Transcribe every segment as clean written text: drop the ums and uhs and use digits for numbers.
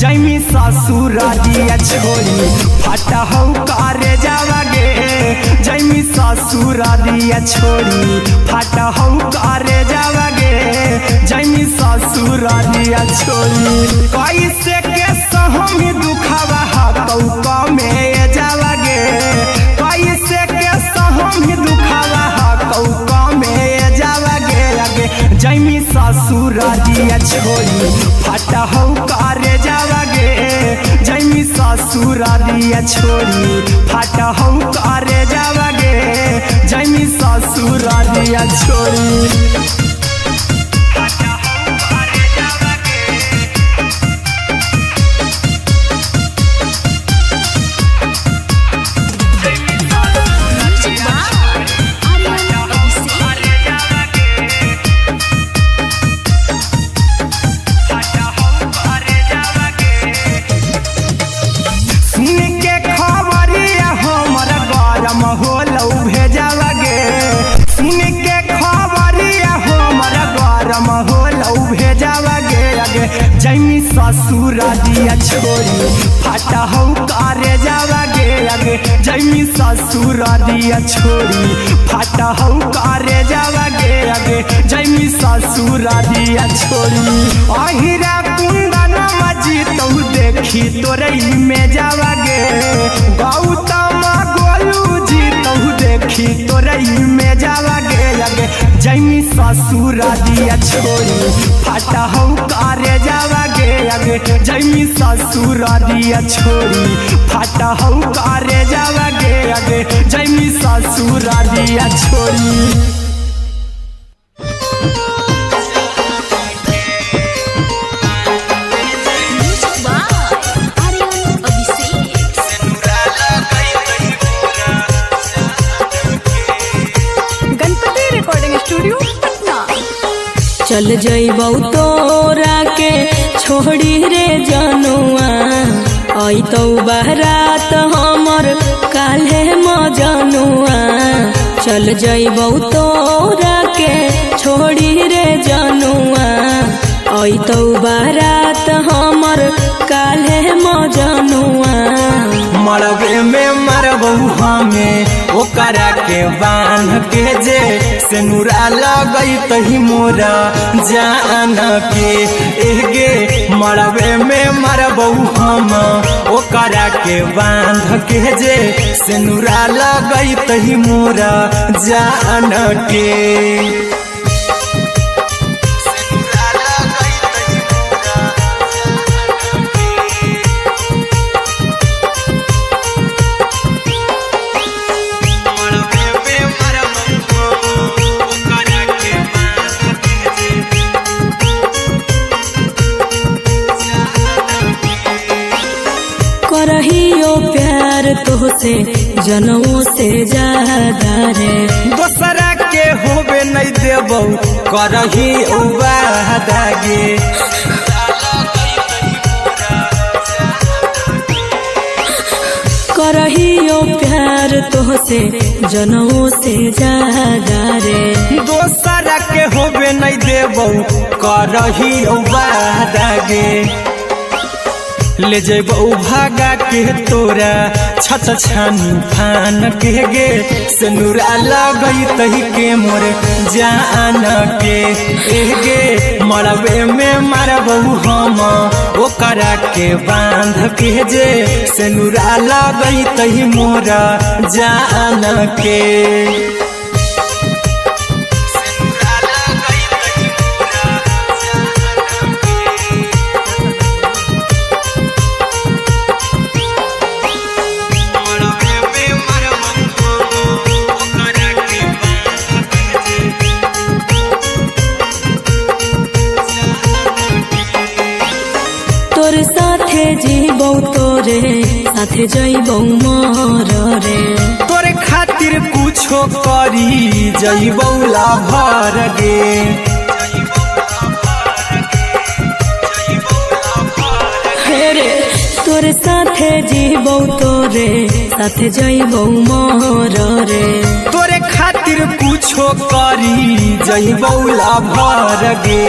Jamie ससुरारिया छोड़ी फटा हौ करे जावागे जैमी ससुरारिया छोड़ी फटा हौ करे जावागे जैमी ससुरारिया छोड़ी कैसे के सहमी दुखावा हकौ में जावागे कैसे के सहमी दुखावा हकौ में जावागे आगे जैमी ससुरारिया छोड़ी फटा हौ करे जावागे जैमी ससुरारिया छोड़ी फटा हौ करे जावागे जैमी ससुरारिया छोड़ी जैमी ससुरारिया छोड़ी फटा हौ करे जावागे आगे जैमी ससुरारिया छोड़ी फटा हौ करे जावागे आगे जैमी ससुरारिया छोड़ी अहिरा कुंदन मजी तो देखी तोरई में जावागे गौतम गोलू जी तो देखी तोरई में जावागे आगे जैमी ससुरारिया छोड़ी फटा हौ करे जावागे आगे जैमी ससुरारिया छोड़ी फटा हौ करे जावागे आगे जैमी ससुरारिया छोड़ी चल जइबौ तोरा के छोड़ी रे जनुआ अइतौ बारात हमर काल्हे मजनुआ चल जइबौ तोरा के छोड़ी रे जनुआ अइतौ बारात हमर काल्हे मजनुआ मरबे में मरबौ हमें ओकरा के बांध के जे सेनुरा लगई तही मोरा जान के एगे मरबे में मरबौ हम ओकरा के बांध के जे सेनुरा लगई तही मोरा जान के करहियो प्यार तोहसे जनमों से ज्यादा रे दोसरा के होबे नहीं देबौ करही वादागे करहियो प्यार तोहसे जनमों से ज्यादा रे दोसरा के होबे नहीं देबौ करही वादागे ले जेबौ भागा के तोरा छछ छानी फान के गे सेनुरा लगई तही के मोर जान के एगे मरबे में मरबौ हम ओकरा के बांध के जे सेनुरा लगई तही मोरा जान के जीबौ तोरे साथे जइबौ मोर रे तोरे खातिर कुछो करी जइबौ लाभर गे हेरे तोरे साथे जीबौ तोरे साथे जइबौ मोर रे तोरे खातिर कुछो करी जइबौ लाभर गे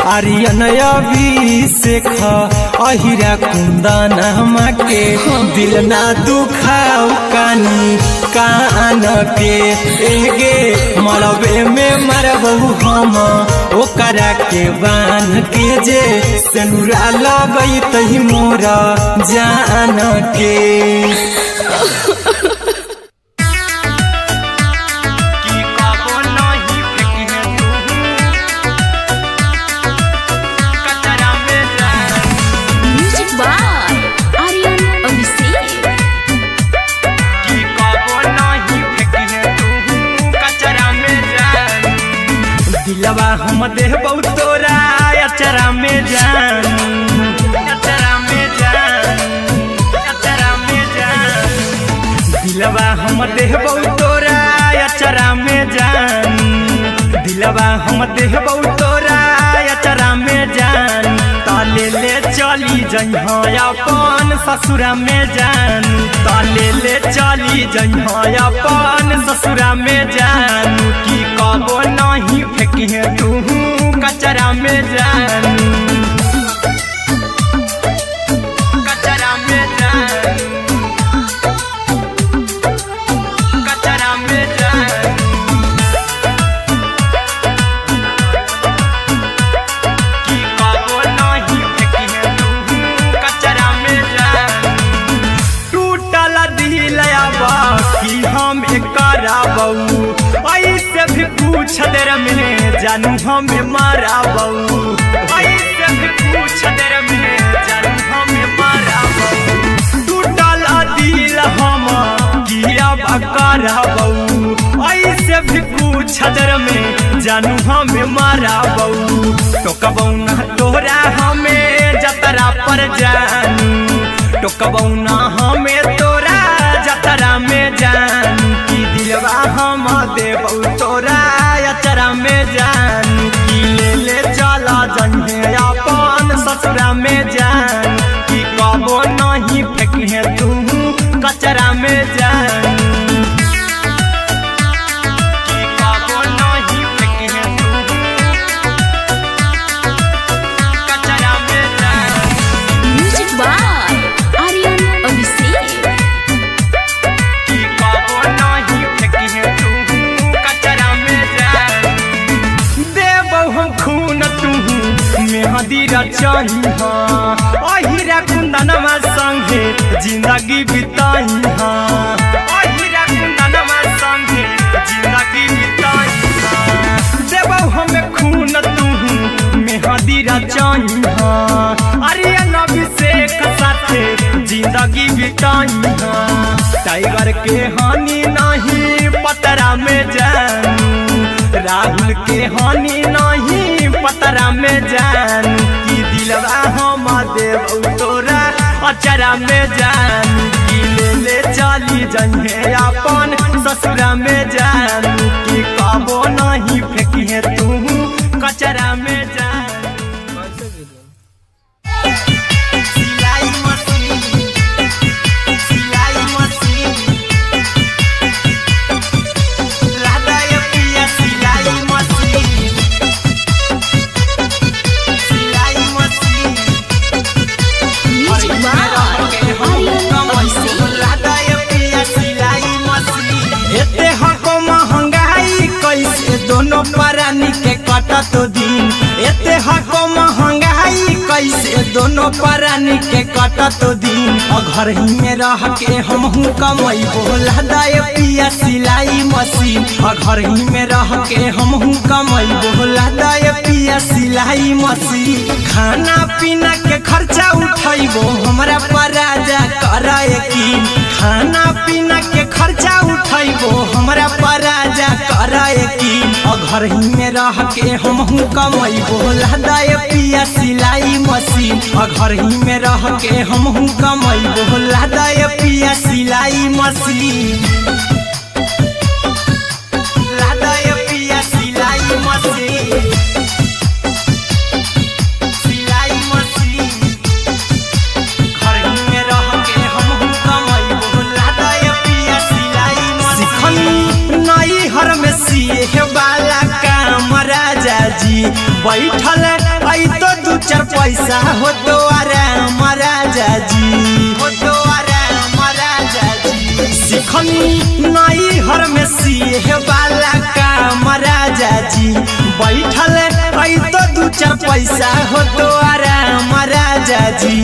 आर्यन अभिषेक अहिरा कुंदन के दिल ना दुखाऊ कानी कान के एगे मरबे में मरबू हम ओकरा के बांध के जे सेनुरा लगई तही मोरा जान के दिलवा हम देबौ तोरा अचरा में जान अचरा में जान अचरा में जान दिलवा हम देबौ तोरा अचरा में जान दिलवा हम देबौ तोरा अचरा में जान ताले ले चली जइहा अपन ससुरा में जान ताले ले चली जइहा अपन ससुरा में जान की कबो नहीं फेंकी तू कचरा में जान कचरा में जान कचरा में जान की कबो नहीं फेंकी तू कचरा में जान टूटल दिल कि हम कराबू ऐसे भी पूछ देर में जानू हमें माराबू ऐसे भी पूछ देर में जानू हमें माराबू टूटल दिल हम किया कराबू ऐसे भी पूछ देर में जानू हमें माराबू टोकबौ ना तोरा हमें जतरा पर जानू टोकबौ ना हमें तोरा जतरा में जान की दिलवा हम देबौ तोरा अचरा में जान की ले चला जन्हे अपन ससुरा में जान की कबो नहीं फेंकी तू कचरा में जान की कबो नहीं फेंकी तू कचरा में जान म्यूजिक बाय आर्यन अभिषेक की कबो नहीं फेंकी तू कचरा में जान देबौ हम खून तू मेहंदी रचाई अहिरा कुंदनमा संगे जिंदगी बिताई अहिरा कुंदनमा संगे जिंदगी बिताई देबौ हमें खून तू मेहंदी रचाई आर्यन अभिषेक साथे जिंदगी बिताई टाइगर के हानि नहीं पतरा में जानू राहुल के हानि नहीं पतरा में जान की दिलवा हम देबौ तोरा अचरा में जान की ले चली जइहे अपन ससुरा में जान की कबो नहीं फेंकी तू कचरा में जान सिलाई मशीन सिलाई मशीन लादाय पिया सिलाई मशीन सिलाई machine music by Aryan Abhishek लादाय पिया सिलाई मशीन एते हको महंगाई कैसे दोनों परानी के कटत दिन एते हको महंगाई कैसे दोनों परानी के कटत दिन घर ही में रह के हमहू कमैबो लादाय पिया सिलाई मशीन घर ही में रह के हमहू कमैबो लादाय पिया सिलाई मशीन खाना पीना के खर्चा उठैबो हमरा पराजा करे यकीन खाना पीना के खर्चा उठैबो हमरा पराजा करे यकीन घर ही में रह के हमहू कमैबो लादाय पिया सिलाई मशीन घर ही में रह के हमहू कमैबो लादाय पिया सिलाई मशीन लादाय पिया सिलाई मशीन सिलाई मशीन घर ही में रह के हमहू कमैबो लादाय पिया सिलाई मशीन नई हर में सिए वाला काम राजा जी बैठल पैसा हो तो आराम राजा जी, हो तो आराम राजा जी। सिखनी नई हर में सीहे वाला काम राजा जी, बैठल आई तो 2-4 पैसा हो तो आराम राजा जी।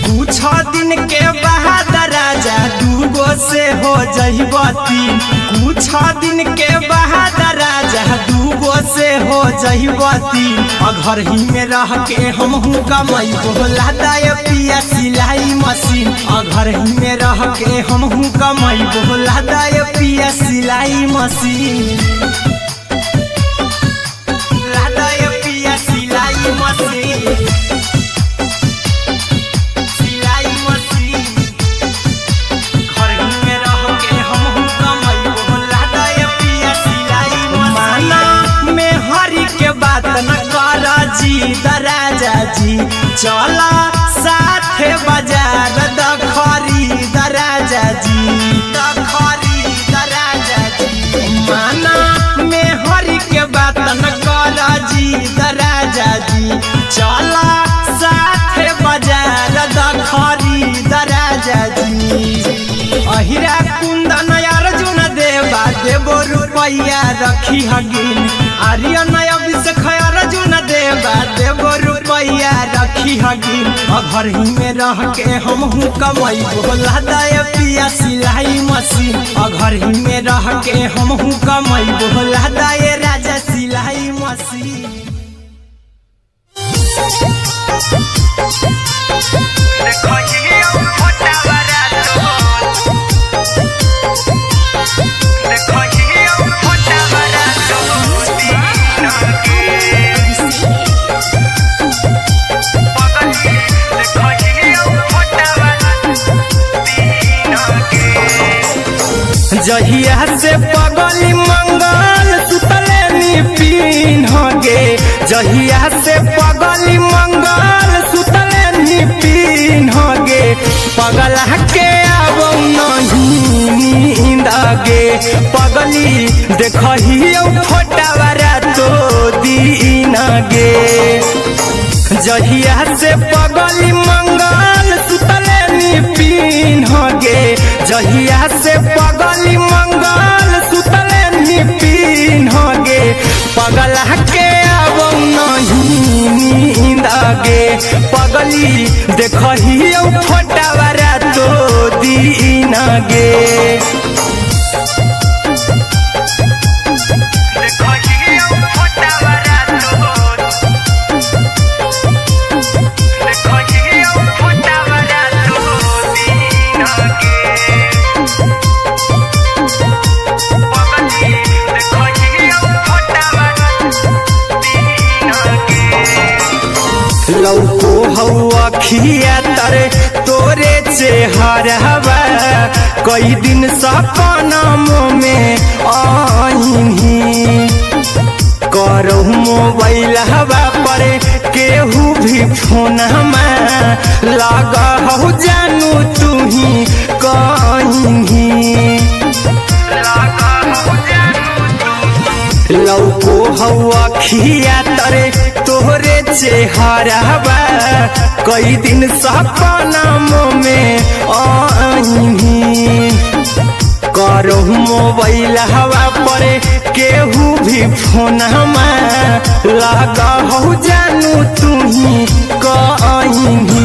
कुछ दिन के बाद राजा 2 से हो जइबती, कुछ दिन के बाद राजा 2 से हो जइबती। घर ही में रह के हमहू कमाई बोला दाय पिया सिलाई मशीन, घर ही में रह के हमहू कमाई बोला दाय पिया सिलाई मशीन, लादाय पिया सिलाई मशीन, सिलाई मशीन। घर ही में रह के हमहू कमाई बोला दाय पिया सिलाई मशीन। माना में हरी के बात न कर जी दराजा जी, चला साथे बाजार द खरीद राजा जी, द खरीद राजा जी। माना में हरी के बात न कर जी दराजा जी, चला साथे बाजार द खरीद राजा जी। अहिरा कुंदन अर्जुन देवा देवो रुपैया रखी हगिन, आर्यन अभिषेक अर्जुन देवा देवो रुपैया रखी हगिन। घर ही में रह के हमहू कमाई बोला दाय पिया सिलाई मशीन, घर ही में रह के हमहू कमाई बोला दाय राजा सिलाई मशीन। जहिया से पगली मंगल सुतले निपिन गे, जहिया से पगली मंगल सुतले निपिन गे। पगला के आवौ नहीं नींद गे, पगली देखही फोटावा रातो दिन गे। जहिया से पगली मंगल सुतले निपिन गे, जहिया से पगली मंगल सुतले निपिन गे। पगला के आवौ नहीं नींद गे, पगली देखही फोटावा रातो दिन गे। लौको हवा खिया तरे तोरे चेहरवा, कई दिन सपनों में आईनी। करहु मोबाइल हवा पर केहू भी फोन लगा हो जानू तू ही कहीं। लौको हवा खिया तरे तोहरे चेहरवा, कई दिन सपनों में आईनी। करहु मोबाइल हवा पर केहू भी फोन लगा हो जानू तू ही कहीं।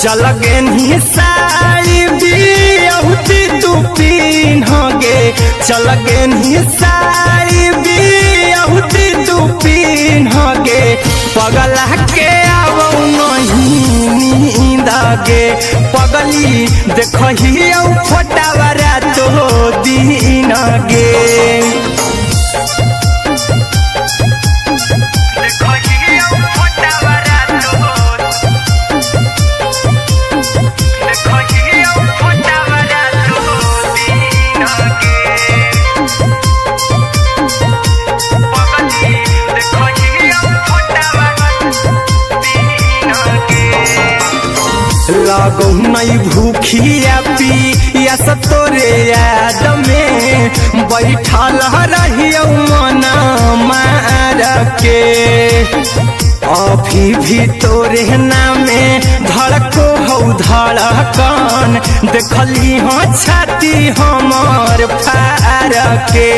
चल गेनी साड़ी बियाहुती तू पीन गे, चल गेनी साड़ी बियाहुती तू पीन गे। पगला के आवौ नहीं नींद गे, पगली देखही फोटावा रातो दिन गे। लगौ नहीं भूखिया पिया तोरे याद में, बैठल रहियो मन मार के। अभी भी तोरे नामे धड़को हौ धड़कन देखली हो छाती हमर फार के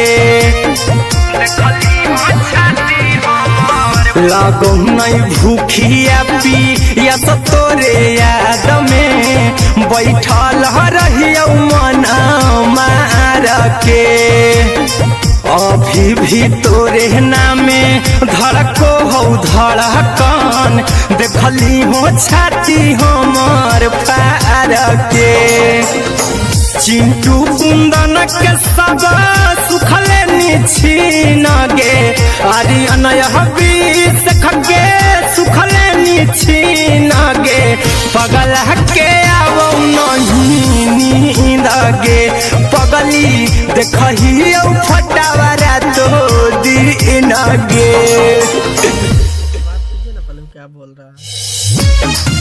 लागो नहीं भूखिया पिया तो तोरे याद में बैठल रहियो मन मार के अभी भी तोरे नामे धड़को हौ धड़कन देखली हो छाती हमर फार के चिंटू कुंदन के सब सुखले निछीन गे आर्यन बीस खगे सुखले निछीन गे पगल के आवो नहीं नींद गे पगली देखही फटावरा तो दिन गे क्या बोल रहा है।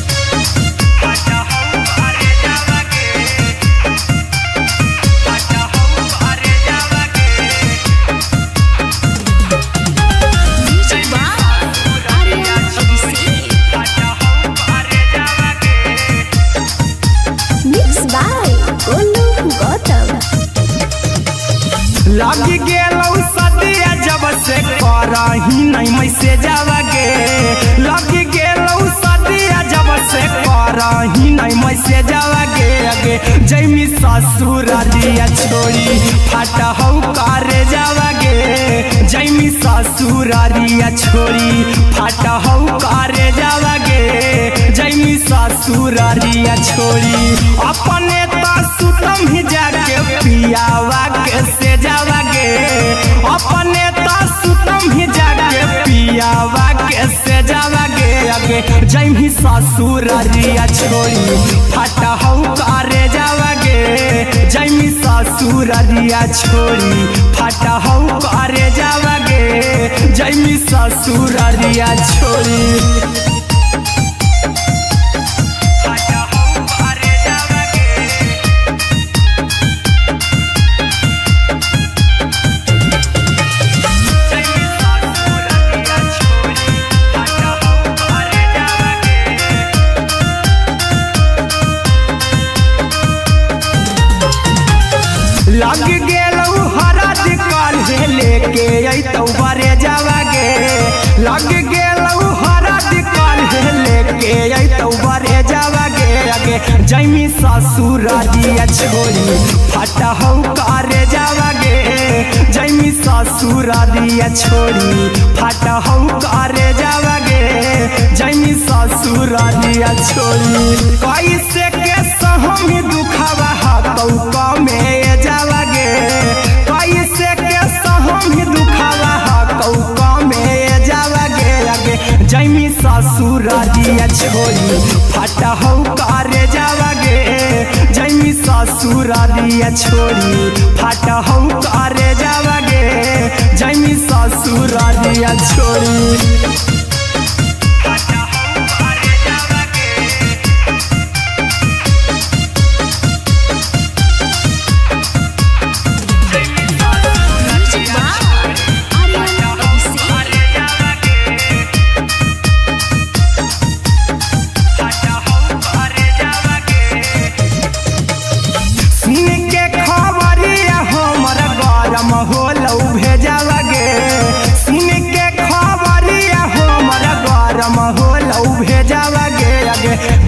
लगी गेलौ सदिया जब से करही नहीं मैसेजवा गे लगी गेलौ सदिया जब से करही नहीं मैसेजवा गे अगे जैमी ससुरालिया छोड़ी फाटा हौ करे जावा गे जैमी ससुरालिया छोड़ी फाटा हौ करे जावा गे जैमी ससुरालिया छोड़ी अपने तो सुतम ही जाके पियावा के से जावा गे अपने तो सुतम ही जाके पियावा के से जावा गे अगे जैमी ससुरालिया छोड़ी फाटा हौ करे जावा गे जैमी ससुरालिया छोड़ी फाटा हौ करे जावा गे जैमी ससुरालिया छोड़ी लग गेलौ हरद काल्हे लेके अइतौ बरे जावा गे लग गेलौ हरद काल्हे लेके अइतौ बरे जावा गे अगे जैमी ससुरालिया छोड़ी फाटा हौ करे जावा गे जैमी ससुरालिया छोड़ी फाटा हौ करे जावा गे जैमी ससुरालिया छोड़ी कैसे के सहम दुखवा हतौ कमे जावा गे कैसे के सहम दुखवा हतौ कमे जावा गे अगे जैमी ससुरालिया छोड़ी फाटा हौ करे जावा गे जैमी ससुरालिया छोड़ी फाटा हौ करे जावा गे जैमी ससुरालिया छोड़ी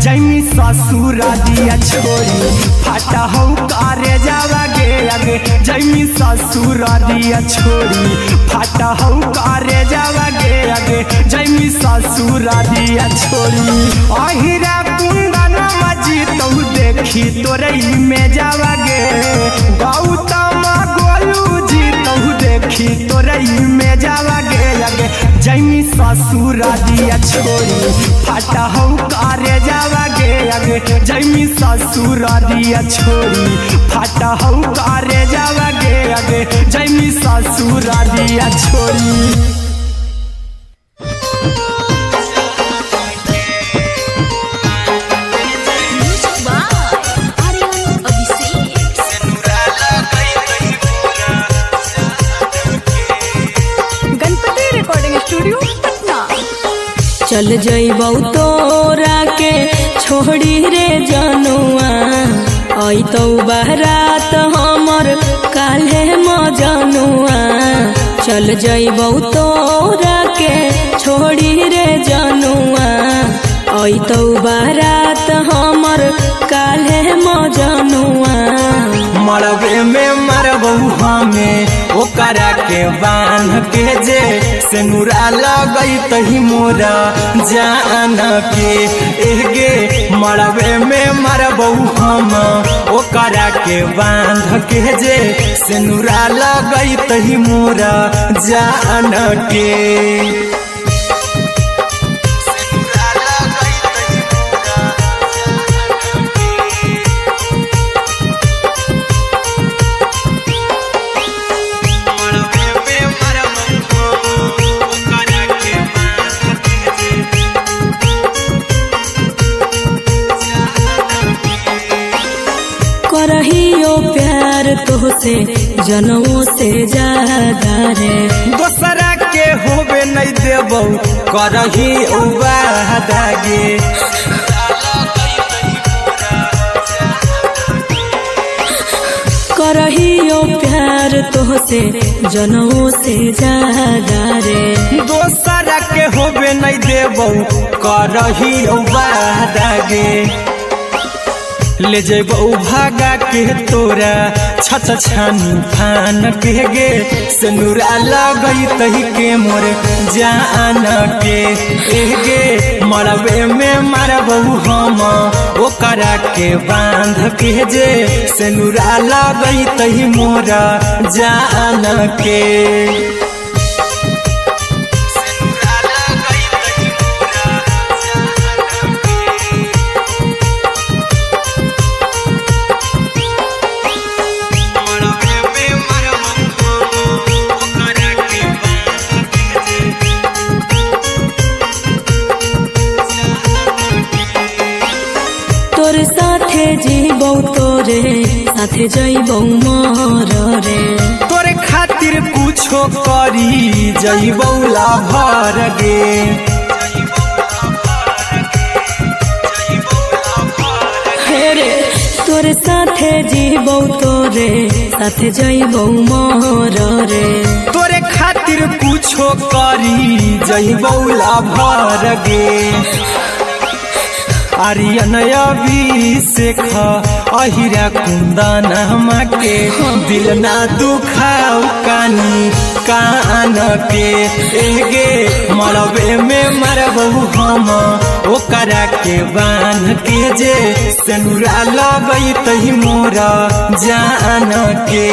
जैमी ससुरालिया छोड़ी फाटा हौ करे जावा गे अगे जैमी ससुरालिया छोड़ी फाटा हौ करे जावा गे अगे जैमी ससुरालिया छोड़ी अहिरा कुंदन मजी तो देखी तोरई में जावा गे गौतम गोलू जी तो देखी तोरई में जावा गे अगे जैमी ससुरालिया छोड़ी फाटा हौ करे जावा गे अगे जैमी ससुरालिया छोड़ी फाटा हौ करे जावा गे अगे जैमी ससुरालिया छोड़ी चल जइबौ तोरा के छोड़ी रे जनुआ अइतौ बारात हमर काल्हे मजनुआ चल जइबौ तोरा के छोड़ी रे जनुआ अइतौ बारात हमर काल्हे मजनुआ मरबे में मरबौ हमें ओकरा के बांध के जे सिनुरा लगई तही मोरा जान के एगे मरबे में मरबौ हम ओकरा के बांध के जे सिनुरा लगई तही मोरा जान के करहियो प्यार तोहसे जनमों से ज्यादा रे दोसरा के होबे नहीं देबौ करही वादा गे करहियो प्यार तोहसे जनमों से ज्यादा रे दोसरा के होबे नहीं देबौ करही वादा गे ले जेबौ भागा के तोरा छछ छानी फान के गे सिनुरा लगई तही के मोर जान के एगे मरबे में मरबौ हम ओकरा के बांध के जे सिनुरा लगई तही मोरा जान के तोरे साथे जीबौ तोरे साथे जइबौ मर रे तोरे खातिर कुछो करी जइबौ लाभर गे हेरे तोरे साथे जीबौ तोरे साथे जइबौ मर रे तोरे खातिर कुछो करी जइबौ लाभर गे आर्यन अभिषेक अहिरा कुंदन के दिल ना दुखाऊ कानी कान के एगे मरबे में मरबौ हम ओकरा के बांध के जे सिनुरा लगई तही मोरा जान के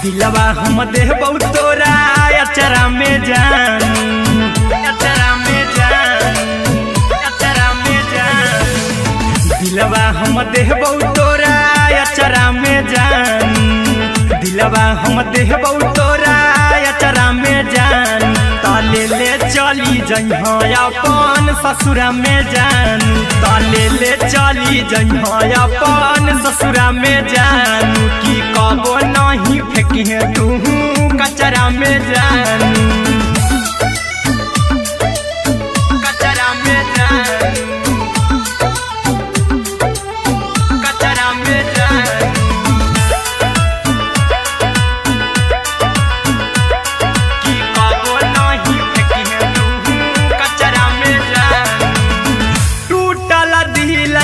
दिलवा हम देबौ तोरा अचरा में जान अचरा में जान अचरा में जान दिलवा हम देबौ तोरा अचरा में जान दिलवा हम देबौ तोरा अचरा में जान ताले ले चली जइहा अपन ससुरा में जान ताले ले चली जइहा अपन ससुरा में जान की कबो नहीं फेंकी तू कचरा में जान कचरा में जान कचरा में जान की कबो नहीं फेंकी तू कचरा में जान टूटल दिल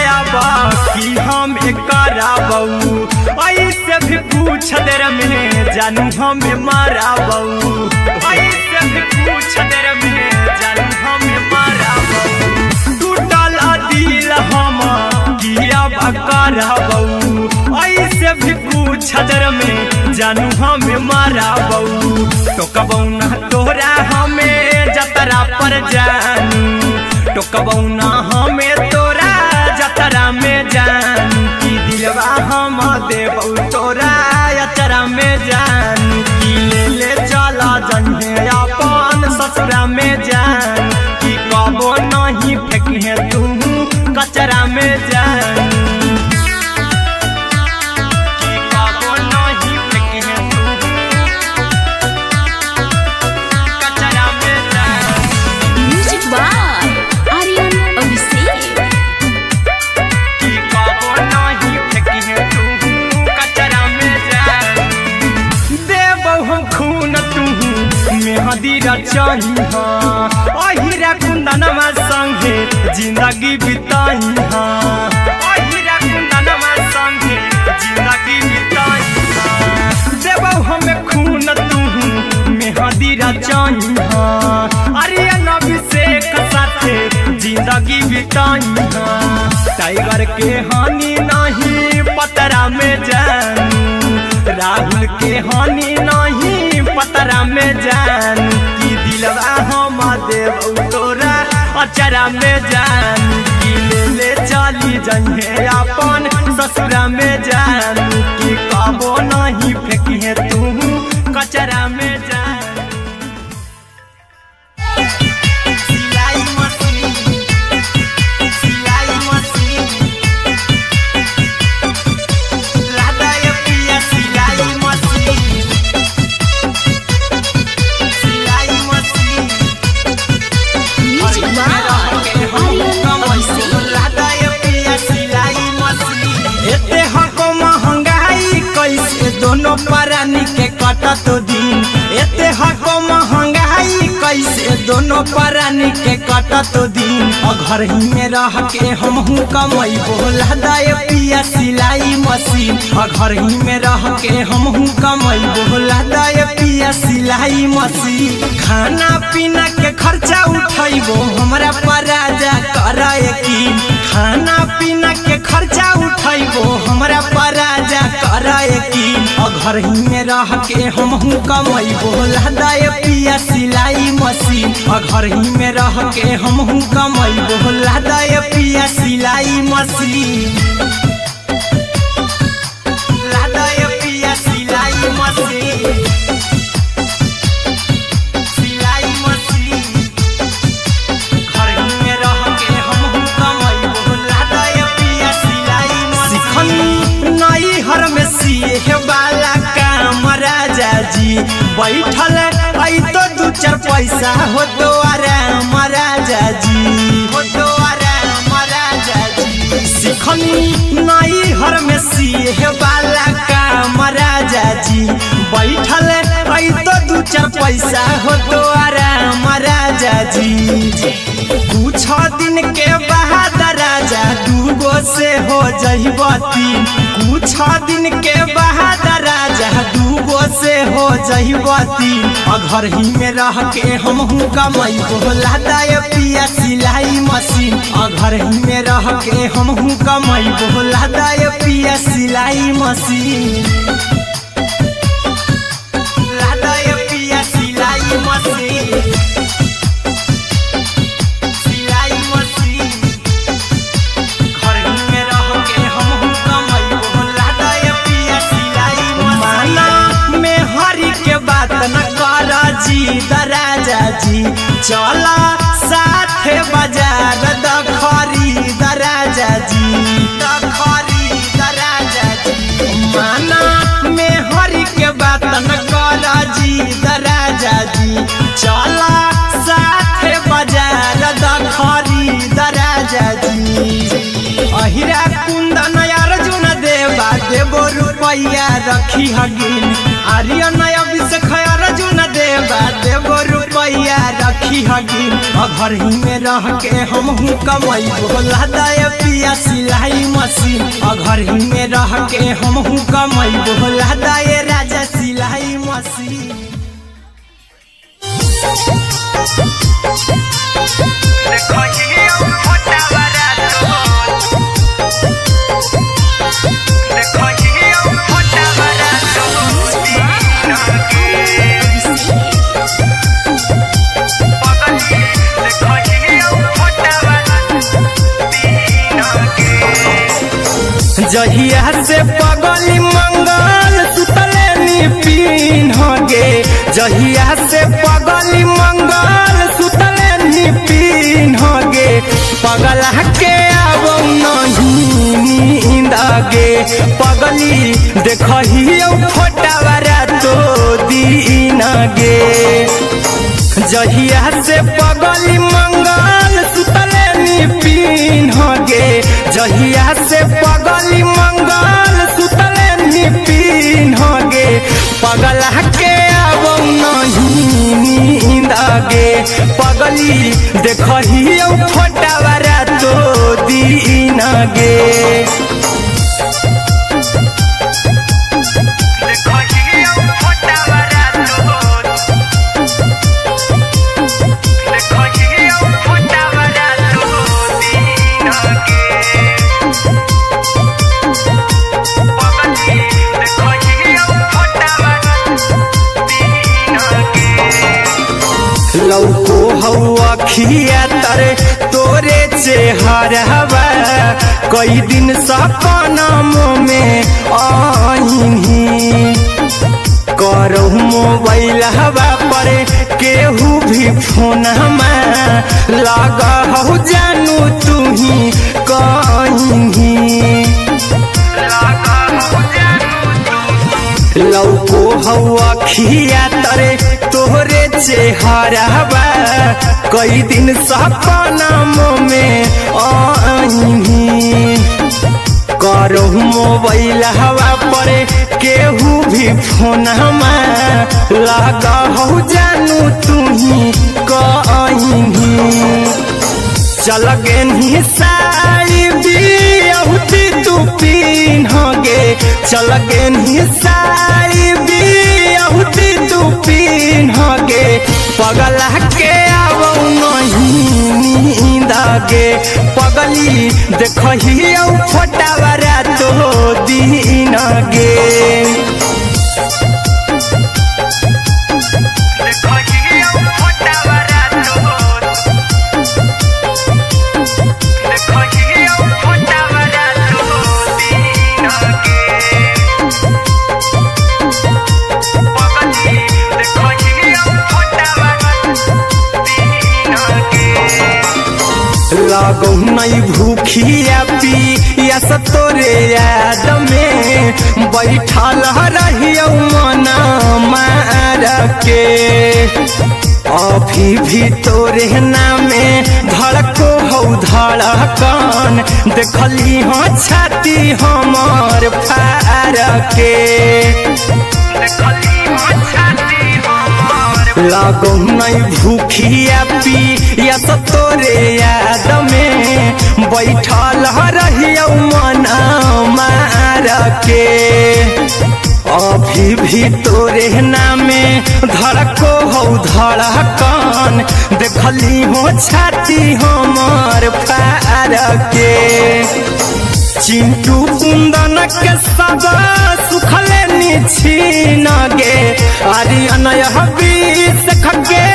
कि हम कराबौ ऐसे भी पूछ देर में जानू हमें माराबौ ऐसे भी पूछ देर में जानू हमें माराबौ टूटल दिल हम किया कराबौ ऐसे भी पूछ देर में जानू हमें माराबौ टोकबौ ना तोरा हमें जतरा पर जानू टोकबौ ना हमें तोरा जतरा में जानू की दिलवा हम देबौ तोरा अचरा में जान फेंकिए तू कचरा में जान कि कबो नहीं फेंकिए तू कचरा में जान म्यूजिक बाय आर्यन अभिषेक कि कबो नहीं फेंकिए तू कचरा में जान देबो हम खून तू मेहदी रचाई अहिरा कुंदनमा संगे जिंदगी बिताई अहिरा कुंदनमा संगे जिंदगी बिताई देबो हमें खून तू मेहदी रचाई अरे अभिषेक साथे जिंदगी बिताई टाइगर के हानि नहीं पतरा में जान राहुल के हानि नहीं पतरा में जान कि दिलवा हम देव तोरा अचरा में जान कि ले चली जइहे अपन ससुरा में जान कि कबो नहीं फेंकिए तू कचरा में जान सिलाई मशीन लादा ये पिया सिलाई machine music by Aryan Abhishek लादा ये पिया सिलाई मशीन एते हको महंगाई कैसे दोनों परानी के कटत दिन एते हको महंगाई कैसे दोनों परानी के कटत दिन घर ही में रह के हमहू कमैबो लादा ये पिया सिलाई मशीन घर ही में रह के हमहू कमैबो लादा ये पिया सिलाई मशीन खाना पीना के खर्चा उठैबो हमरा पराजा करे यकीन खाना पीना के खर्चा उठैबो हमरा पराजा करे यकीन घर ही में रह के हमहू कमैबो लादा ये पिया सिलाई मशीन घर ही में रह के हमहू कमैबो लादा ये पिया सिलाई मशीन लादा ये पिया सिलाई मशीन सिलाई मशीन घर ही में रह के हमहू कमैबो लादा ये पिया सिलाई मशीन नई हर में सिए वाला काम राजा जी बैठल आई तो दू चार पैसा हो तो आराम राजा जी हो तो आराम राजा जी सिखनी नई हर में सिए वाला काम राजा जी बैठल आई तो दू चार पैसा हो तो आराम राजा जी कुछ दिन के बाद राजा दूगो से हो जइबती कुछ दिन के बाद राजा दूगो से हो जइबती घर ही में रह के हमहू कमैबो लादा ये पिया सिलाई मशीन घर ही में रह के हमहू कमैबो लादा ये पिया सिलाई मशीन लादा ये पिया सिलाई मशीन सिलाई मशीन घर ही में रह के हमहू कमैबो लादा ये पिया सिलाई मशीन माना में हरी के बात न कर जी दराजा जी चला साथे बाजार द खरीद राजा जी द खरीद राजा जी माना में हरी के बात न कर जी दराजा जी चला साथे बाजार द खरीद राजा जी अहिरा कुंदन अर्जुन देवा देबो रुपैया रखी हगिन आर्यन अभिषेक अर्जुन देवा देबो रुपैया रखी हगिन घर ही में रह के हमहू कमैबो लादा ये पिया सिलाई मशीन घर ही में रह के हमहू कमैबो लादा ये राजा सिलाई मशीन जहिया से पगली मंगल सुतले निपिन गे जहिया से पगली मंगल सुतले निपिन गे पगली देखही फोटावा रातो दिन गे जहिया से पगली मंगल सुतले निपिन गे जहिया से पगली मंगल सुतले निपिन गे पगला के अब नहीं नींद गे पगली देखही फोटावा रातो दिन गे लौको हवा खिया तरे तोरे चेहरवा कई दिन सपनम में आईनी करो मोबाइल हवा पर केहू भी फोन लगा हो जानू तू ही कहीं लौको हवा खिया तरे तोहरे चेहरवा कई दिन सपनम में आईनी करो मोबाइल हवा पर केहू भी फोन लगा हो जानू तू ही कहीं चल गे साड़ी बिहुती तू पीन गे चल गे साड़ी बिहुती तू पीन गे पगला के अब नहीं नींद गे पगली देखही फोटावा रातो दिन गे लागो नहीं भूखिया पिया तोरे याद में बैठल रहियो मन मार के अभी भी तोरे नामे धड़को हो धड़कन देखली हो छाती हमर फार के लागो नहीं भूखिया पिया तोरे याद में बैठल रहियो मन मार के अभी भी तोरे नामे धड़को हो धड़कन देखली हो छाती हमर फार के चिंटू कुंदन के सब सुखले छीन गे आर्यन बीस खगे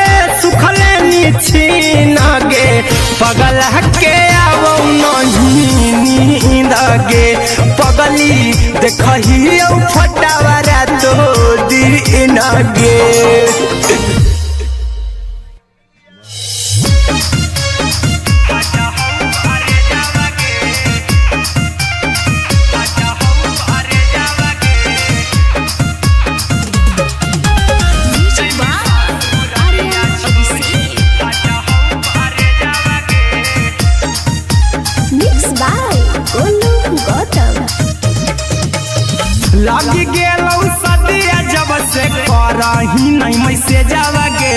सुखले छीन गे पगला के अब नहीं नींद गे पगली देखही फोटावा रातो दिन गे लगी गेलौ सदिया जब से करही नहीं मैसेजवा गे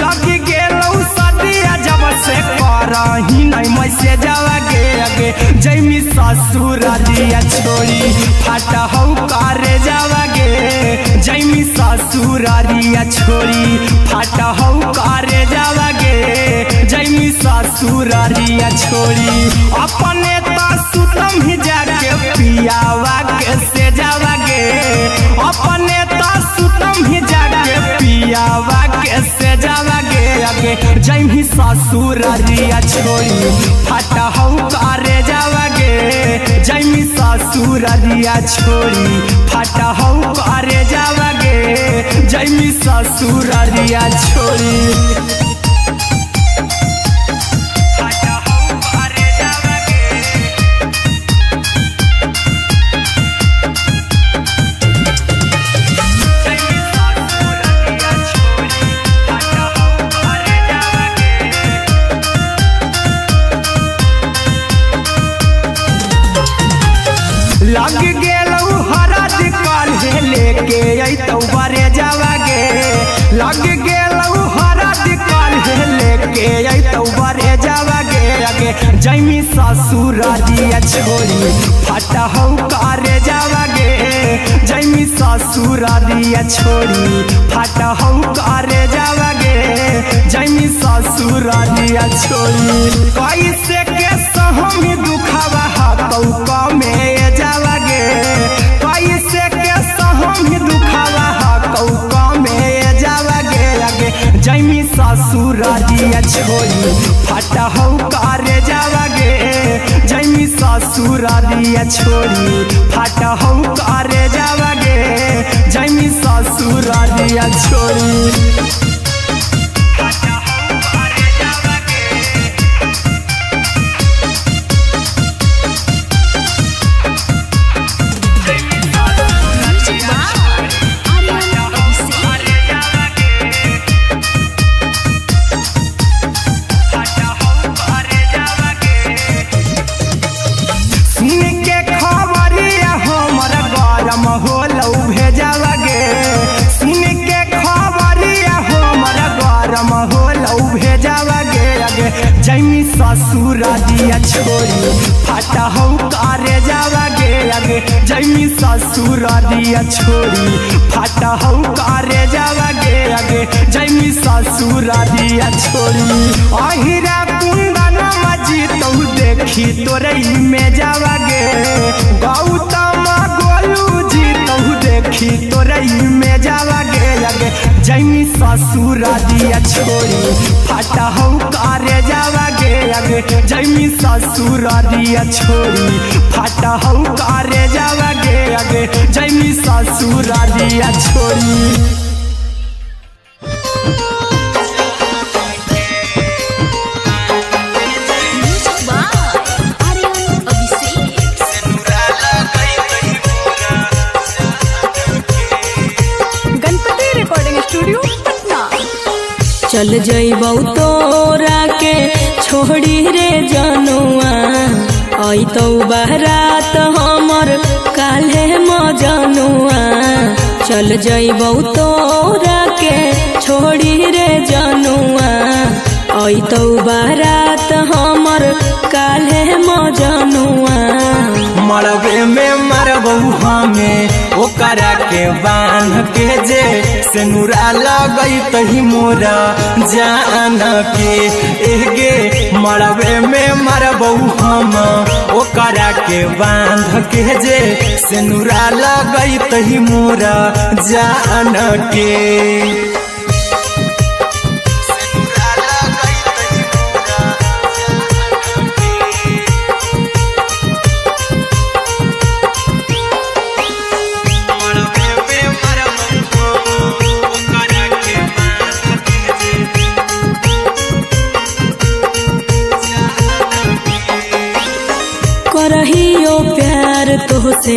लगी गेलौ सदिया जब से करही नहीं मैसेजवा गे अगे जैमी ससुरालिया छोड़ी फाटा हौ करे जावा गे जैमी ससुरालिया छोड़ी फाटा हौ करे जावा गे जैमी ससुरालिया छोड़ी अपने तो सुतम ही जाके पियावा के से जावा गे अपने तो सुतम ही जाके पियावा के से जावा गे अगे जैमी ससुरालिया छोड़ी फाटा हौ करे जावा गे जैमी ससुरालिया छोड़ी फाटा हौ करे जावा गे जैमी ससुरालिया छोड़ी लग गेलौ हरद काल्हे लेके अइतौ बरे जावा गे आगे जैमी ससुर दिया छोड़ी फटा हौ करे जावा गे जैमी ससुर दिया छोड़ी फटा हौ करे जावा गे जैमी ससुर दिया छोड़ी कैसे के सहमी दुखावा हतौ कमे जावा गे कैसे के सहमी दुखावा हतौ कमे जावा गे आगे जैमी ससुर दिया छोड़ी फटा हौ करे जावा गे जैमी ससुर दिया छोड़ी फटा हौ करे जावा गे जैमी ससुर दिया छोड़ी जैमी ससुर दिया छोड़ी फटा हौ करे जावा गे आगे जैमी ससुर दिया छोड़ी फटा हौ करे जावा गे आगे जैमी ससुर दिया छोड़ी अहिरा कुंदन मजी तौ देखी तोरई में जावा गे गौतम गोलू जी तौ देखी तोरई में जावा गे आगे जैमी ससुर दिया छोड़ी फटा हौ करे जावा गे आगे जैमी ससुर दिया छोड़ी फटा हौ करे जावा गे आगे जैमी ससुर दिया छोड़ी चल जइबौ तोरा के छोड़ी रे जनुआ अइतौ बारात हमर काल्हे मजनुआ चल जइबौ तोरा के छोड़ी रे जनुआ अइतौ बारात हमर काल्हे मजनुआ मरबे में मरबौ हमें ओकरा के बांध के जे सेनुरा लगई तही मोरा जान के एगे मरबे में मरबौ हम ओकरा के बांध के जे सेनुरा लगई तही मोरा जान के करहियो प्यार तोहसे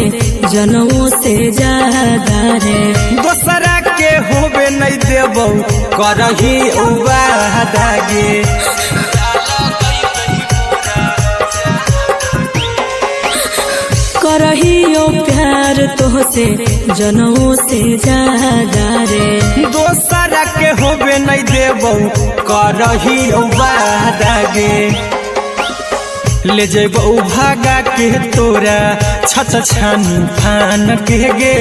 जनमों से ज्यादा रे दोसरा के होबे नहीं देबौ करही वादा गे करहियो प्यार तोहसे जनमों से ज्यादा रे दोसरा के होबे नहीं देबौ करही वादा गे ले जेबौ भागा के तोरा छछ छानी फान के गे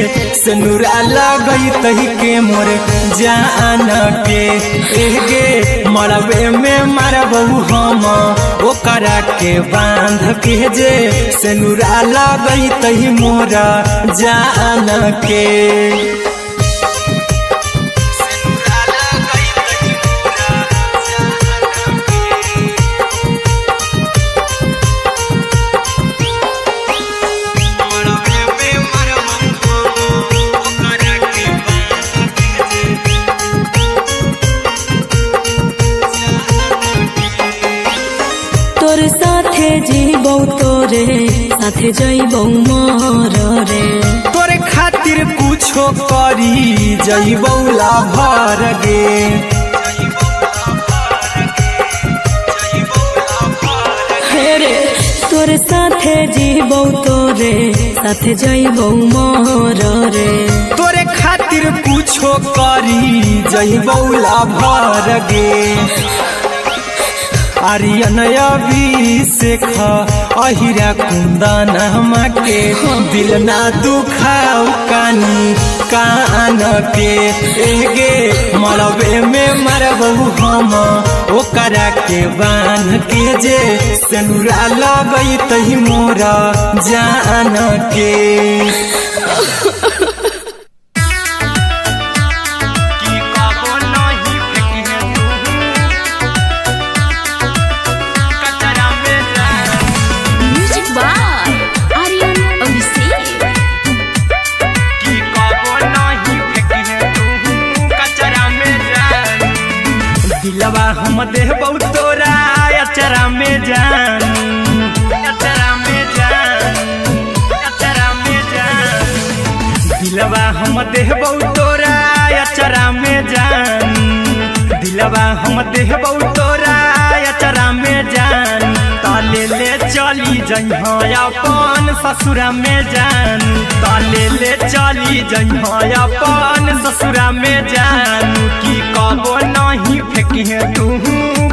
सेनुरा लगई तही के मोर जान के एगे मरबे में मरबौ हम ओकरा के बांध के जे सेनुरा लगई तही मोरा जान के जीबौ तोरे साथे जइबौ मोर रे तोरे खातिर कुछो करी जइबौ लाभर गे हे रे तोरे साथे जीबौ तोरे साथे जइबौ मोर रे तोरे खातिर कुछो करी जइबौ लाभर गे आर्यन अभिषेक अहिरा कुंदन के दिल ना दुखाऊ कानी कान के एगे मरबे में मरबू हम ओकरा के बांध के जे सेनुरा लगई तही मोरा जान के दिलवा हम देबौ तोरा अचरा में जान अचरा में जान अचरा में जान दिलवा हम देबौ तोरा अचरा में जान दिलवा हम देबौ तोरा अचरा में जान ताले ले चली जइहा अपन ससुरा में जान ताले ले चली जइहा अपन ससुरा में जान की कबो नहीं फेंकी तू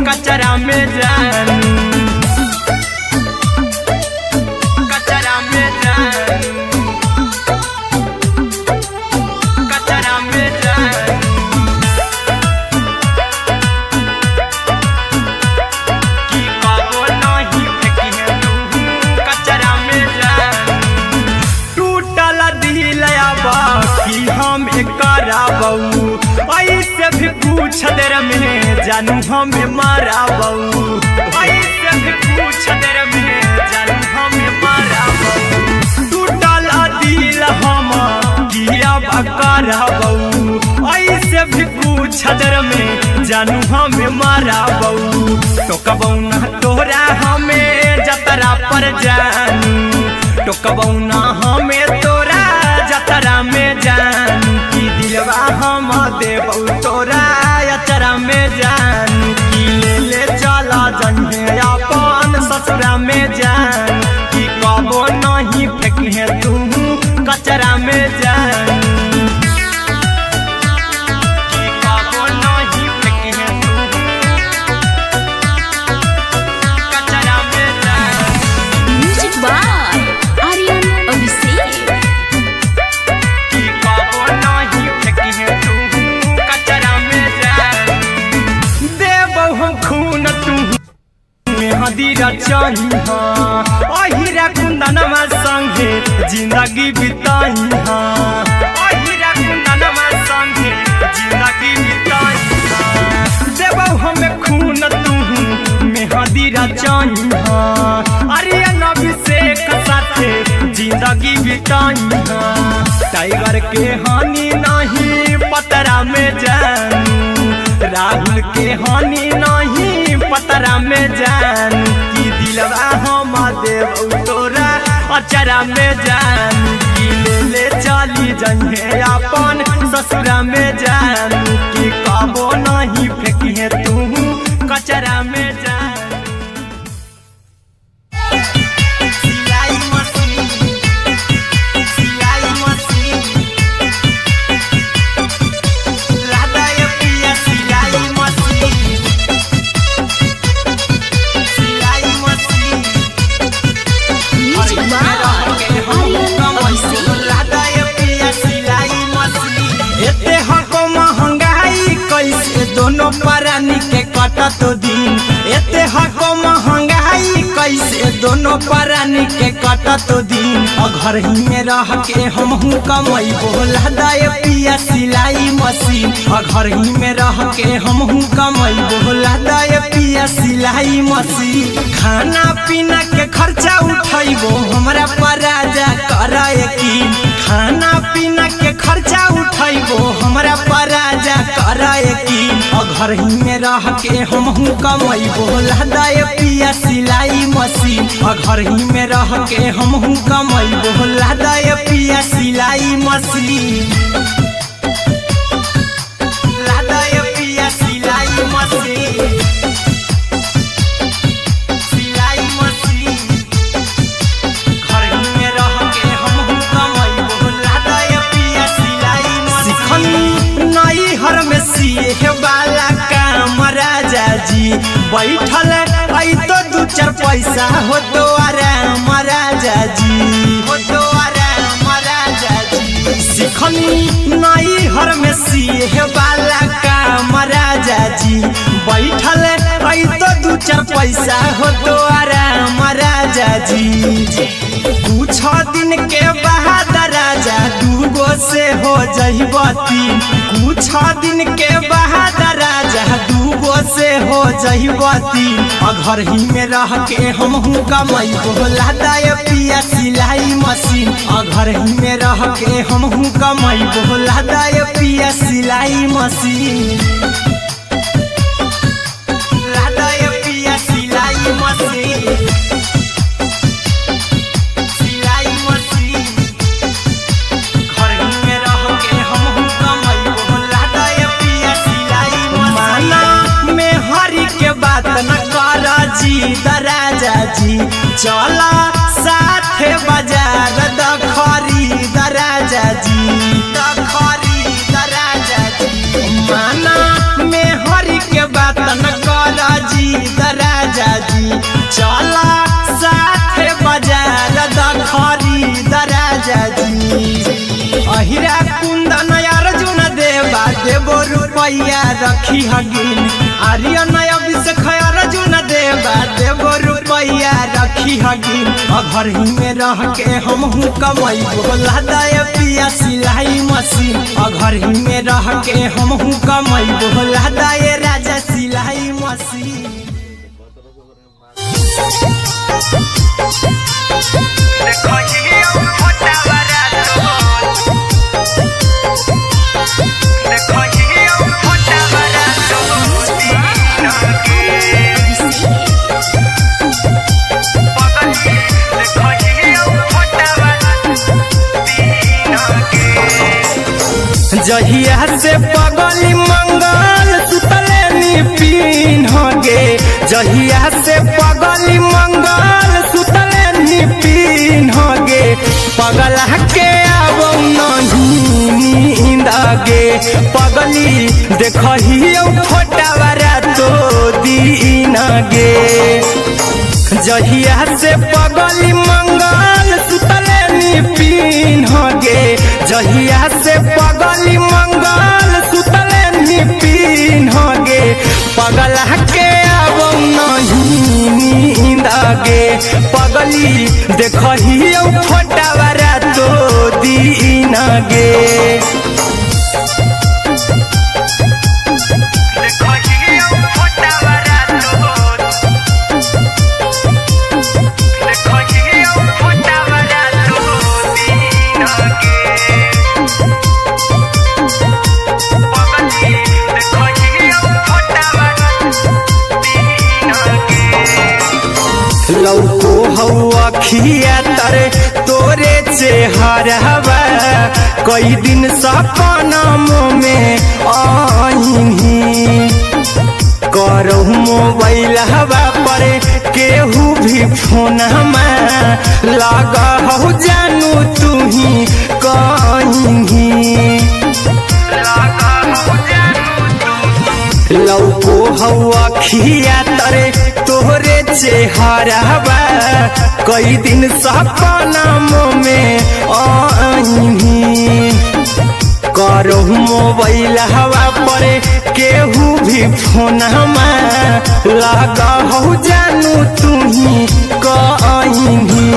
कचरा में जान कचरा में जान कचरा में जान की कबो नहीं फेंकी तू कचरा में जान टूटल दिल आबा कि हम कराबू ऐसे भी पूछ देर में जानू हमें माराबू ऐसे भी पूछ देर में जानू हमें माराबू टूटल दिल हम किया कराबू ऐसे भी पूछ देर में जानू हमें माराबू टोकबौ ना तोरा हमें जतरा पर जानू टोकबौ ना हमें तोरा जतरा में जानू की दिलवा हम देबौ तोरा अचरा में जानू की ले चला जन्हे अपन ससुरा में जान की कबो नहीं फेंकी तू कचरा में जानू की कबो नहीं फेंकी तू कचरा में जानू म्यूजिक बाय आर्यन अभिषेक की कबो नहीं फेंकी तू कचरा में जान देबौ हम खून तू हदीरा चाहिहा अहिरा कुंदनमा संगे जिंदगी बिताइहा अहिरा कुंदनमा संगे जिंदगी बिताइहा देबौ हमें खून तू मेहदीरा चाहिहा आर्यन अभिषेक साथे जिंदगी बिताइहा टाइगर के हानि नहीं पतरा में जानू राहुल के हानि नहीं पतरा में जानू की दिलवा हम देबौ तोरा अचरा में जानू की ले चली जइहे अपन ससुरा में जानू की कबो नहीं फेंकी तू कचरा में जानू सिलाई मशीन राधा ये पिया सिलाई machine music by Aryan Abhishek राधा ये पिया सिलाई मशीन एते हको महंगाई कैसे दोनों परानी के कटत दिन एते हको महंगाई कैसे दोनों परानी के कटत दिन घर ही में रह के हमहू कमाई बोला दाए पिया सिलाई मशीन घर ही में रह के हमहू कमाई बोला दाए पिया सिलाई मशीन खाना पीना के खर्चा उठाइबो हमरा पराजा कराए की खाना पीना के खर्चा उठाइबो हमरा पराजा कराए की घर ही में रह के हमहू कमाई बोला दाए पिया सिलाई मशीन घर ही में रह के हमहू कमाई बोला दाए पिया सिलाई मशीन लादाए पिया सिलाई मशीन सिलाई मशीन बैठल आई तो 2-4 पैसा हो तो आराम राजा जी, हो तो आराम राजा जी। सिखनी नई हर में सीहे वाला काम राजा जी, बैठल आई तो 2-4 पैसा हो तो आराम राजा जी। कुछ दिन के बाद राजा 2 से हो जहिबती, कुछ दिन के बाद राजा 2 से हो जहिबती। घर ही में रह के हमहू कमाई बोला दाय पिया सिलाई मशीन, घर ही में रह के हमहू कमाई बोला दाय पिया सिलाई मशीन, लादाय पिया सिलाई मशीन, सिलाई मशीन। घर ही में रह के हमहू कमाई बोला दाय पिया सिलाई मशीन। माना में हरी के बात न कर जी दराजा जी, चला साथे बाजार द खरीद राजा जी, द खरीद राजा जी। माना में हरी के बात न कर जी दराजा जी, चला साथे बाजार द खरीद राजा जी। अहिरा कुंदन अर्जुन देवा देवो रुपया रखी हगिन, आर्यन अभिषेक अर्जुन देवा देवो रुपया रखी हगिन। घर ही में रह के हमहू कमाई बोला दाय पिया सिलाई मशीन, घर ही में रह के हमहू कमाई बोला दाय राजा सिलाई मशीन। जहिया से पगली मंगल सुतले निपिन गे, जहिया से पगली मंगल सुतले निपिन गे। पगला के आवो नहीं नींद गे, पगली देखही फोटावारा तो दीन गे। जहिया से पगली मंगल सुतले निपिन गे, जहिया से पगली मंगल सुतले निपिन गे। पगला के आवो नहीं नींद गे, पगली देखही फोटावारा तो दीन गे। लौको हवा खिया तरे तोरे चेहरवा, कई दिन सपना में आईनी। करहु मोबाइल हवा पर केहू भी फोन में लगा हो जानू तू ही कहीं। लौको हवा खिया तरे तोहरे चेहरवा, कई दिन सपना में आईनी। करहु मोबाइल हवा पर केहू भी फोन में लगा हो जानू तू ही कहीं।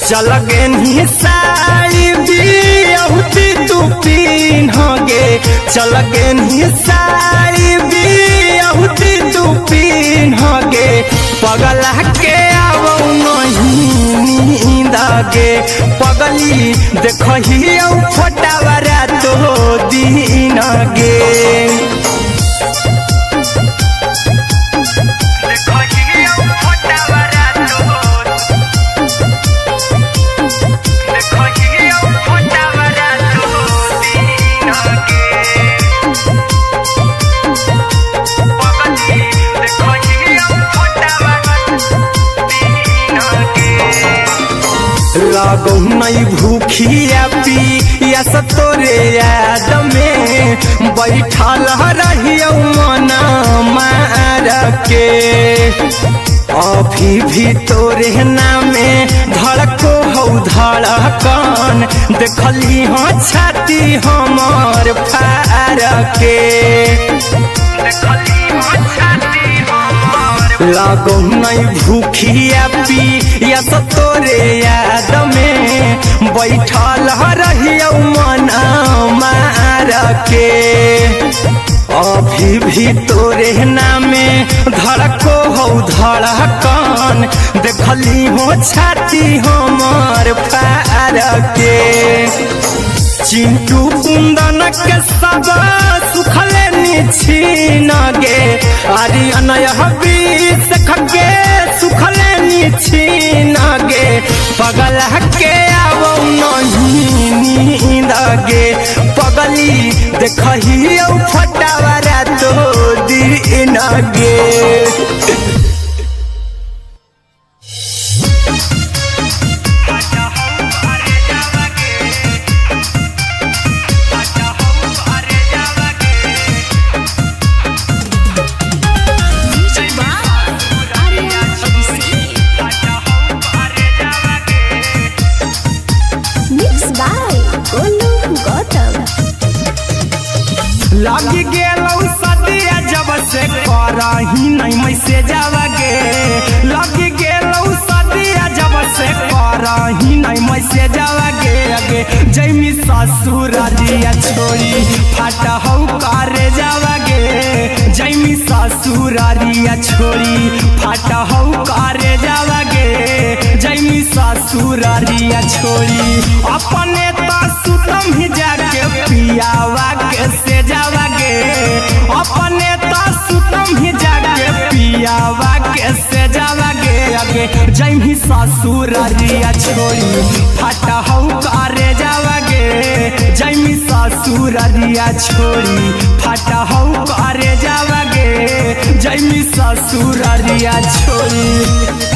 चल गेनी साड़ी बियहुती तू पीन गे, चल गेनी साड़ी बियहुती तू पीन गे। पगला के आवो नहीं नींद गे, पगली देखही फोटावारा तो दीन गे। लागो नहीं भूखिया पिया यस तोरे याद में बैठल रहियो मन मार के अभी भी तोरे नामे धड़को हौ धड़कन देखली हो छाती हमर फार के लागो नहीं भूखिया पिया तोरे याद में बैठल रहियो मन मार के अभी भी तोरे नामे धड़को हौ धड़कन देखली हो छाती हमर फार के चिंटू कुंदन के सब सुखले निछीन गे आर्यन हबीस खगे सुखले निछीन गे पगल के आवो नहीं नींद गे पगली देखही फटावरा तो दिन गे लगी गेलौ सदिया जब से करही नहीं मैसे जावगे लगी गेलौ सदिया जब से करही नहीं मैसे जावगे अगे जैमी ससुरारिया छोड़ी फाटा हौ करे जावगे जैमी ससुरारिया छोड़ी फाटा हौ करे जावगे जैमी ससुरारिया छोड़ी अपने तो सुतम ही जाके पियावा के से जावगे अपने तो सुतम ही जाके पियावा के से जावगे अगे जैमी ससुरारिया छोड़ी फाटा हौ करे जावगे जैमी ससुरारिया छोड़ी फाटा हौ करे जावगे जैमी ससुरारिया छोड़ी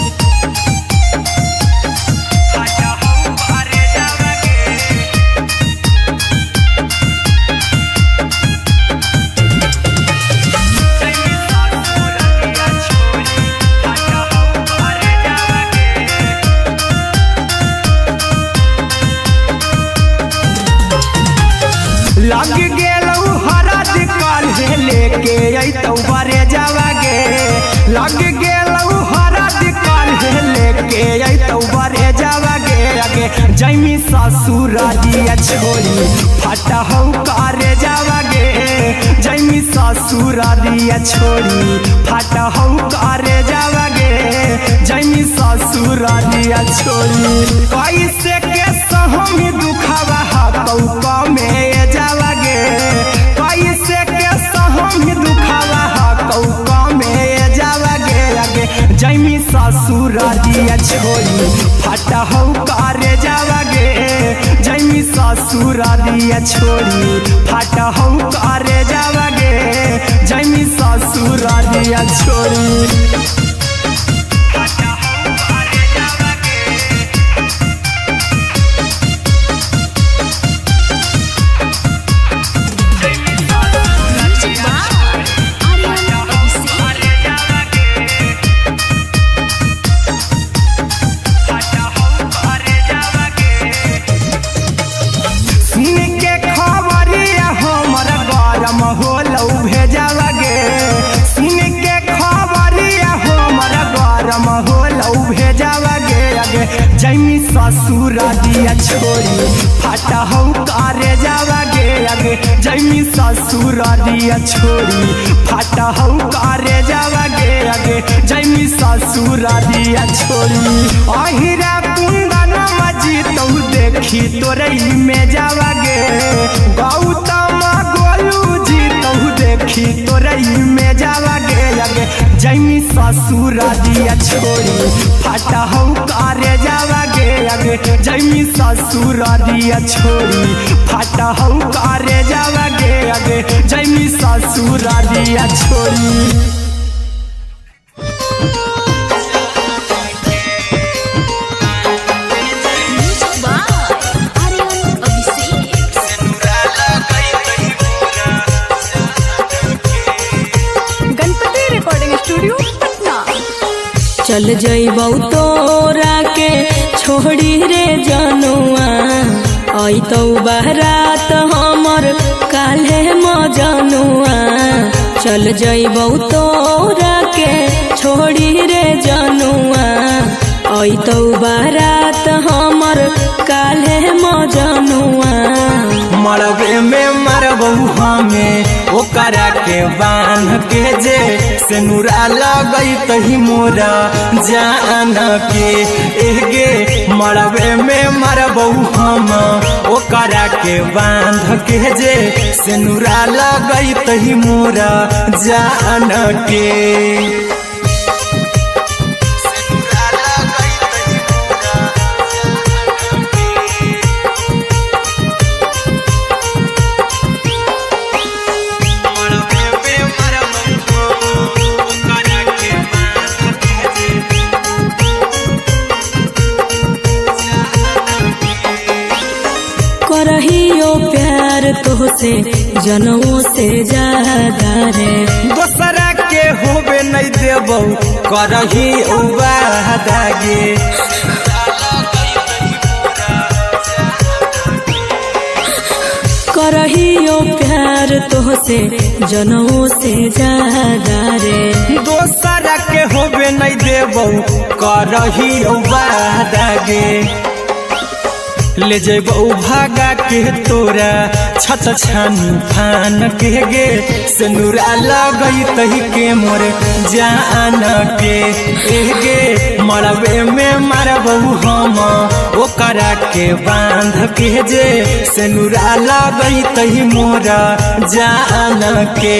लग गेलौ हरद काल्हे लेके अइतौ बरे जावगे लग गेलौ हरद काल्हे लेके अइतौ बरे जावगे अगे जैमी ससुरारिया छोड़ी फाटा हौ करे जावगे जैमी ससुरारिया छोड़ी फाटा हौ करे जावगे जैमी ससुरारिया छोड़ी कैसे के सहमी दुखावा हकौ में जावगे कैसे के सहमी दुखावा हकौ में जावगे अगे जैमी ससुरारिया छोड़ी फाटा हौ करे जावगे जैमी ससुरारिया छोड़ी फाटा हौ करे जावगे जैमी ससुरारिया छोड़ी जैमी ससुरारिया छोड़ी फाटा हौ करे जावगे अगे जैमी ससुरारिया छोड़ी फाटा हौ करे जावगे अगे जैमी ससुरारिया छोड़ी अहिरा कुंदन मजीतौ देखी तोरई में जावगे गौतम गोलू जीतौ देखी तोरई में जावगे अगे जैमी ससुरारिया छोड़ी फाटा हौ करे जावगे अगे जैमी ससुरारिया छोड़ी फाटा हौ करे जावगे अगे जैमी ससुरारिया छोड़ी Music by Aryan Abhishek. चल जइबौ तोरा के छोड़ी रे जनुआ अइतौ बारात हमर काल्हे मजनुआ चल जइबौ तोरा के छोड़ी रे जनुआ अइतौ बारात हमर काल्हे मजनुआ मरबे में मरबौ हमें ओकरा के बांध के जे सिनुरा लगैतहि मोरा जान के एगे मरबे में मरबौ हम ओकरा के बांध के जे सिनुरा लगैतहि मोरा जान के करहियो प्यार तोहसे जनमों से ज्यादा रे दोसरा के होबे नहीं देबौ करही वादा गे करहियो प्यार तोहसे जनमों से ज्यादा रे दोसरा के होबे नहीं देबौ करही वादा गे ले जेबौ भागा के तोरा छत छानी फान के गे सिनुरा लगैतहि के मोर जान के एगे मरबे में मरबौ हम ओकरा के बांध के जे सिनुरा लगैतहि मोरा जान के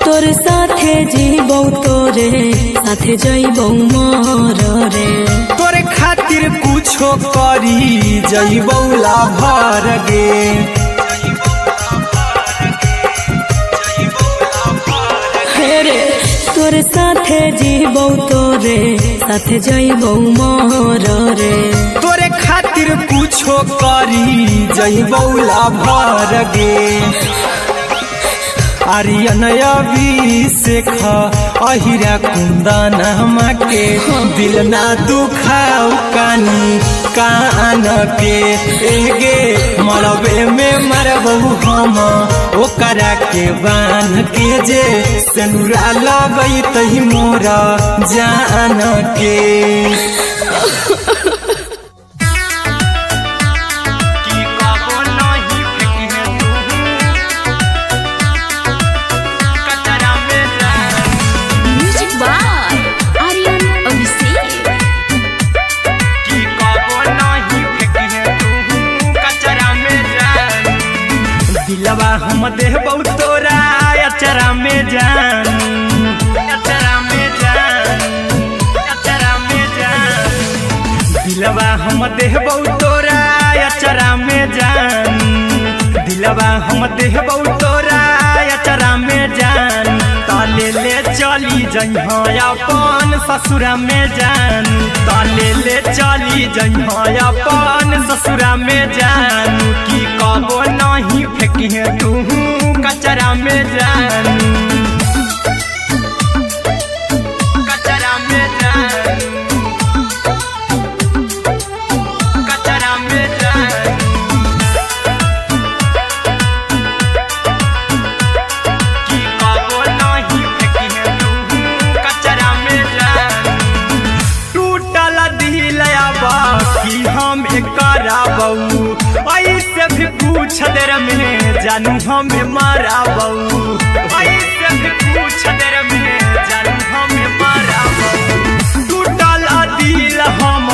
तोरे साथे जीबौ तोरे साथे जइबौ मोर रे तोरे खातिर कुछो करी जइबौ लाभर गे रे तोरे साथे जीबौ तोरे साथे जइबौ मोर रे तोरे खातिर कुछो करी जइबौ लाभर गे आर्यन अभिषेक अहिरा कुंदन के दिल ना दुखाऊ कानी कान के एगे मरबे में मरबौ हम ओकरा के बांध के जे सिनुरा लगैतहि मोरा जान के दिलवा हम देबौ तोरा अचरा में जान अचरा में जान अचरा में जान दिलवा हम देबौ तोरा अचरा में जान दिलवा हम देबौ तोरा अचरा में जान ताले ले चली जइहो अपन ससुरा में जान ताले ले चली जइहो अपन ससुरा में जान की कबो नहीं फेंकिहे तू कचरा में जान कचरा में जान कचरा में जान की कबो नहीं फेंकिहे तू कचरा में जान टूटल दिल बाकी हम कराबौ ऐसे भी पूछ देर में जानू हमें माराबौ ऐसे भी पूछ देर में जानू हमें माराबौ टूटल दिल हम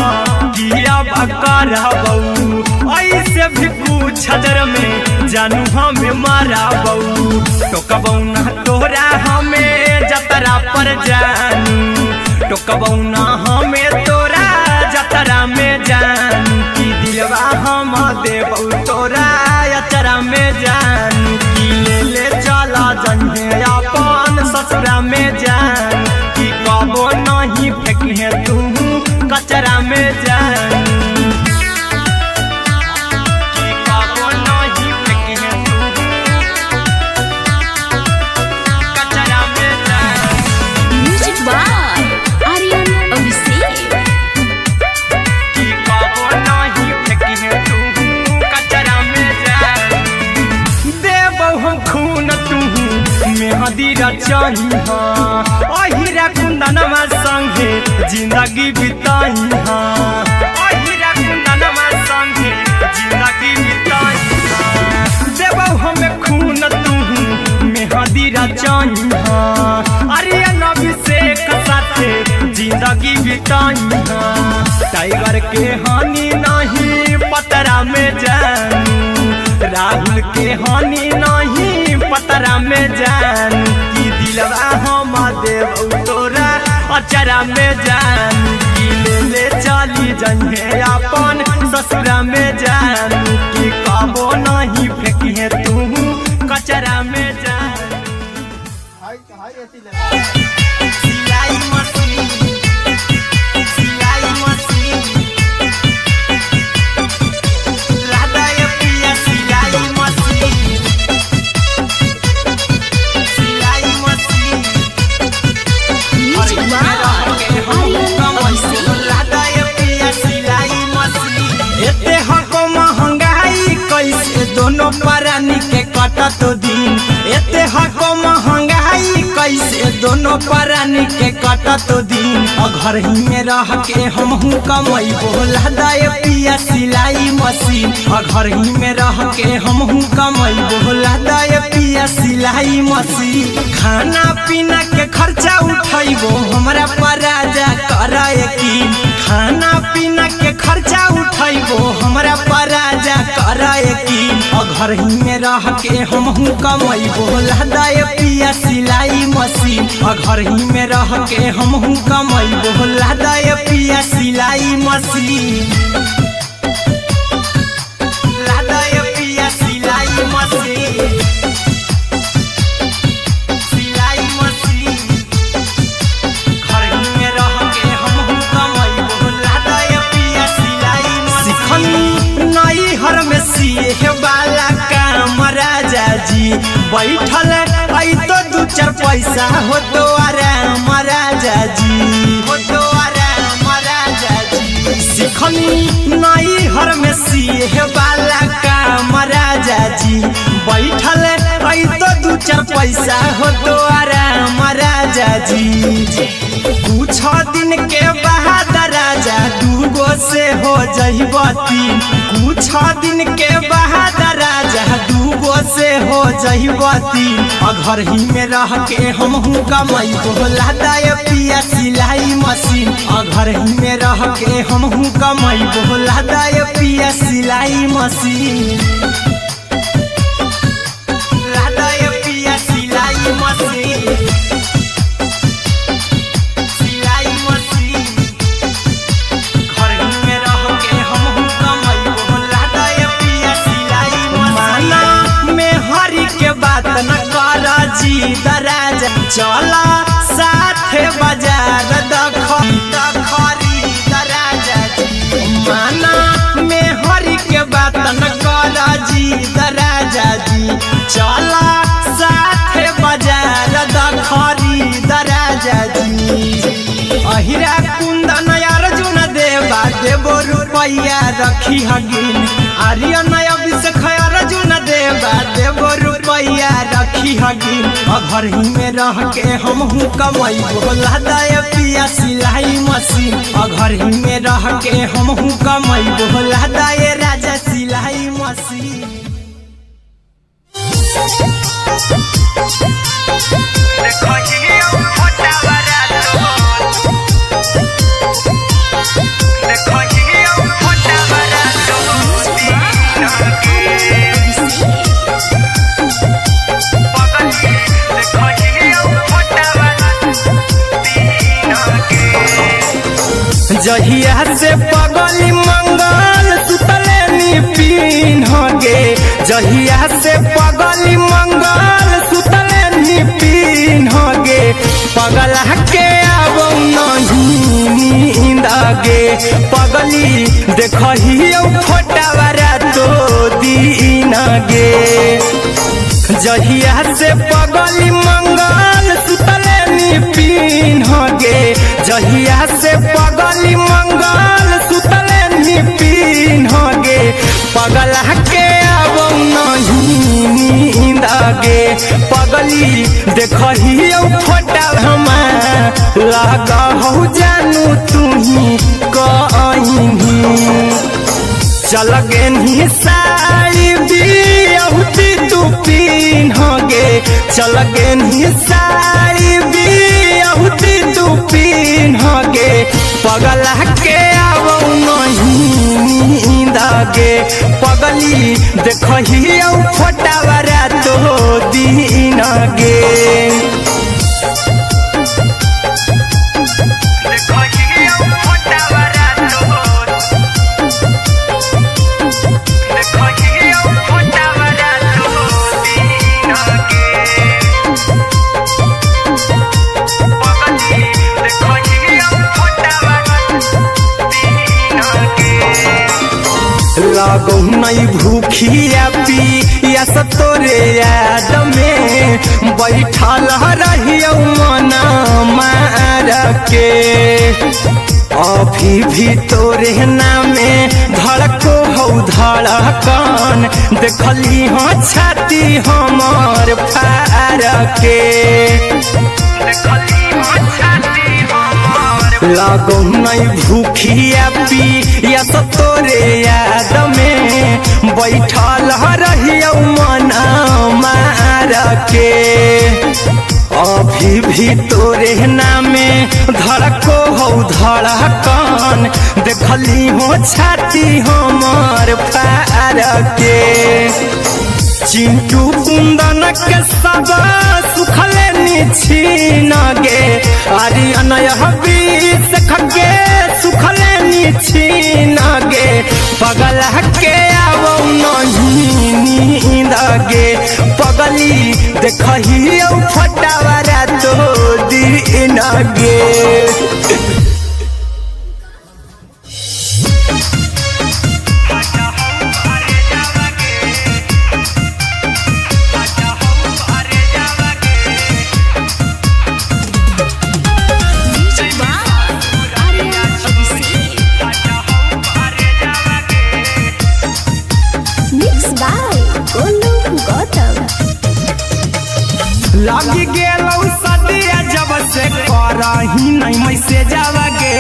किया कराबौ ऐसे भी पूछ देर में जानू हमें माराबौ टोकबौ ना तोरा हमें जतरा पर जानू टोकबौ ना हमें तोरा जतरा में जान की दिलवा हम देबौ तोरा अचरा में जान मेहदी रचाई अहिरा कुंदनमा संगे जिंदगी बिताई अहिरा कुंदनमा संगे जिंदगी बिताई देबौ हमें खून तू मेहदी रचाई अरे अभिषेक साथे जिंदगी बिताई टाइगर के हानि नहीं पतरा में जानू राहुल के हानि नहीं पतरा में जानू की दिलवा हम देव तोरा अचरा में जानू की ले चली जहे अपन ससुरा में जानू की कबो नहीं फेंकिए तू कचरा में जानू सिलाई मशीन दोनों परानी के कटत दिन एते हको महंगाई कैसे दोनों परानी के कटत दिन घर ही में रह के हमहू कमाई बोला दाए पिया सिलाई मशीन घर ही में रह के हमहू कमाई बोला दाए पिया सिलाई मशीन खाना पीना के खर्चा उठाइबो हमरा पराजा कराए की खाना पीना के खर्चा उठाइबो हमरा पराजा कराए की घर ही में रह के हमहू कमाई बोला दाए पिया सिलाई मशीन घर ही में रह के हमहू कमाई बोला दाए पिया सिलाई मशीन लादाए पिया सिलाई मशीन सिलाई मशीन घर ही में रह के हमहू कमाई बोला दाए पिया सिलाई मशीन नई हर में सीहे वाला काम राजा जी बैठल आई तो दू चार पैसा हो तो आराम राजा जी हो तो आराम राजा जी सिखनी नई हर में सीहे वाला काम राजा जी बैठल आई तो दू चार पैसा हो तो आराम राजा जी कुछ दिन के बाद राजा दूगो से हो जहिबती कुछ दिन के बाद राजा दूगो से हो जहिबती घर ही में रह के हमहू कमाई बोला दाए पिया सिलाई मशीन घर ही में रह के हमहू कमाई बोला दाए पिया सिलाई मशीन लादाए पिया सिलाई मशीन न कर जी दराज चला साथे बाजार दखरी दराज माना में हरी के बात न कर जी दराजा जी चला साथे बाजार दखरी दराजा जी अहिरा कुंदन अर्जुन देवा देबो रुपया रखी हगिन आर्यन अभिषेक अर्जुन देवा देबो रुपया रखी हगिन घर ही में रह के हमहू कमाई बोला दाए पिया सिलाई मशीन घर ही में रह के हमहू कमाई बोला दाए राजा सिलाई मशीन जहिया से पगली मंगल सुतले निपिन गे जहिया से पगली मंगल सुतले निपिन गे पगला के आबो नहीं नींद गे पगली देखहियो फोटावारा तो दीन गे जहिया से पगली मंगल सुतले निपिन गे जहिया से पगली मंगल सुतले निपिन गे पगला के आबो नहीं नींद गे पगली देखही फोटा हमार लगा हो जानू तुही कहीं चल गेनी साड़ी बियहुती तू पिन्ह गे चल गेनी साड़ी बियहुती तू पिन्ह गे पगला के आवो नहीं गे पगली देखही फोटावरा तो दिन गे लागो नहीं भूखिया पिया तोरे याद में बैठल रहियो मना मार के अभी भी तोरे नामे धड़को हो धड़कन देखली हो छाती हमर फार के लागो नहीं भूखिया पिया तोरे याद में बैठल रहियो मना मार के अभी भी तोरे नामे धड़को हो धड़कन देखली हो छाती हमर फार के चिंटू कुंदन के सब सुखले निछीन गे आर्यन हबीस खगे सुखले निछीन गे पगला के आवो नहीं नींद गे पगली देखही फटावरा तो दिन गे लगी गेलौ सदिया जब से करही नहीं मैसे जावगे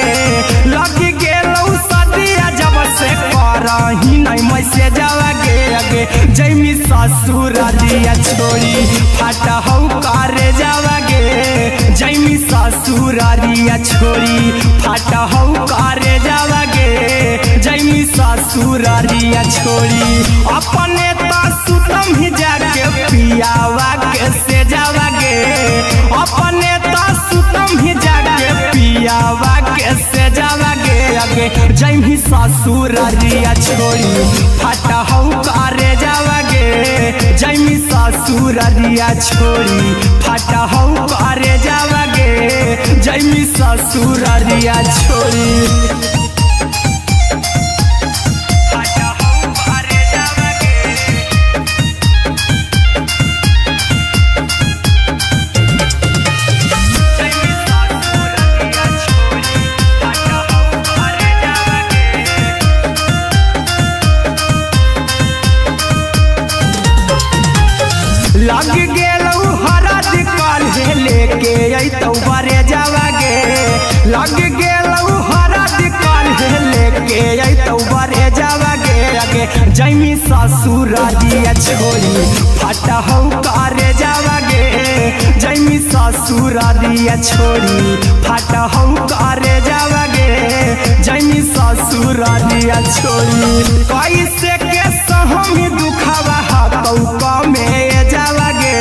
लगी गेलौ सदिया जब से करही नहीं मैसे जावगे अगे जैमी ससुर दिया छोड़ी फाटा हौ करे जावगे जैमी ससुर दिया छोड़ी फाटा हौ करे जावगे जैमी ससुर दिया छोड़ी अपने तो सुतम ही जाके पियावा के से जावगे अपने तो सुतम ही जाके पियावा के से जावगे अगे जैमी ससुर दिया छोड़ी फाटा हौ करे जावगे जैमी ससुर दिया छोड़ी फाटा हौ करे जावगे जैमी ससुर दिया छोड़ी लग गेलौ हरद काल्हे लेके अइतौ बरे जावगे लग गेलौ हरद काल्हे लेके अइतौ बरे जावगे अगे जैमी ससुर दिया छोड़ी फाटा हौ करे जावगे जैमी ससुर दिया छोड़ी फाटा हौ करे जावगे जैमी ससुर दिया छोड़ी कैसे के सहमी दुखावा हतौ कमे जावगे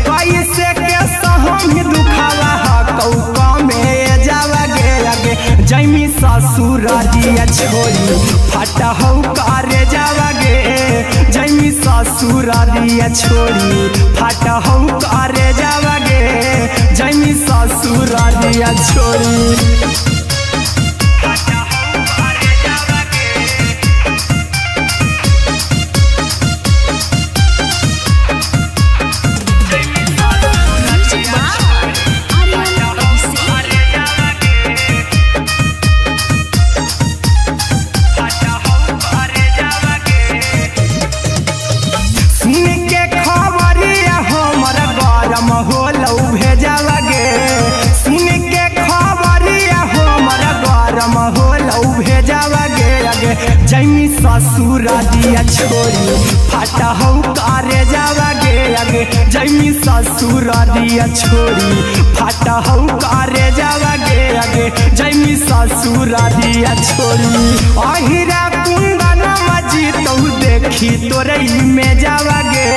कैसे के सहमी दुखावा हतौ कमे जावगे अगे जैमी ससुर दिया छोड़ी फाटा हौ करे जावगे जैमी ससुर दिया छोड़ी फाटा हौ करे जावगे जैमी ससुर दिया छोड़ी सुन के खबरी ससुरा दिया छोड़ी फाटा हो कारे जावा गे आगे जैमी ससुरा दिया छोड़ी फाटा हो कारे जावा गे आगे जैमी ससुरा दिया छोड़ी अहिरा कुंदन मजी तो देखी तोरे में जावा गे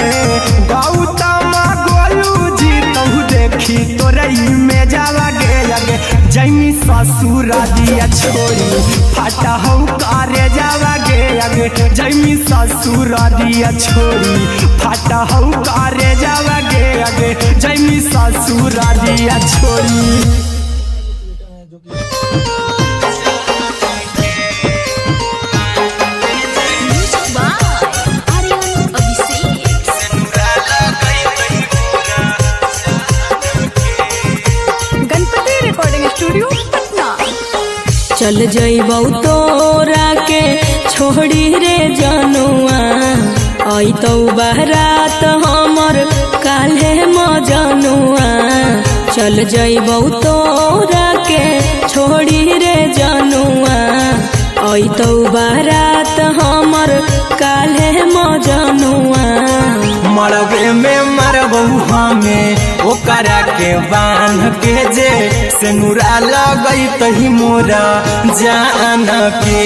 गौतम गोलू जी तो देखी तोरे में जावा गे आगे जैमी ससुरा दिया छोड़ी फाटा हो कारे जावा गे आगे जैमी ससुरा दिया छोड़ी फाटा हो कारे जावा गे आगे जैमी ससुरा दिया छोड़ी। चल जइबौ तोरा के छोड़ी रे जनुआ आई तो बारात हमर काल्हे मजनुआ चल जइबौ तोरा के छोड़ी रे जनुआ आई तो बारात हमर काल्हे मजनुआ मरबे में मरबू हमें ओकरा के बांध के जे सेनुरा लगई तही मोरा जान के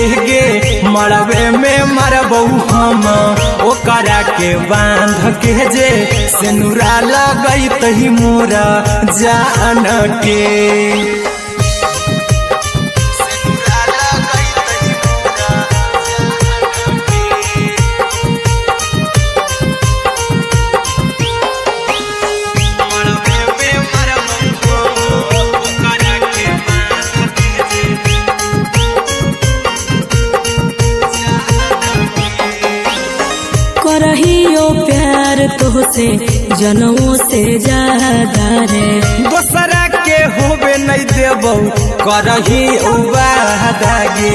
एगे मरबे में मरबू हम ओकरा के बांध के जे सेनुरा लगई तही मोरा जान के करहियो प्यार तोहसे जनमों से ज्यादा रे दोसरा के होबे नहीं देबौ करही वादा गे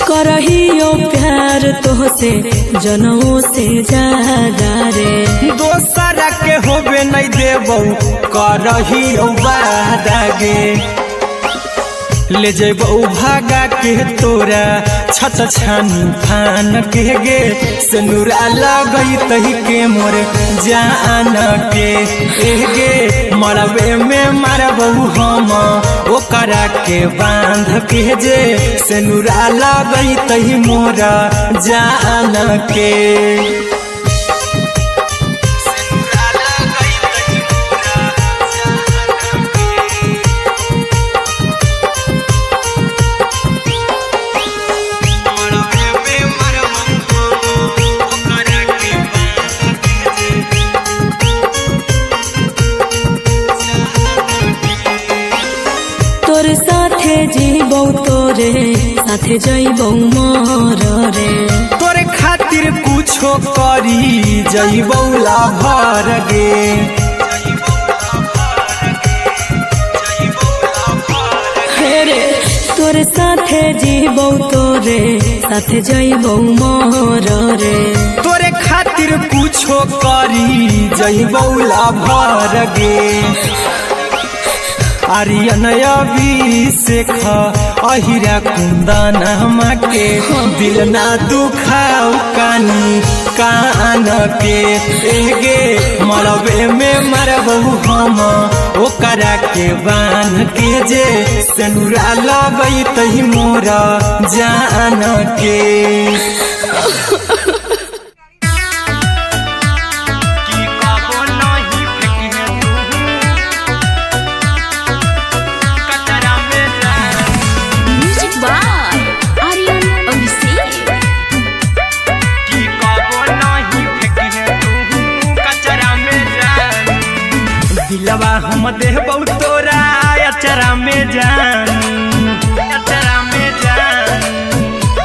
करहियो प्यार तोहसे जनमों से ज्यादा रे दोसरा के होबे नहीं देबौ करही वादा गे ले जेबौ भागा के तोरा छत छानी फान के गे सेनुरा लगई तही के मोर जान के एगे मरबे में मरबौ हम ओकरा के बांध के जे सेनुरा लगई तही मोरा जान के तोरे साथे जीबौ तोरे साथे जइबौ मोर रे तोरे खातिर कुछो करी जइबौ लाभर गे रे तोरे साथे जीबौ तोरे साथे जइबौ मोर रे तोरे खातिर कुछो करी जइबौ लाभर गे आर्यन अभिषेक अहिरा कुंदन के दिल ना दुखाऊ कानी कान के एगे मरबे में मरबू हम ओकरा के बांध के जे सेनुरा लगई तही मोरा जान के दिलवा हम देबौ तोरा अचरा में जान अचरा में जान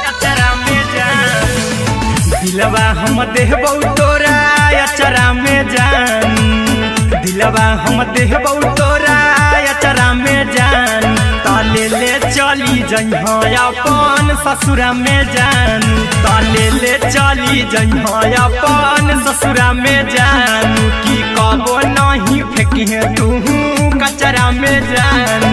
अचरा में जान दिलवा हम देबौ तोरा अचरा में जान दिलवा हम देबौ तोरा अचरा में जान ताले ले चली जइहा अपन ससुरा में जान ताले ले चली जइहा अपन ससुरा में जान की कबो नहीं फेंकी तू कचरा में जान।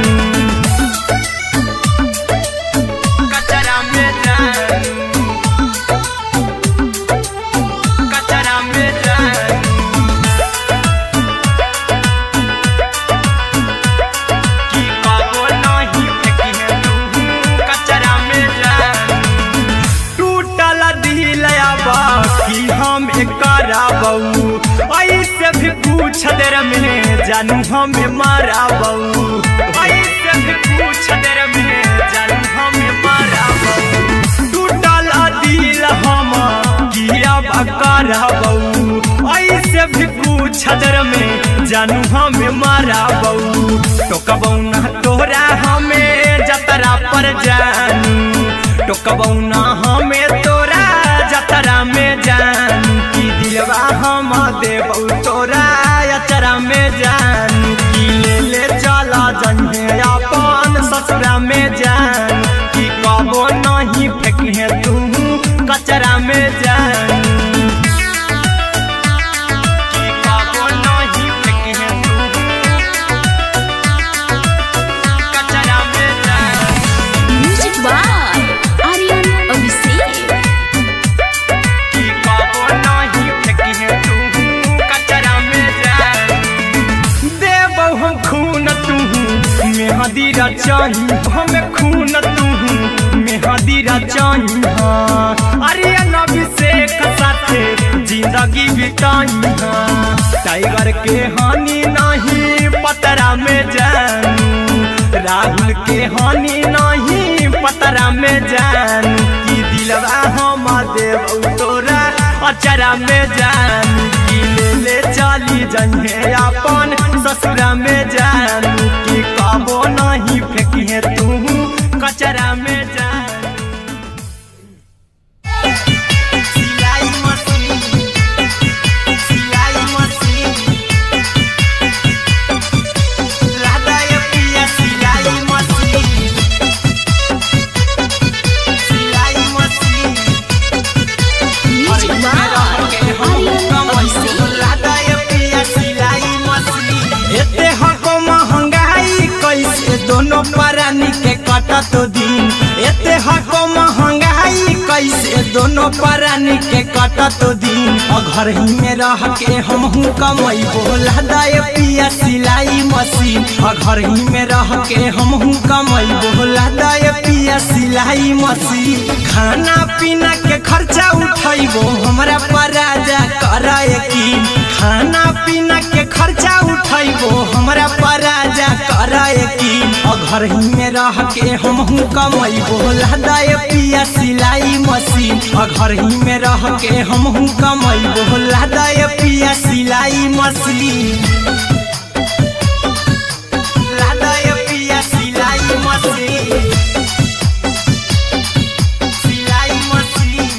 कुछ देर में जानू हमें मारा बहू, ऐसे भी कुछ देर में जानू हमें मारा बहू। टूटल दिल हम किया बकरा बहू, ऐसे भी कुछ देर में जानू हमें मारा बहू। टोकबौ ना तोरा हमें जतरा पर जानू, टोकबौ ना हमें तोरा जतरा में जानू। की दिलवा हम देबौ तोरा अचरा में जानू, की ले चला जन्हे अपन ससुरा में जानू। की कबो नहीं फेंके तू कचरा में जानू, की कबो नहीं फेंके तू कचरा में जानू। Music by Aryan Abhishek. की कबो नहीं फेंके तू कचरा में जानू। देबौ हम खून तू मेहदी रचाही, हमें खून तू मेहदी रचाही। आर्यन अभिषेक साथे जिंदगी बिताई। टाइगर के हानि नहीं पतरा में जानू, राहुल के हानि नहीं पतरा में जानू। की दिलवा हम देबौ तोरा अचरा में जानू, की ले चली जन्हे अपन ससुरा में जानू। की कबो नहीं फेंकिए तू कचरा में जानू। सिलाई मशीन, सिलाई मशीन, लादा ये पिया सिलाई मशीन, सिलाई machine. Music by Aryan Abhishek. लादा ये पिया सिलाई मशीन। एते हको महंगाई कैसे दोनों परानी के कटत दिन, एते हको महंगाई कैसे दोनों परानी के कटत दिन। घर ही में रह के हमहू कमैबो लादा ये पिया सिलाई मशीन, घर ही में रह के हमहू कमैबो लादा ये पिया सिलाई मशीन। खाना पीना के खर्चा उठैबो हमरा पर राजा करा यकीन, खाना पीना के खर्चा उठैबो हमरा पर राजा करा यकीन। घर ही में रह के हमहू कमैबो लादा ये पिया सिलाई मशीन, घर ही में रह के हमहू कमैबो लादा ये पिया सिलाई मशीन, लादा ये पिया सिलाई मशीन, सिलाई मशीन।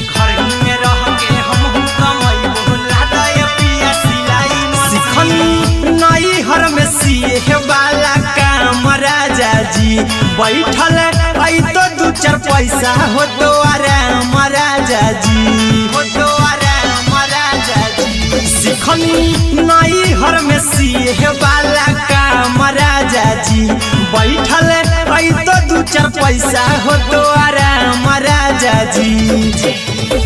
घर ही में रह के हमहू कमैबो लादा ये पिया सिलाई मशीन। सिखनी नई हर में सिए वाला काम राजा जी, बैठल आई तो दू चार पैसा हो तो आराम राजा जी, हो तो आराम राजा जी। सिखनी नई हर में सिए वाला काम राजा जी, बैठल आई तो दू चार पैसा हो तो आराम राजा जी।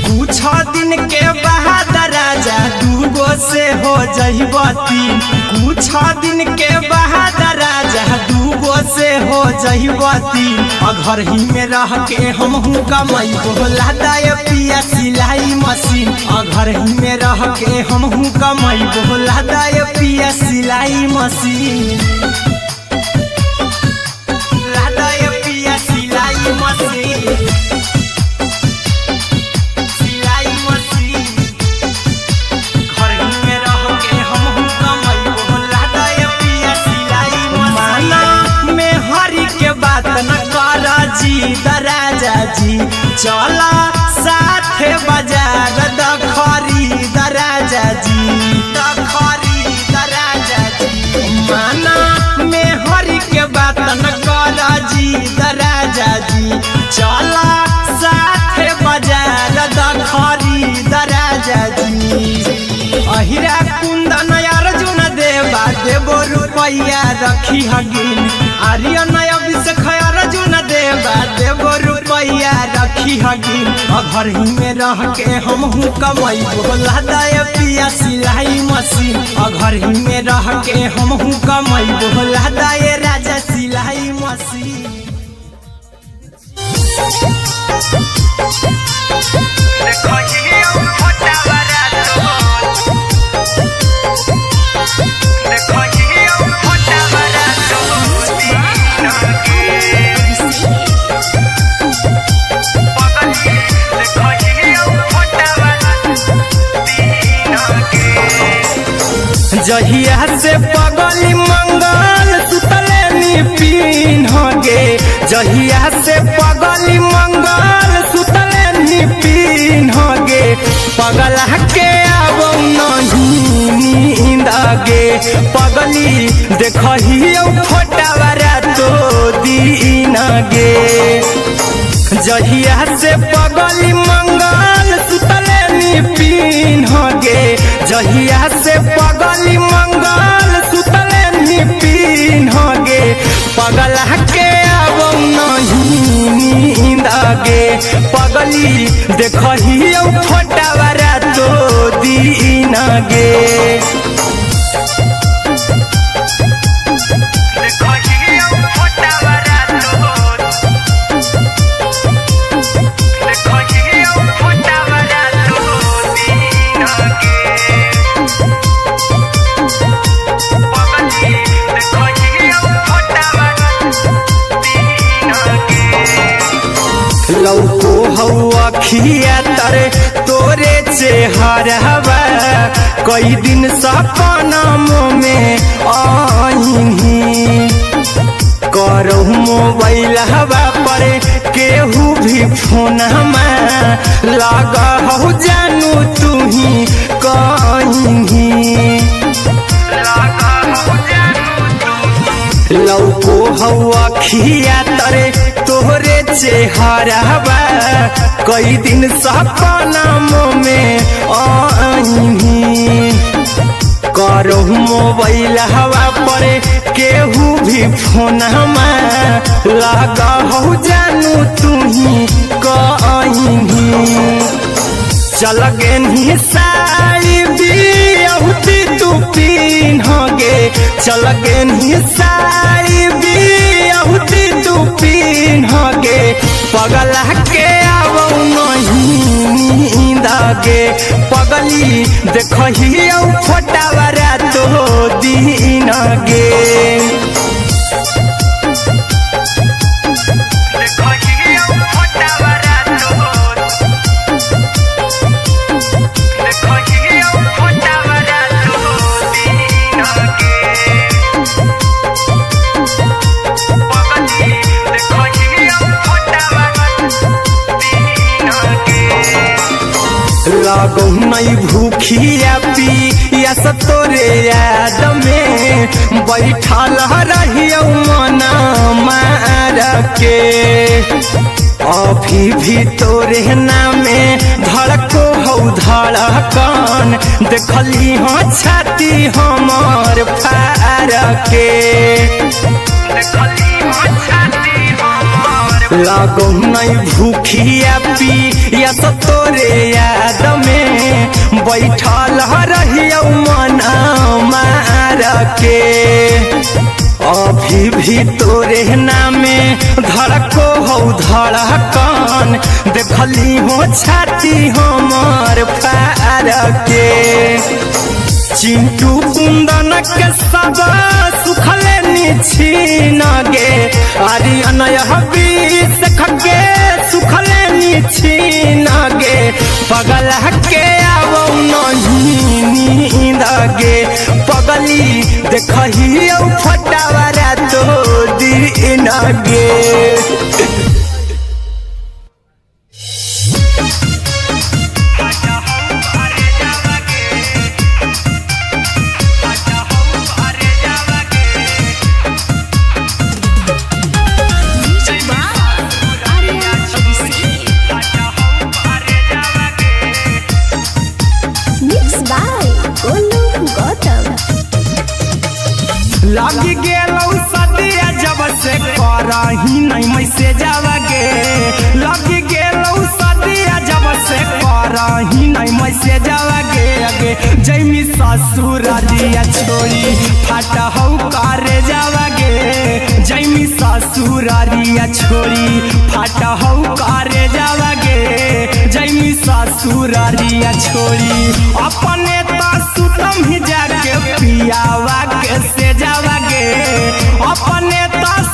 कुछ दिन के बाद राजा दूगो से हो जइबो तीन, कुछ दिन के बाद राजा दूगो से हो जइबो तीन। घर ही में रह के हमहू कमैबो लादा ये पिया सिलाई मशीन, घर ही में रह के हमहू कमैबो लादा ये पिया सिलाई मशीन, लादा ये पिया सिलाई मशीन, सिलाई मशीन। घर ही में रह के हमहू कमैबो लादा ये पिया सिलाई मशीन। माना में हरी के बात न कर जी राजा जी, चला साथे बाजार द खरीद राजा जी, द खरीद राजा जी। माना में हरी के बात न कर जी राजा जी, चला साथे बाजार द खरीद राजा जी। अहिरा कुंदन अर्जुन देवा देबो रुपैया रखी हगिन, आर्यन अभिषेक अर्जुन देवा देबो रुपैया रखी हगिन। घर ही में रह के हमहू कमैबो लादा ये पिया सिलाई मशीन, घर ही में रह के हमहू कमैबो लादा ये राजा सिलाई मशीन। देखो ये छोटा बड़ा जहिया से पगली मंगल सुतले निपिन गे जहिया से पगली मंगल सुतले निपिन गे पगला के अब नहीं नींद गे पगली देखही फोटावारा तो दीन गे जहिया से पगली मंगल सुतले निपिन गे जहिया से पगली मंगल सुतले निपिन गे पगला के अब नहीं नींद गे पगली देखही फोटावारा तो दीन गे लौको हवा खिया तरे तोरे चेहरवा कई दिन सपना में आईनी करो मोबाइल हवा पर केहू भी फोन में लगा हो जानू तू ही कहीं लौको हवा खिया तरे तोहरे चेहरवा कई दिन सपना में आईनी करो मोबाइल हवा पर केहू भी फोन में लगा हो जानू तू ही कहीं चल गे साड़ी बिहुती तू पीन गे चल गे साड़ी बिहुती तू पीन गे पगला के अब नहीं नींद गे पगली देखही फोटावारा तो दीन गे लागो नहीं भूखिया पिया तोरे याद में बैठल रहियो मना मार के अभी भी तोरे नामे धड़को हो धड़कन देखली हो छाती हमर फार के लागो नहीं भूखिया पिया तोरे याद में बैठल रहियो मना मार के अभी भी तोरे नामे धड़को हो धड़कन देखली हो छाती हमर फार के चिंटू कुंदन के सब सुखले निछीन गे आर्यन बीस खगे सुखले निछीन गे पगला के अब नहीं नींद गे पगली देखही फटावारा तो दीन गे लगी गेलौ सदिया जब से करही नहीं मैसेजवा गे लगी गेलौ सदिया जब से करही नहीं मैसेजवा गे अगे जैमी ससुरारिया छोड़ी फाटा हौ करे जावा गे जैमी ससुरारिया छोड़ी फाटा हौ करे जावा गे जैमी ससुरारिया छोड़ी अपने सुतम ही जाके पियावा के से जावा गे अपने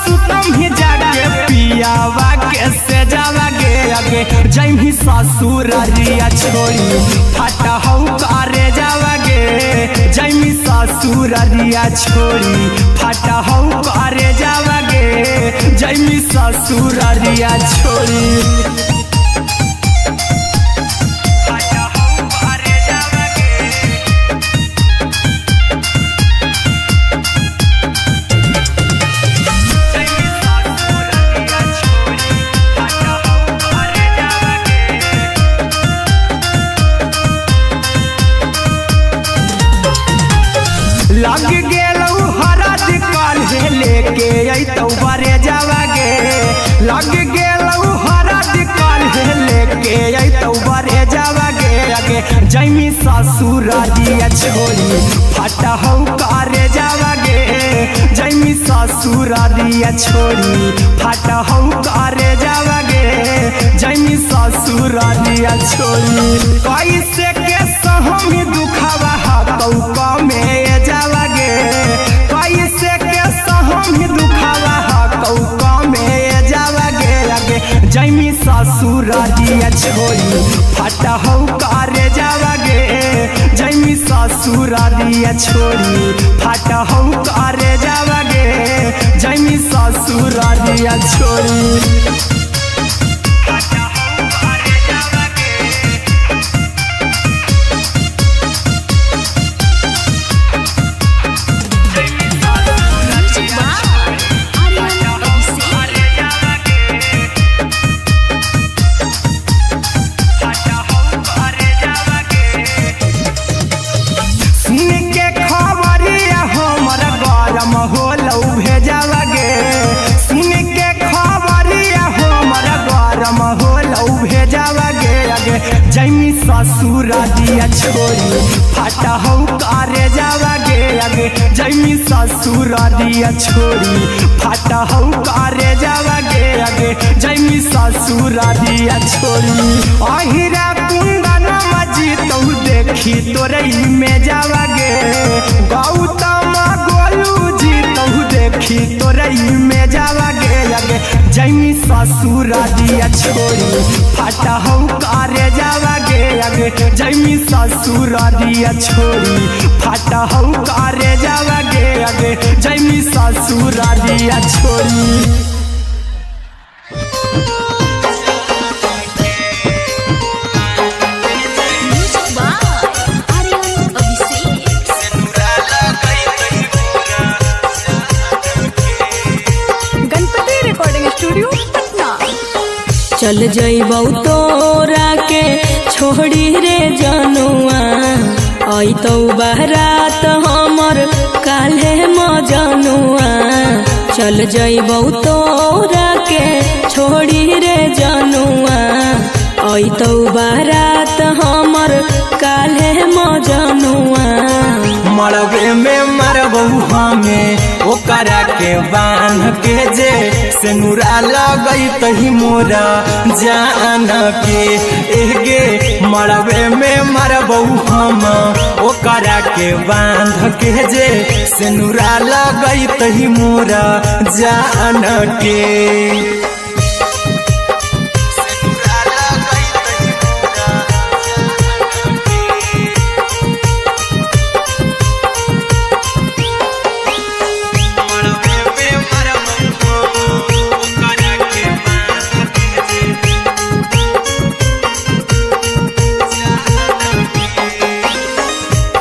सुतम ही जाके पियावा के से जावा गे अगे जैमी ससुरारिया छोड़ी फाटा हौ करे जावा गे जैमी ससुररिया छोड़ी फाटा हौ करे जावागे जैमी ससुररिया छोड़ी लग गेलौ हरद काल्हे लेके अइतौ बरे जावागे लग गेलौ हरद काल्हे लेके अइतौ बरे जावागे आगे जैमी ससुररिया छोड़ी फाटा हौ करे जावागे जैमी ससुररिया छोड़ी फाटा हौ करे जावागे जैमी ससुररिया छोड़ी कैसे के सहमी दुखावा हतौ कमे जावागे कैसे के सहमी दुखावा हतौ कमे जावागे आगे जैमी ससुररिया छोड़ी फाटा हौ करे जावागे जैमी ससुररिया छोड़ी फाटा हौ करे जावागे जैमी ससुररिया छोड़ी जैमी ससुररिया छोड़ी फाटा हौ करे जावागे आगे जैमी ससुररिया छोड़ी फाटा हौ करे जावागे आगे जैमी ससुररिया छोड़ी अहिरा कुंदन मजी तौ देखी तोरई में जावागे गौतम गोलू जी तौ देखी तोरई में जावागे आगे जैमी ससुररिया छोड़ी फाटा हौ करे जावागे आगे जैमी ससुररिया छोड़ी फाटा हौ करे जावागे आगे जैमी ससुररिया छोड़ी चल जइबौ तोरा के छोड़ी रे जनुआ अइतौ बारात हमर काल्हे मजनुआ चल जइबौ तोरा के छोड़ी रे जनुआ अइतौ बारात हमर काल्हे मजनुआ मरबे में मरबौ हमें ओकरा के बांध के जे सेनुरा लगई तही मोरा जान के एगे मरबे में मरबौ हम ओकरा के बांध के जे सेनुरा लगई तही मोरा जान के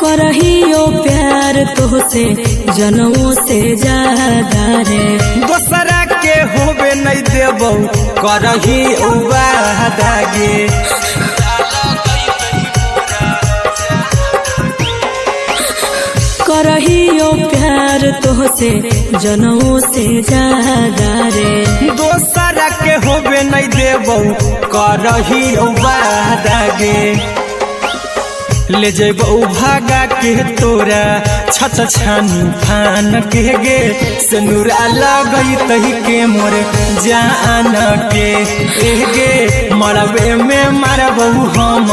करहियो प्यार तोहसे जनमों से ज्यादा रे दोसरा के होबे नहीं देबौ करही उबादागे करहियो प्यार तोहसे जनमों से ज्यादा रे दोसरा के होबे नहीं देबौ करही उबादागे ले जेबौ भागा के तोरा छत छानी फान के गे सेनुरा लगई तही के मोर जान के एगे मरबे में मरबौ हम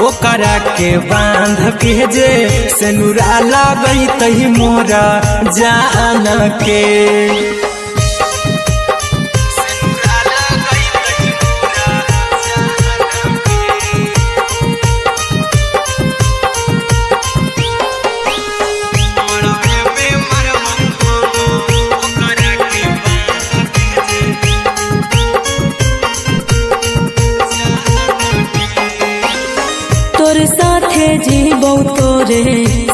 ओकरा के बांध के जे सेनुरा लगई तही मोरा जान के तोर साथे जीबौ तोरे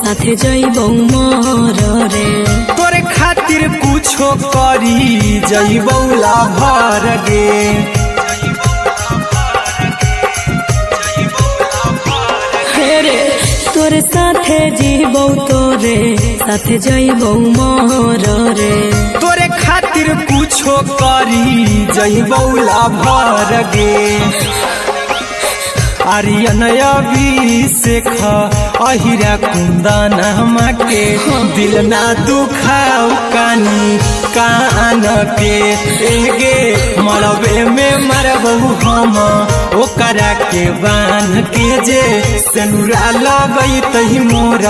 साथे जइबौ मोर रे तोरे खातिर कुछो करी जइबौ लाभर गे रे तोर साथे जीबौ तोरे साथे जइबौ मोर रे तोरे खातिर कुछो करी जइबौ लाभर गे आर्यन अभिषेक अहिरा कुंदन के दिल ना दुखाऊ कानी कान के एगे मरबे में मरबहू हम ओकरा के बांध के जे सेनुरा लगैत मोर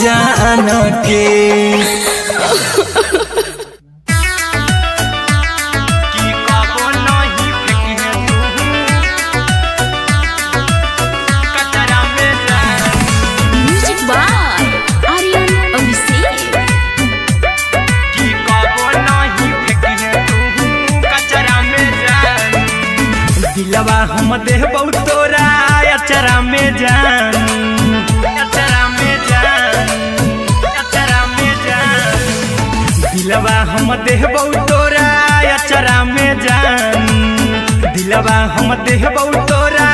जान के दिलवा हम देबौ तोरा अचरा में जान अचरा में जान अचरा में जान दिलवा हम देबौ तोरा अचरा में जान दिलवा हम देबौ तोरा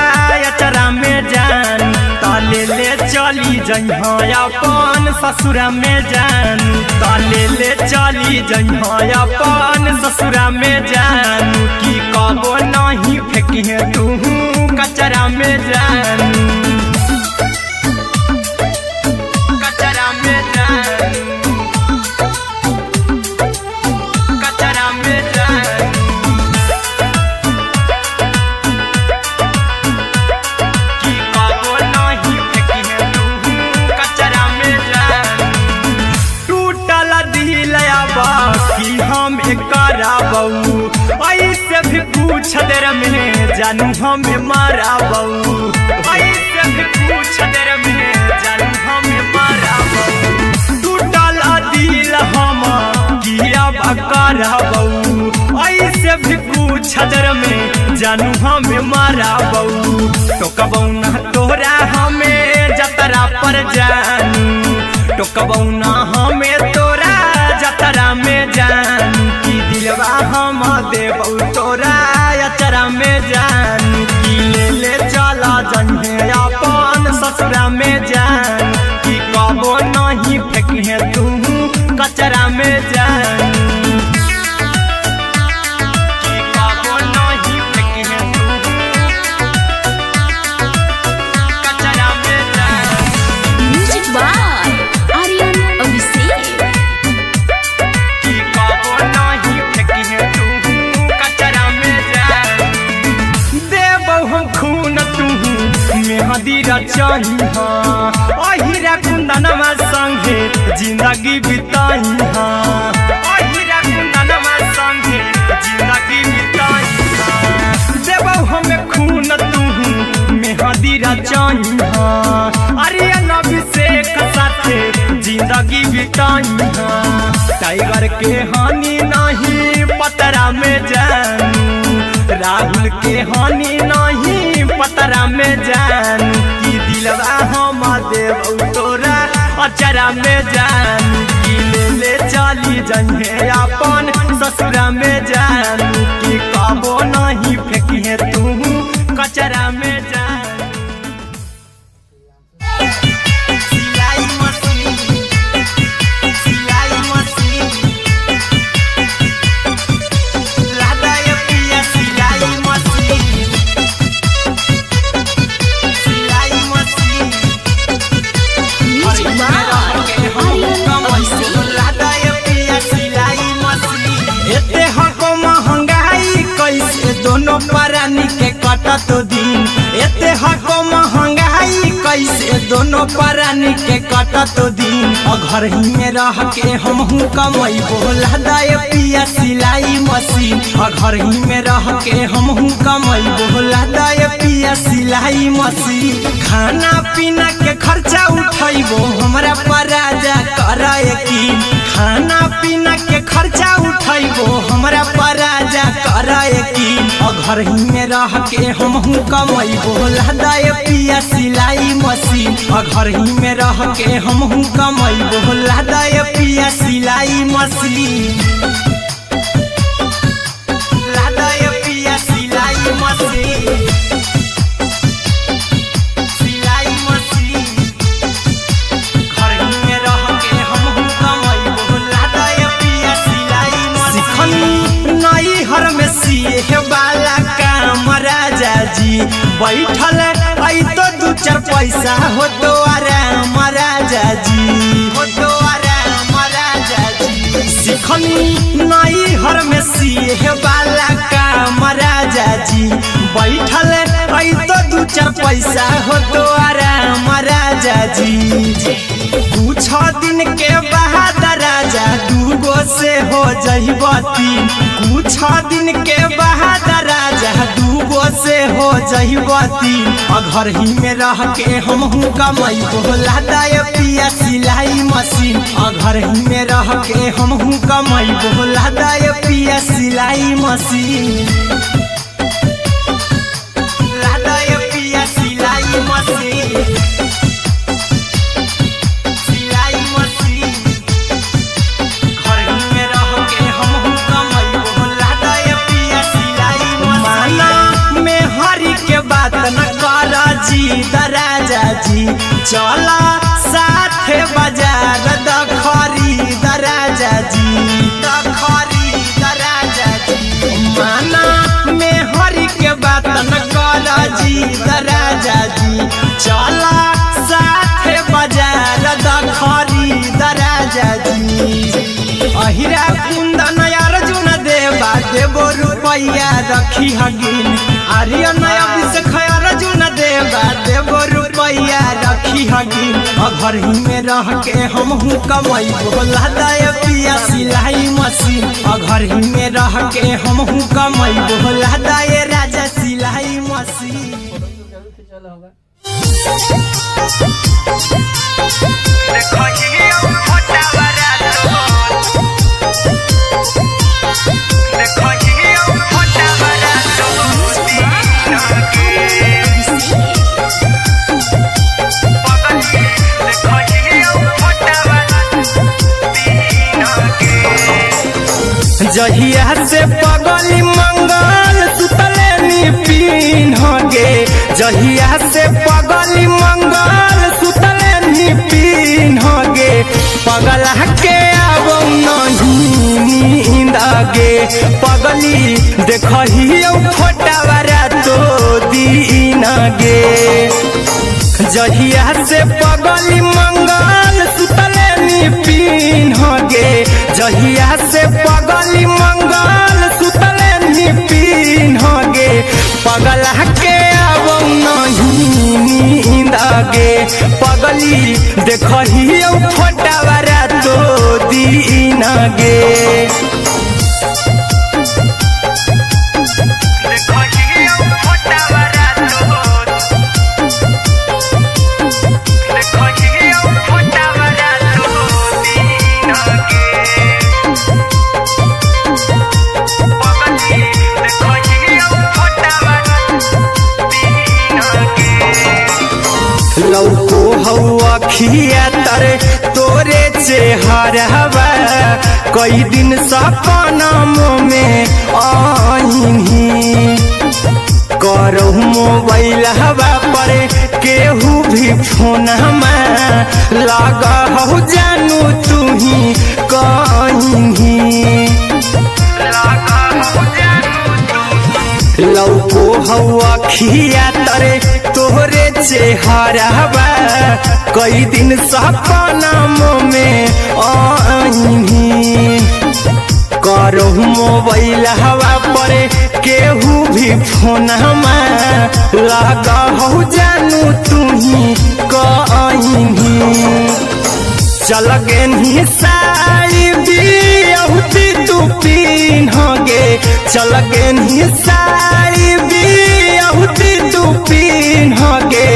अचरा में जान ताले ले चली जइहा अपन ससुरा में जान ताले ले चली जइहा अपन ससुरा में जान की कबो नहीं फेंकिहे तू कचरा में जान कचरा में जान कचरा में जान की कबो नहीं फेंकिहे तू कचरा में जान टूटल दिल बाकी हम कराबू ऐसे भी पूछ देर में जानू हमें माराबू ऐसे भी पूछ देर में जानू हमें माराबू टूटल दिल हम किया कराबू ऐसे भी पूछ देर में जानू हमें माराबू टोकबौ ना तोरा हमें जतरा पर जानू टोकबौ ना हमें तोरा जतरा में जानू की दिलवा हम देबौ तोरा अचरा में जानू की ले चला जन्हे अपन ससुरा में जान की कबो नहीं फेंकिहे तू कचरा में जानू की कबो नहीं फेंकिहे तू कचरा में जानू म्यूजिक बाय आर्यन अभिषेक की कबो नहीं फेंकिहे तू कचरा में जान देबौ हम खून तू मेहदी रचहिहा अहिरा कुंदनमा संगे जिंदगी बिताइहा अहिरा कुंदनमा संगे जिंदगी बिताइहा देबौ हम खून तू मेहदी रचहिहा आर्यन अभिषेक साथे जिंदगी बिताइहा टाइगर के हानि नहीं पतरा में जानू राहुल के हानि नहीं पतरा में जानू की दिलवा हम देबौ तोरा अचरा में जानू की ले चली जइहे अपन ससुरा में जानू की कबो नहीं फेंकिहे तू कचरा में जानू परानी के कटत दिन एते हको महंगाई कैसे दोनों परानी के कटत दिन घर ही में रह के हमहू कमैबो लदाए पिया सिलाई मशीन घर ही में रह के हमहू कमैबो लदाए पिया सिलाई मशीन खाना पीना के खर्चा उठैबो हमरा पराजा कराए की खाना पीना के खर्चा उठैबो हमरा पराजा कराए की घर ही में रह के हमहू कमैबो लदाए पिया सिलाई घर ही में रह के हमहू कमैबो लादाय पिया सिलाई मशीन लादाय पिया सिलाई मशीन सिलाई मशीन घर ही में रह के हमहू कमैबो लादाय पिया सिलाई मशीन सिखनी नई हर में सिए वाला काम राजा जी बैठल आई तो दू चार पैसा हो तो आराम राजा जी हो तो आराम राजा जी सिखनी नई हर में सिए वाला काम राजा जी बैठल आई तो दू चार पैसा हो तो आराम राजा जी कुछ दिन के बाद राजा दूगो से हो जइबो तीन कुछ दिन के बाद राजा दूगो से हो जइबो तीन घर ही में रह के हमहू कमैबो लादाय पिया सिलाई मशीन घर ही में रह के हमहू कमैबो लादाय पिया सिलाई मशीन लादाय पिया सिलाई मशीन सिलाई मशीन घर ही में रह के हमहू कमैबो लादाय पिया सिलाई मशीन माना में हरी के बात न कर जी राजा जी चला साथे बाजार द खरीद राजा जी द खरीद राजा जी माना में हरी के बात न कर जी राजा जी चला साथे बाजार द खरीद राजा जी अहिरा कुंदन अर्जुन देवा देबो रुपैया रखी हगिन आर्यन अभिषेक अर्जुन देवा देबो रुपैया रखी हगिन घर ही में रह के हमहू कमैबो लादाय पिया सिलाई मशीन घर ही में रह के हमहू कमैबो लादाय राजा सिलाई मशीन जहिया से पगली मंगल सुतले निपिन गे जहिया से पगली मंगल सुतले निपिन गे पगला के अब नहीं नींद गे पगली देखही फोटावारा तो दीन गे जहिया से पगली मंगल सुतले निपिन गे जहिया से पगली मंगल सुतले निपिन गे पगला के अब नहीं नींद गे पगली देखही फोटावारा तो दीन गे लौको हवा खिया तरे तोरे चेहरवा कई दिन सपनों में आईनी करो मोबाइल हवा पर केहू भी फोन लगा हो जानू तू ही कहीं लौको हवा खिया तरे तोहरे चेहरवा कई दिन सपनों में आईनी करो मोबाइल हवा पर केहू भी फोन लगा हो जानू तू ही कहीं चल गे साड़ी बियहुती तू पीन गे चल गे साड़ी बियहुती तू पीन गे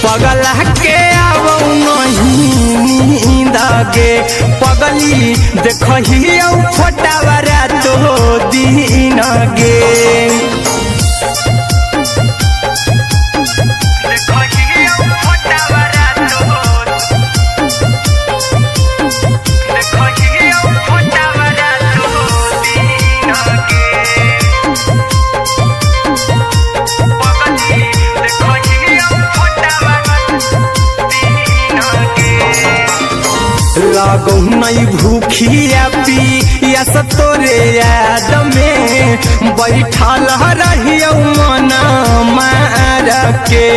पगला के अब नहीं नींद गे पगली देखही फोटावारा तो दीन गे फोटावारा तो लागो नहीं भूखिया पिया तोरे याद में बैठल रहियो मन मार के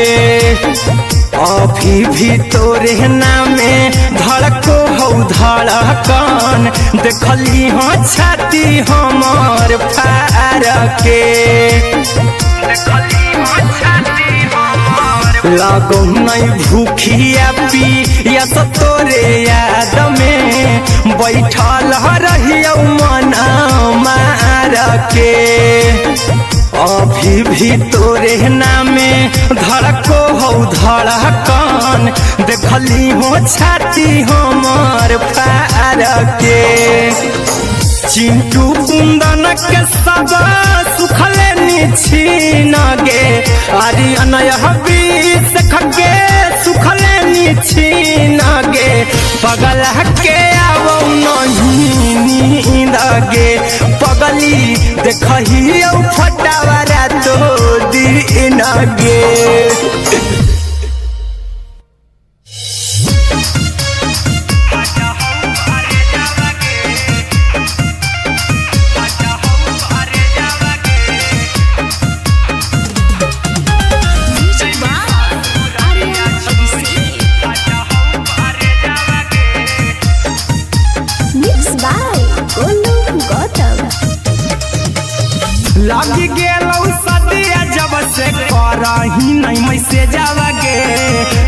अभी भी तोरे नामे धड़को हो धड़कन देखली हो छाती हमर फार के लागो नहीं भूखिया पिया तोरे याद में बैठल रहियो मन मार के अभी भी तोरे नामे धड़को हो धड़कन देखली हो छाती हमर फार के चिंटू कुंदन के सब सुखले निछीन गे आर्यन बीस खगे सुखले निछीन गे पगल के आवो नहीं नींद गे पगली देखही फटावरा तो दिन गे लगी गेलौ सदिया जब से करही नहीं मैसे जावगे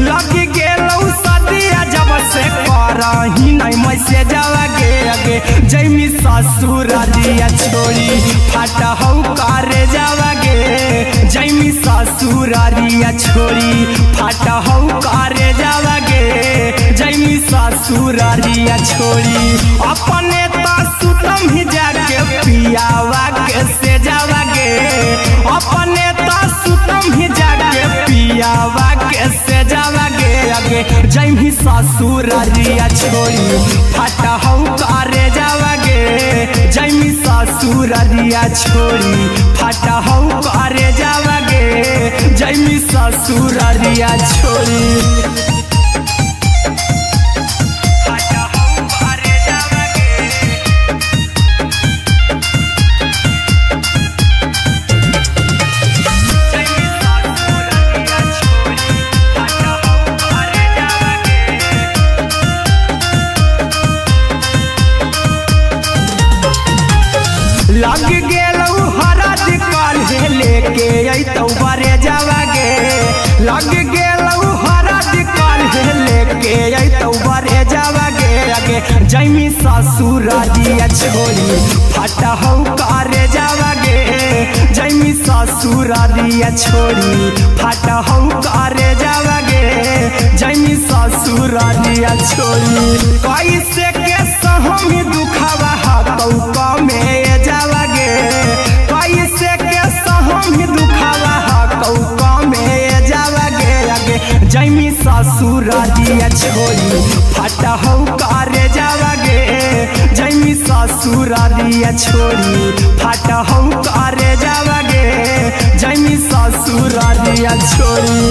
लगी गेलौ सदिया जब से करही नहीं मैसे जावगे अगे जैमी ससुरारिया छोड़ी फाटा हौ करे जावगे जैमी ससुरारिया छोड़ी फाटा हौ करे जावगे जैमी ससुरारिया छोड़ी अपने सुतम ही जाके पियावा के से जावागे अपने सुतम ही जाके पियावा के से जावागे अगे जैमी ससुरारिया छोड़ी फाटा हौ करे जावागे जैमी ससुरारिया छोड़ी फाटा हौ करे जावागे जैमी ससुरारिया छोड़ी लग गेलौ हरद काल्हे लेके अइतौ बरे जावागे लग गेलौ हरद काल्हे लेके अइतौ बरे जावागे अगे जैमी ससुरारिया छोड़ी फाटा हौ करे जावागे जैमी ससुरारिया छोड़ी फाटा हौ करे जावागे जैमी ससुरारिया छोड़ी कैसे के सहम दुखवा हतौ कमे जावागे कैसे के सहम दुखवा हतौ कमे जावागे अगे जैमी ससुरारिया छोड़ी फाटा हौ करे जावागे जैमी ससुरारिया छोड़ी फाटा हौ करे जावागे जैमी ससुरारिया छोड़ी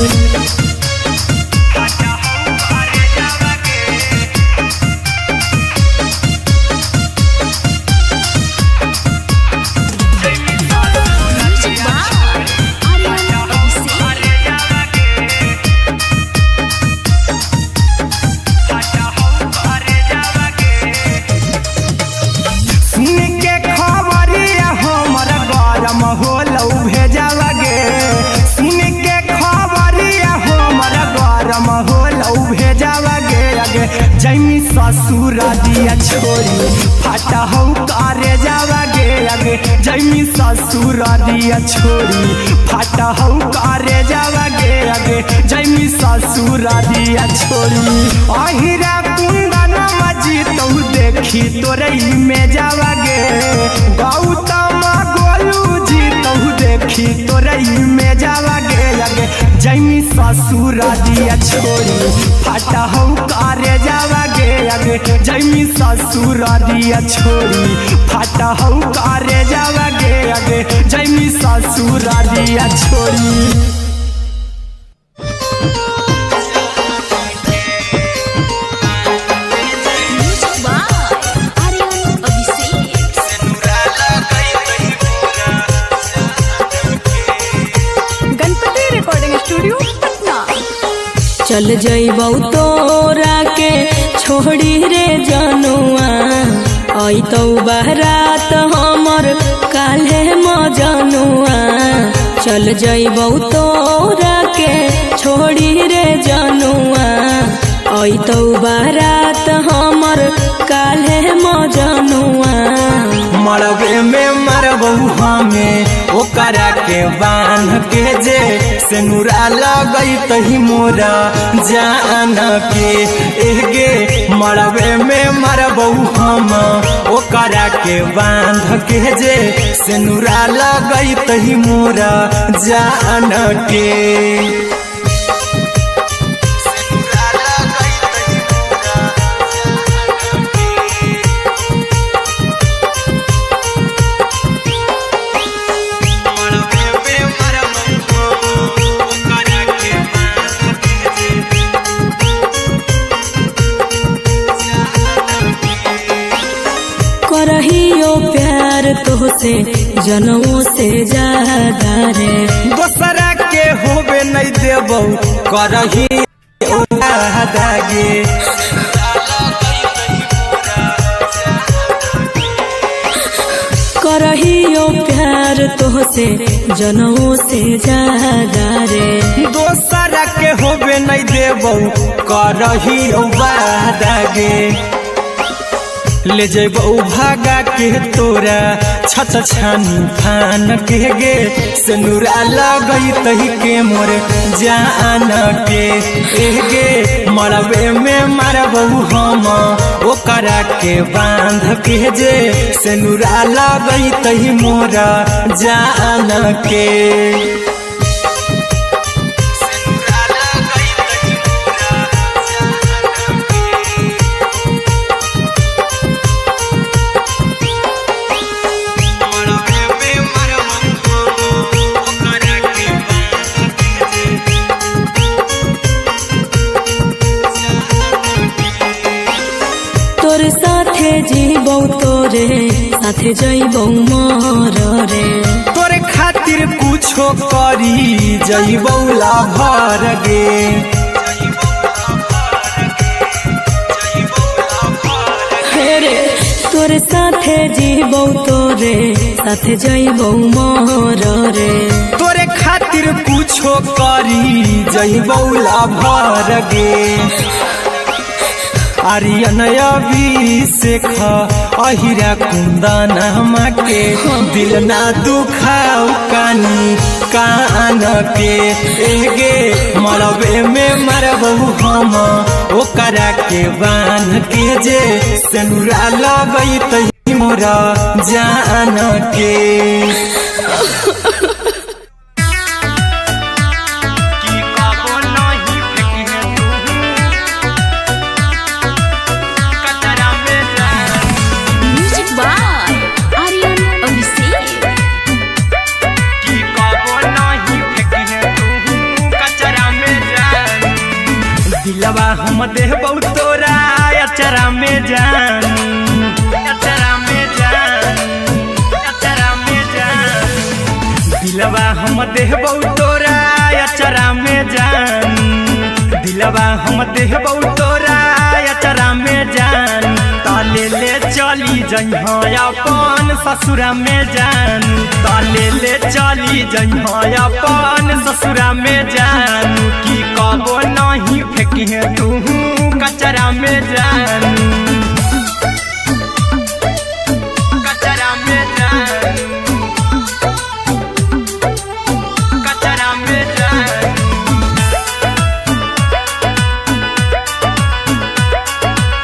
जैमी ससुरारिया छोड़ी फाटा हौ करे जावागे अगे जैमी ससुरारिया छोड़ी फाटा हौ करे जावागे अगे जैमी ससुरारिया छोड़ी अहिरा कुंदन मजी तो देखी तोरई में जावागे गौतम गोलू जी तो देखी तोरई में जावागे अगे जैमी ससुरारिया छोड़ी फाटा हौ करे जावागे अगे जैमी ससुरारिया छोड़ी फाटा हौ करे जावागे अगे जैमी ससुरारिया छोड़ी चल जइबौ तोरा के छोड़ी रे जनुआ अइतौ बारात हमर काल्हे मजनुआ चल जइबौ तोरा के छोड़ी रे जनुआ अइतौ बारात हमर काल्हे मजनुआ मरबे में मरबू हमें ओकरा के बांध के जे सेनुरा लगई तही मोरा जान के एगे मरबे में मरबू हम ओकरा के बांध के जे सेनुरा लगई तही मोरा जान के करहियो प्यार तोहसे जनमों से ज्यादा रे दोसरा के होबे नहीं देबौ करही दागे करहियो प्यार तोहसे जनमों से ज्यादा रे दोसरा के होबे नहीं देबौ करही दागे ले जेबौ भागा के तोरा छछ छानी फान के गे सेनुरा लगई तही के मोरे जान के एगे मरबे में मरबौ हम ओकरा के बांध के जे सेनुरा लगई तही मोरा जान के तोरे साथे जीबौ तोरे साथे जइबौ मर रे तोरे खातिर कुछो करी जइबौ ला भर गे रे तोरे साथे जीबौ तोरे साथे जइबौ मर रे तोरे खातिर कुछो करी जइबौ ला भर गे आर्यन अभिषेक अहिरा कुंदन के दिल ना दुखाऊ कानी कान के एगे मरबे में मरबू हम ओकरा के बांध के जे सेनुरा लगई तही मोरा जान के दिलवा हम देबौ तोरा अचरा में जान अचरा में जान अचरा में जान दिलवा हम देबौ तोरा अचरा में जान दिलवा हम देबौ तोरा अचरा में जान ताले ले चली जइहा अपन ससुरा में जान ताले ले चली जइहा अपन ससुरा में जान की कबो नहीं फेंकी तू कचरा में जान कचरा में जान कचरा में जान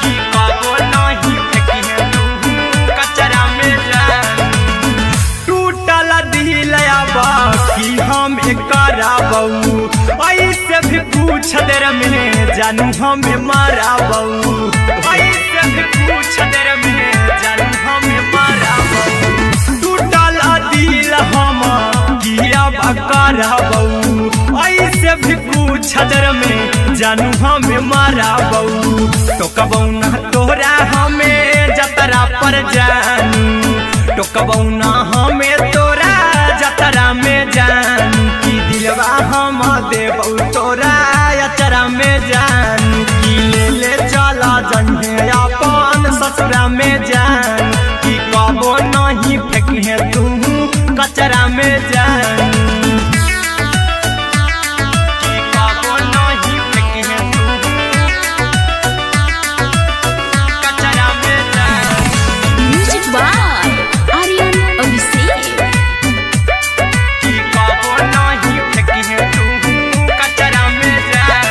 की कबो नहीं फेंकी तू कचरा में जान टूटल दिल बाकी हम कराबौ ऐसे भी पूछ देर में जानू हमें माराबौ ऐसे भी पूछ देर में जानू हमें माराबौ टूटल दिल हम किया कराबौ ऐसे भी पूछ देर में जानू हमें माराबौ टोकबौ ना तोरा हमें जतरा पर जानू टोकबौ ना हमें तोरा जतरा में जानू की दिलवा हम देबौ तोरा अचरा में में जान की ले चला जन्हे अपन ससुरा में जान की कबो नहीं फेंके तू कचरा में जान की कबो नहीं फेंके तू कचरा में जान। Music by Aryan Abhishek. की कबो नहीं फेंके तू कचरा में जान।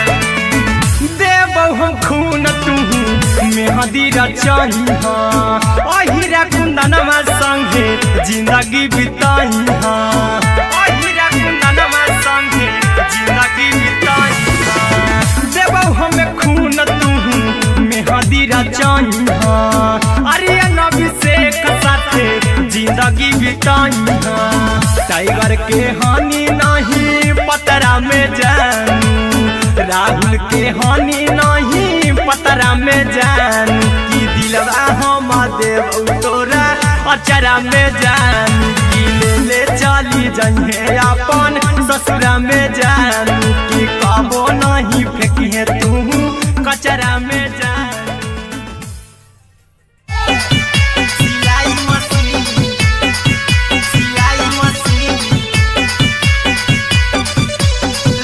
देबो हम खून तू मेहदी रचाई अहिरा कुंदनमा संगे जिंदगी बिताई अहिरा कुंदनमा संगे जिंदगी बिताई देबो हमें खून तू मेहदी रचाई आर्यन अभिषेक साथे जिंदगी बिताई टाइगर के हानि नहीं पतरा में जान राहुल के हानि नहीं पतरा में जान की दिलवा हम देव तोरा अचरा में जान की ले चली जन्हे अपन ससुरा में जान की कबो नहीं फेंके तू कचरा में जान। सिलाई मशीन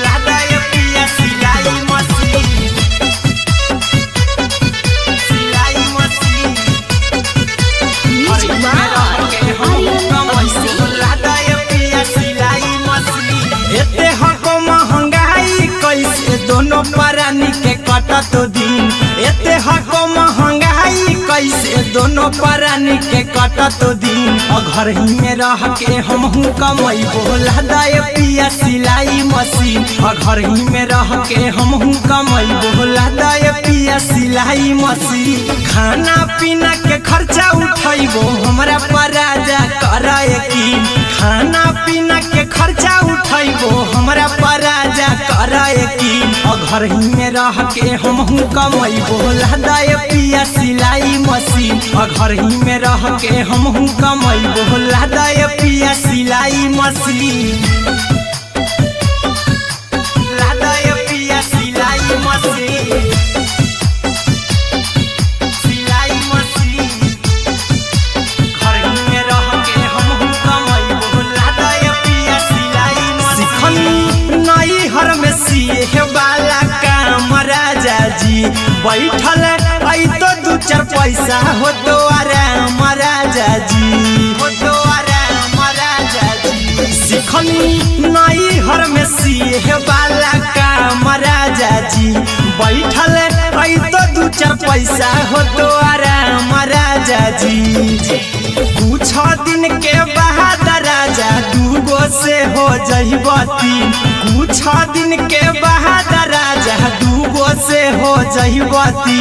लादा ये पिया सिलाई machine music by Aryan Abhishek. लादा ये पिया सिलाई मशीन एते हको महंगाई कैसे दोनों परानी के कटत दिन एते हको महंगाई कैसे दोनों परानी के कटत दिन घर ही में रह के हमहू कमाई बोला दाए पिया सिलाई मशीन घर ही में रह के हमहू कमाई बोला दाए पिया सिलाई मशीन खाना पीना के खर्चा उठाइबो हमरा पराजा कराए की खाना पीना के खर्चा उठाइबो हमरा पराजा कराए की घर ही में रह के हमहू कमाई बोला दाए पिया सिलाई मशीन घर ही में रह के हमहू कमाई बोला दाए पिया सिलाई मशीन लादा ये पिया सिलाई मशीन घर ही में रह के हमहू कमाई बोला दाए पिया सिलाई मशीन नई हर में सीहे वाला काम राजा जी बैठल आई तो दू चार पैसा हो तो आराम राजा जी हो तो आराम राजा जी सिखनी नई हर में सीहे वाला काम राजा जी बैठल आई तो दू चार पैसा हो तो आराम राजा जी कुछ दिन के बाद राजा दूगो से हो जहिबती कुछ दिन के बाद राजा दूगो से हो जहिबती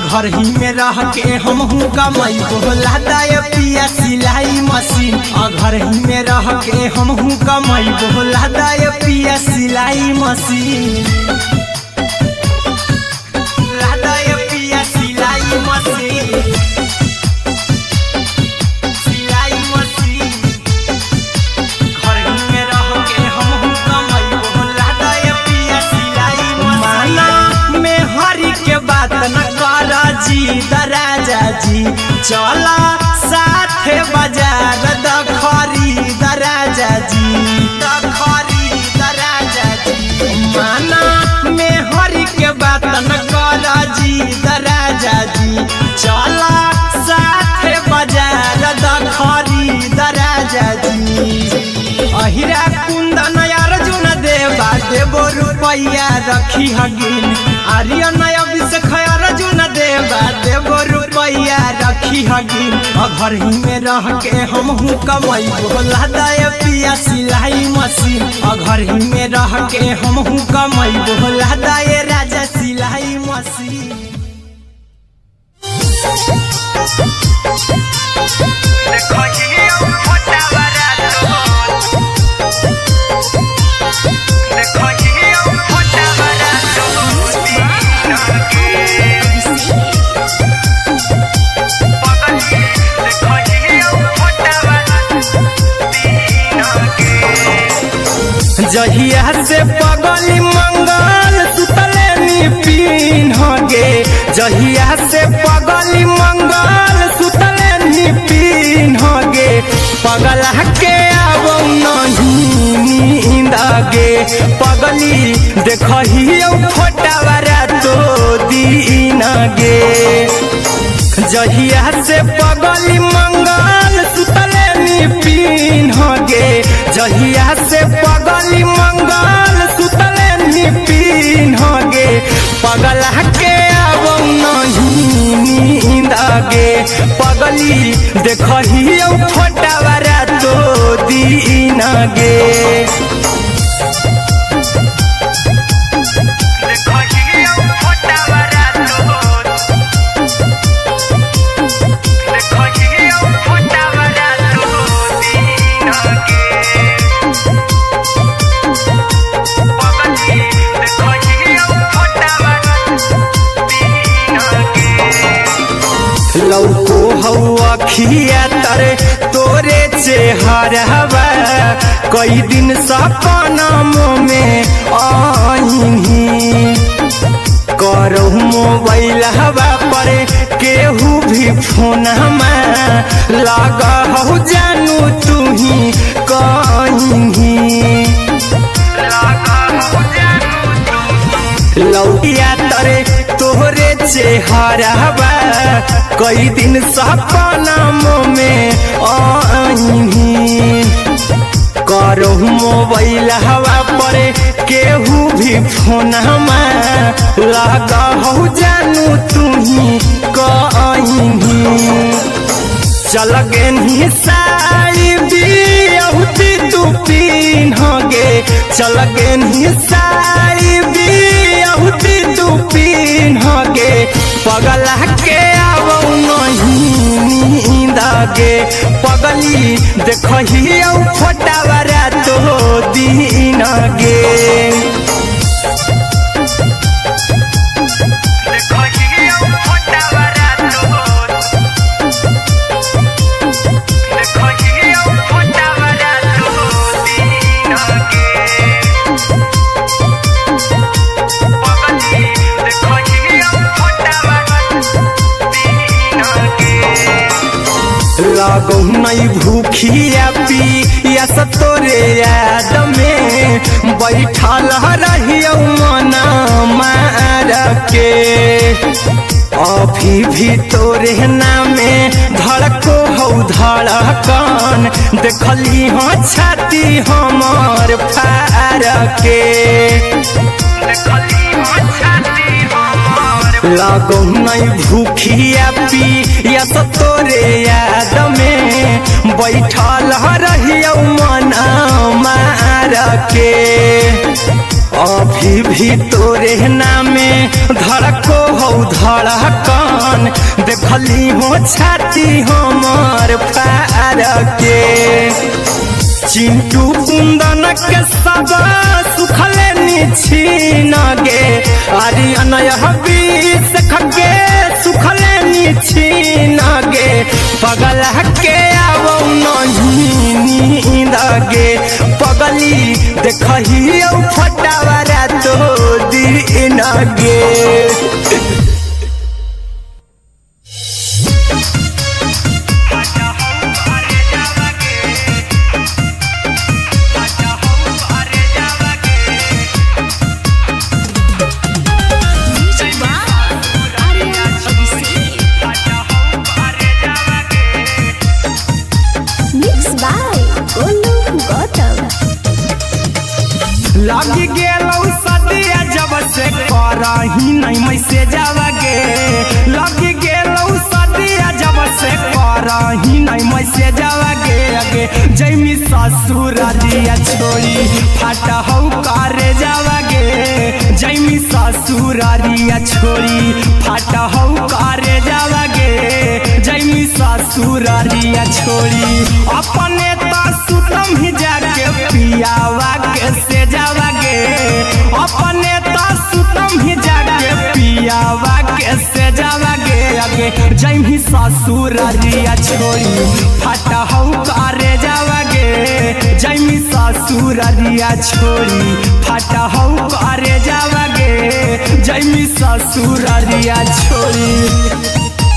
घर ही में रह के हमहू कमाई बोला दाए पिया सिलाई मशीन घर ही में रह के हमहू कमाई बोला दाए पिया सिलाई मशीन लादा ये पिया सिलाई मशीन घर ही में रह के हमहू कमाई बोला दाए पिया सिलाई मशीन में हरी के बात न कर जी दराजा जी चला साथे बाजार दखरी दराजा जी दखरी दराजा जी माना में हरी के बात न कर जी दराजा जी चला साथे बाजार दखरी दराजा जी अहिरा कुंदन अर्जुन देवा देबो रुपैया रखी हगिन आर्यन अभिषेक अर्जुन देवा देबो रुपैया रखी हगिन घर ही में रह के हमहू कमाई बोला दाए पिया सिलाई मशीन घर ही में रह के हमहू कमाई बोला दाए राजा सिलाई मशीन जहिया से पगली मंगल सुतले नी जहिया से पगली मंगल सुतले नी पीन गे पगला के अब नहीं नींद गे पगली देखही फोटावारा तो दीन गे जहिया से पगली मंगल सुतले नी पीन गे जहिया से पगली मंगल सुतले नी पीन गे पगला के अब नहीं नींद गे पगली देखही फोटावारा तो दीन गे लौको हवा खिया तरे तोरे चेहरवा कई दिन सपना में आईनी करो मोबाइल हवा पर केहू भी फोन लगा हो जानू तू ही कहीं लौटिया तरे तोहरे चेहरवा कई दिन सपना में आईनी करो मोबाइल हवा पर केहू भी फोन लगा हो जानू तू ही कहीं चल गे साड़ी बिहुती तू पीन गे चल गे साड़ी बिहुती तू पीन गे पगला के अब नहीं नींद गे पगली देखही फोटावारा तो दीन गे लागो नहीं भूखिया पिया तोरे याद में बैठल रहियो मना मार के अभी भी तोरे नामे धड़को हो धड़कन देखली हाँ छाती हमार फार के लागो नहीं भूखिया पिया तोरे याद में बैठल रहियो मना मार के अभी भी तोरे नामे धड़को हो धड़कन देखली हो छाती हमार फार के चिंटू कुंदन के सब सुखले छीन गे आर्यन बीस खगे सुखले छीन गे पगला के अब नहीं नींद गे पगली देखही फटावारा तो दीन गे लगी गेलौ सदिया जब से करही नहीं मैसेजवा गे लगी गेलौ सदिया जब से करही नहीं मैसेजवा गे अगे जैमी ससुरारिया छोड़ी फाटा हौ करे जावा गे जैमी ससुरारिया छोड़ी फाटा हौ करे जावा गे जैमी ससुरारिया छोड़ी अपने तो सुतम ही जाके पियावा के से जावा गे अपने तो सुतम ही जाके पियावा के से जावा गे अगे जैमी ससुरारिया छोड़ी फाटा हौ करे जावा गे जैमी ससुररिया छोड़ी फाटा हौ करे जावागे जैमी ससुररिया छोड़ी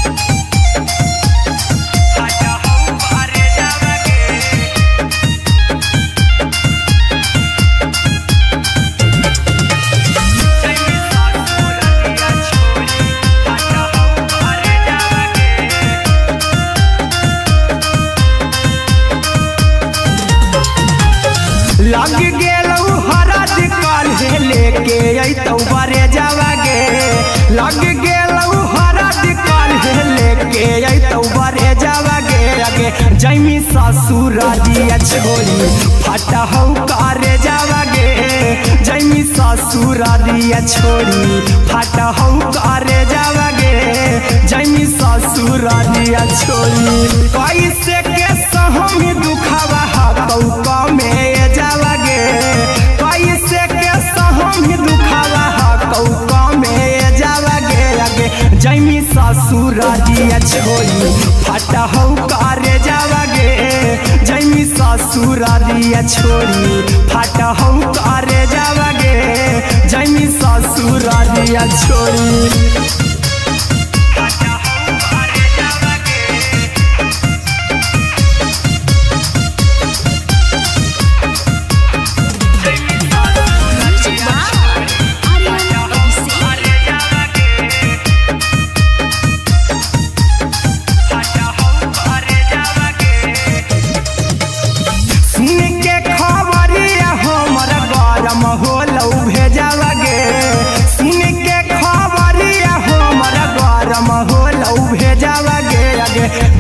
लग गेलौ हरद काल्हे लेके अइतौ बरे जावागे लग गेलौ हरद काल्हे लेके अइतौ बरे जावागे अगे जैमी ससुररिया छोड़ी फाटा हौ करे जावागे जैमी ससुररिया छोड़ी फाटा हौ करे जावागे जैमी ससुररिया छोड़ी कैसे के सहमी दुखावा हकौ कमे जावागे कैसे के सहमी दुखावा हकौ कमे जावागे अगे जैमी ससुररिया छोड़ी फाटा हौ करे जावागे जैमी ससुररिया छोड़ी फाटा हौ करे जावागे जैमी ससुररिया छोड़ी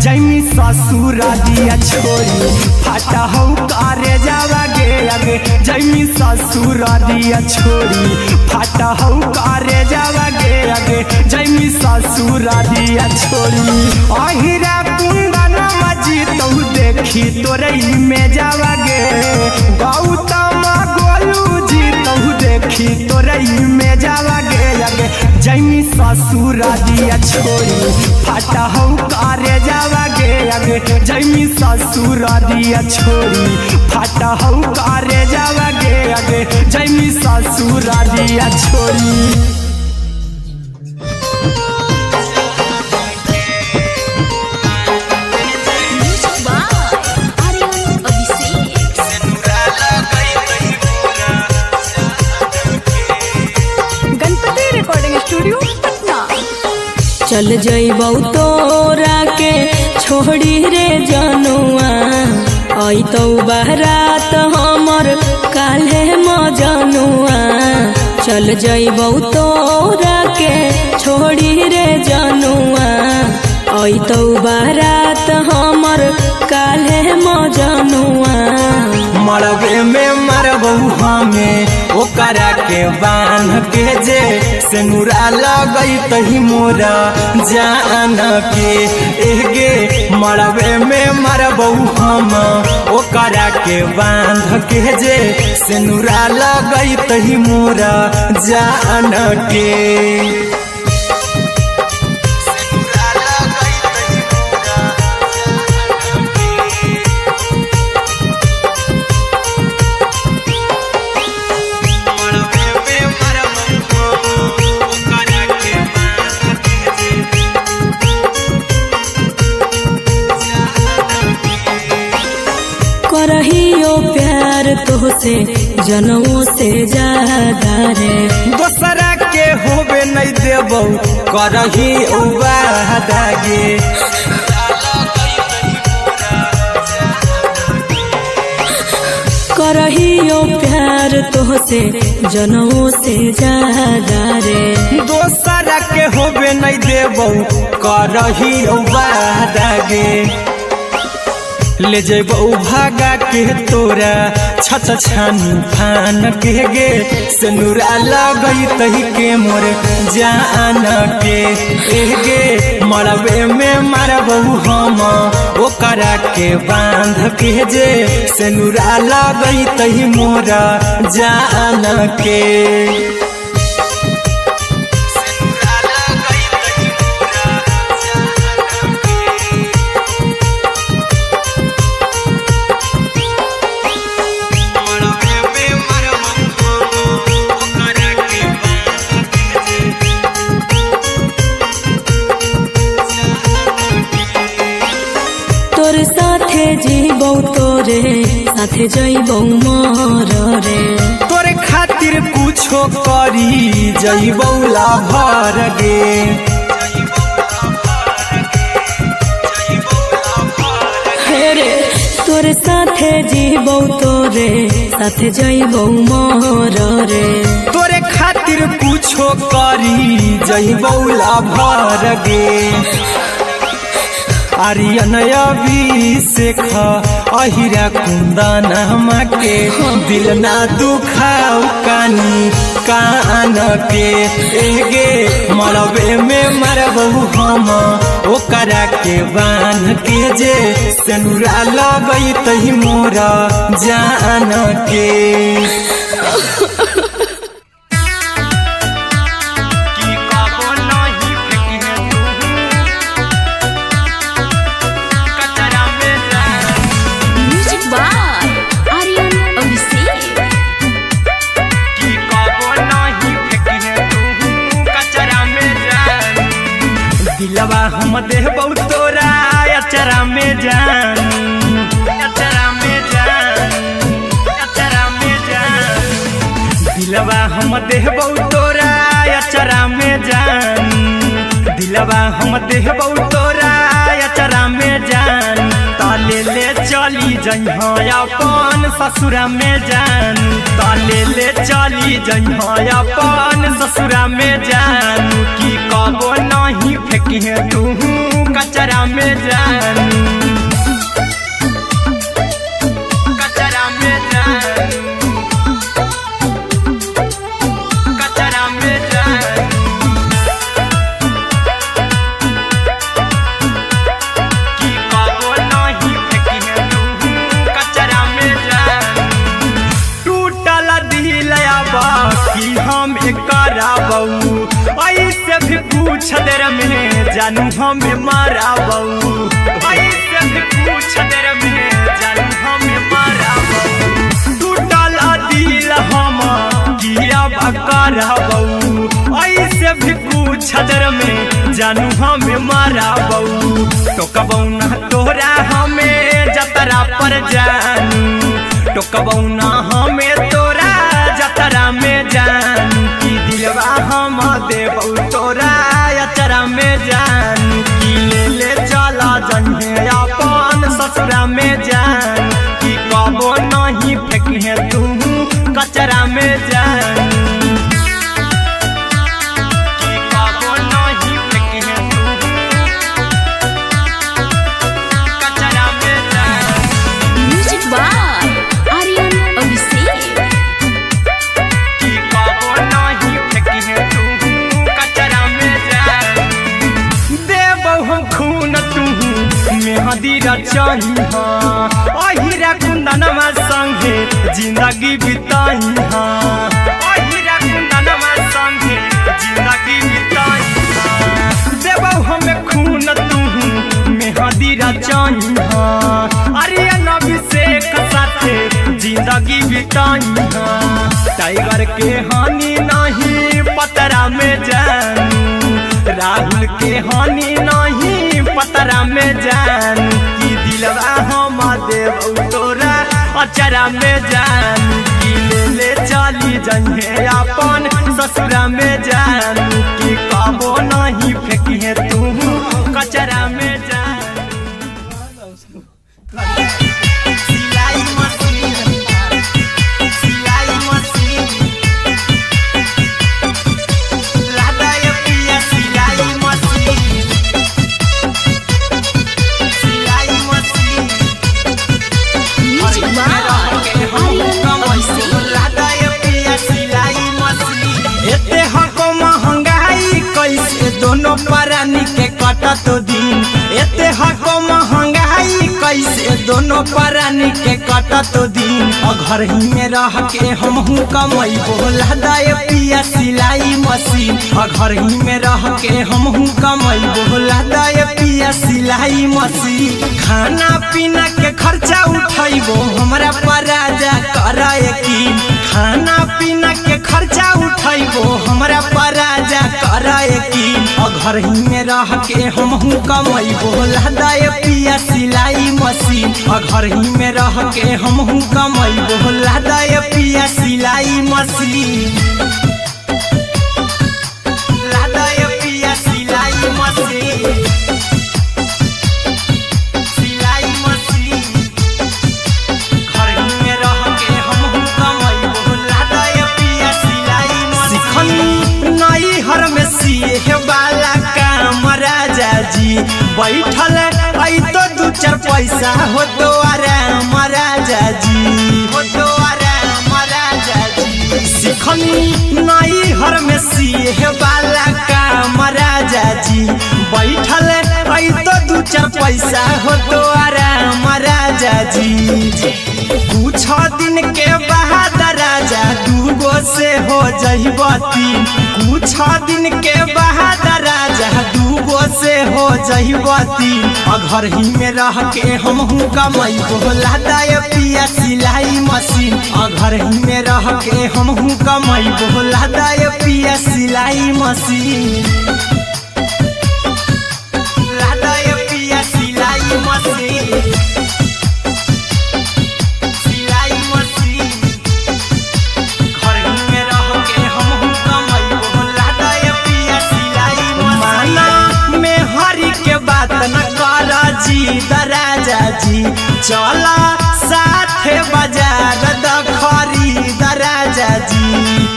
जैमी ससुररिया छोड़ी फाटा हौ करे जावागे अगे जैमी ससुररिया छोड़ी फाटा हौ करे जावागे अगे जैमी ससुररिया छोड़ी अहिरा कुंदन मजी तौ देखी तोरई में जावागे गौतम गोलू जी तौ देखी तोरई में जावागे अगे जैमी ससुररिया छोड़ी फाटा हौ करे जावागे अगे जैमी ससुररिया छोड़ी फाटा हौ करे जावागे अगे जैमी ससुररिया छोड़ी चल जइबौ तोरा के छोड़ी रे जनुआ अइतौ बारात हमर काल्हे मजनुआ चल जइबौ तोरा के छोड़ी रे जनुआ अइतौ बारात हमर काल्हे मजनुआ मरबे में मरबौ हमें ओकरा के बांध के जे सेनुरा लगई तही मोरा जान के एगे मरबे में मरबौ हम ओकरा के बांध के जे सेनुरा लगई तही मोरा जान के करहियो प्यार तोहसे जनमों से ज्यादा रे दोसरा के होबे नहीं देबौ करही उबादागे करहियो प्यार तोहसे जनमों से ज्यादा रे दोसरा के होबे नहीं देबौ करही उबादागे ले जेबौ भागा के तोरा छत छानी फान के गे सेनुरा लगई तही के मोर जान के गे मरबे में मरबौ हम ओकरा के बांध के जे सेनुरा लगई तही मोरा जान के साथे जइबौ मोर रे। तोरे खातिर कुछो करी जइबौ लाभर गे। हे रे तोरे साथे जीबौ तोरे साथे जइबौ मोर रे। तोरे खातिर कुछो करी जइबौ लाभर गे। आर्यन अभिषेक अहिरा कुंदनमा के दिल ना दुखाऊ कानी कान के। एगे मरबे में मरबौ हम ओकरा के बान के जे सेनुरा लगई तही मोरा जान के। Music by Aryan Abhishek. दिलवा हम देबौ तोरा अचरा में जान, अचरा में जान, अचरा में जान। दिलवा हम देबौ तोरा अचरा में जान। दिलवा हम देबौ तोरा अचरा में जान। ताले ले चली जइहा अपन ससुरा में जान। ताले ले चली जइहा अपन ससुरा में जान। की कबो नहीं फेंकिहे तू कचरा में जान, कचरा में जान, कचरा में जान। की कबो नहीं फेंकिहे तू कचरा में जान। टूटल दिल आबा कि हम कराबौ ऐसे भी पूछ देर में जानू हमें माराबौ। ऐसे भी पूछ देर में जानू हमें माराबौ। टूटल दिल हम किया कराबौ ऐसे भी पूछ देर में जानू हमें माराबौ। टोकबौ ना तोरा हमें जतरा पर जानू। टोकबौ ना हमें तोरा जतरा में जानू। की दिलवा हम देबौ तोरा अचरा में जान। की ले ले चला जन्हे अपन ससुरा में जान। की कबो नहीं फेंकिहे तू कचरा में जान। की कबो नहीं फेंकिहे तू कचरा में जान। Music by Aryan Abhishek. की कबो नहीं फेंकिहे तू कचरा में जान। देबौ हम खून तू मेहदी रचइहा। अहिरा कुंदनमा संगे जिंदगी बिताइहा। अहिरा कुंदनमा संगे जिंदगी बिताइहा। देबौ हम खून तू मेहदी रचइहा। आर्यन अभिषेक साथे जिंदगी बिताइहा। टाइगर के हानि नहीं पतरा में जानू। राहुल के हानि नहीं पतरा में जानू। की दिलवा हम देबौ तोरा अचरा में जानू। की ले ले चली जइहे अपन ससुरा में जानू। की कबो नहीं फेंकिहे तू कचरा में जानू। सिलाई मशीन, सिलाई मशीन, लादा ये पिया सिलाई मशीन, सिलाई machine. Music by Aryan Abhishek. लादा ये पिया सिलाई मशीन। एते हको महंगाई कैसे दोनों परानी के कटत दिन। एते हको महंगाई कैसे दोनों परानी के कटत दिन। घर ही में रह के हमहू कमैबो लादा ये पिया सिलाई मशीन। घर ही में रह के हमहू कमैबो लादा ये पिया सिलाई मशीन। खाना पीना के खर्चा उठैबो हमरा पराजा कराए की। खाना पीना के खर्चा उठैबो हमरा पराजा कराए की। घर ही में रह के हम कमाई बोला दाय पिया सिलाई मशीन घर ही में रह के हम कमाई बोला दाय पिया सिलाई मशीन लादाय पिया सिलाई मशीन सिलाई मशीन घर ही में रह के हम कमाई बोला दाय पिया सिलाई मशीन नई हर में सिए वाला काम राजा जी बैठल आई तो दू चार पैसा हो तो आराम राजा जी हो तो आराम राजा जी सिखनी नई हर में सिए वाला काम राजा जी बैठल आई तो दू चार पैसा हो तो आराम राजा जी कुछ दिन के बाद राजा दूगो से हो जइब तीन कुछ दिन के बाद राजा दूगो से हो जइब तीन घर ही में रह के हम कमाई बोला दाय पिया सिलाई मशीन घर ही में रह के हम कमाई बोला दाय पिया सिलाई मशीन लादाय पिया सिलाई मशीन सिलाई मशीन घर ही में रह के हम कमाई बोला दाय पिया सिलाई मशीन माना में हरी के बात न कर जी दराजा जी चला साथे बाजार दखरी दराजा जी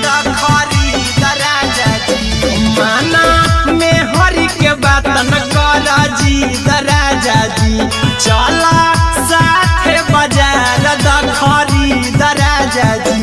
दखरी दराजा जी माना में हरी के बात न कर जी दराजा जी चला साथे बाजार दखरी दराजा जी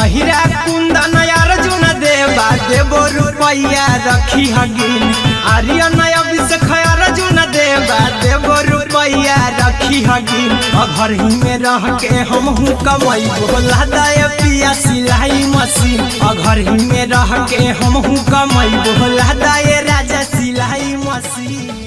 अहिरा कुंदन अर्जुन देवा देवो रुपया रखी हगिन आर्यन अभिषेक अर्जुन देवा देवो रुपया रखी हगिन घर ही में रह के हम कमाई बोला दाय पिया सिलाई मशीन घर ही में रह के हम कमाई बोला दाय राजा सिलाई मशीन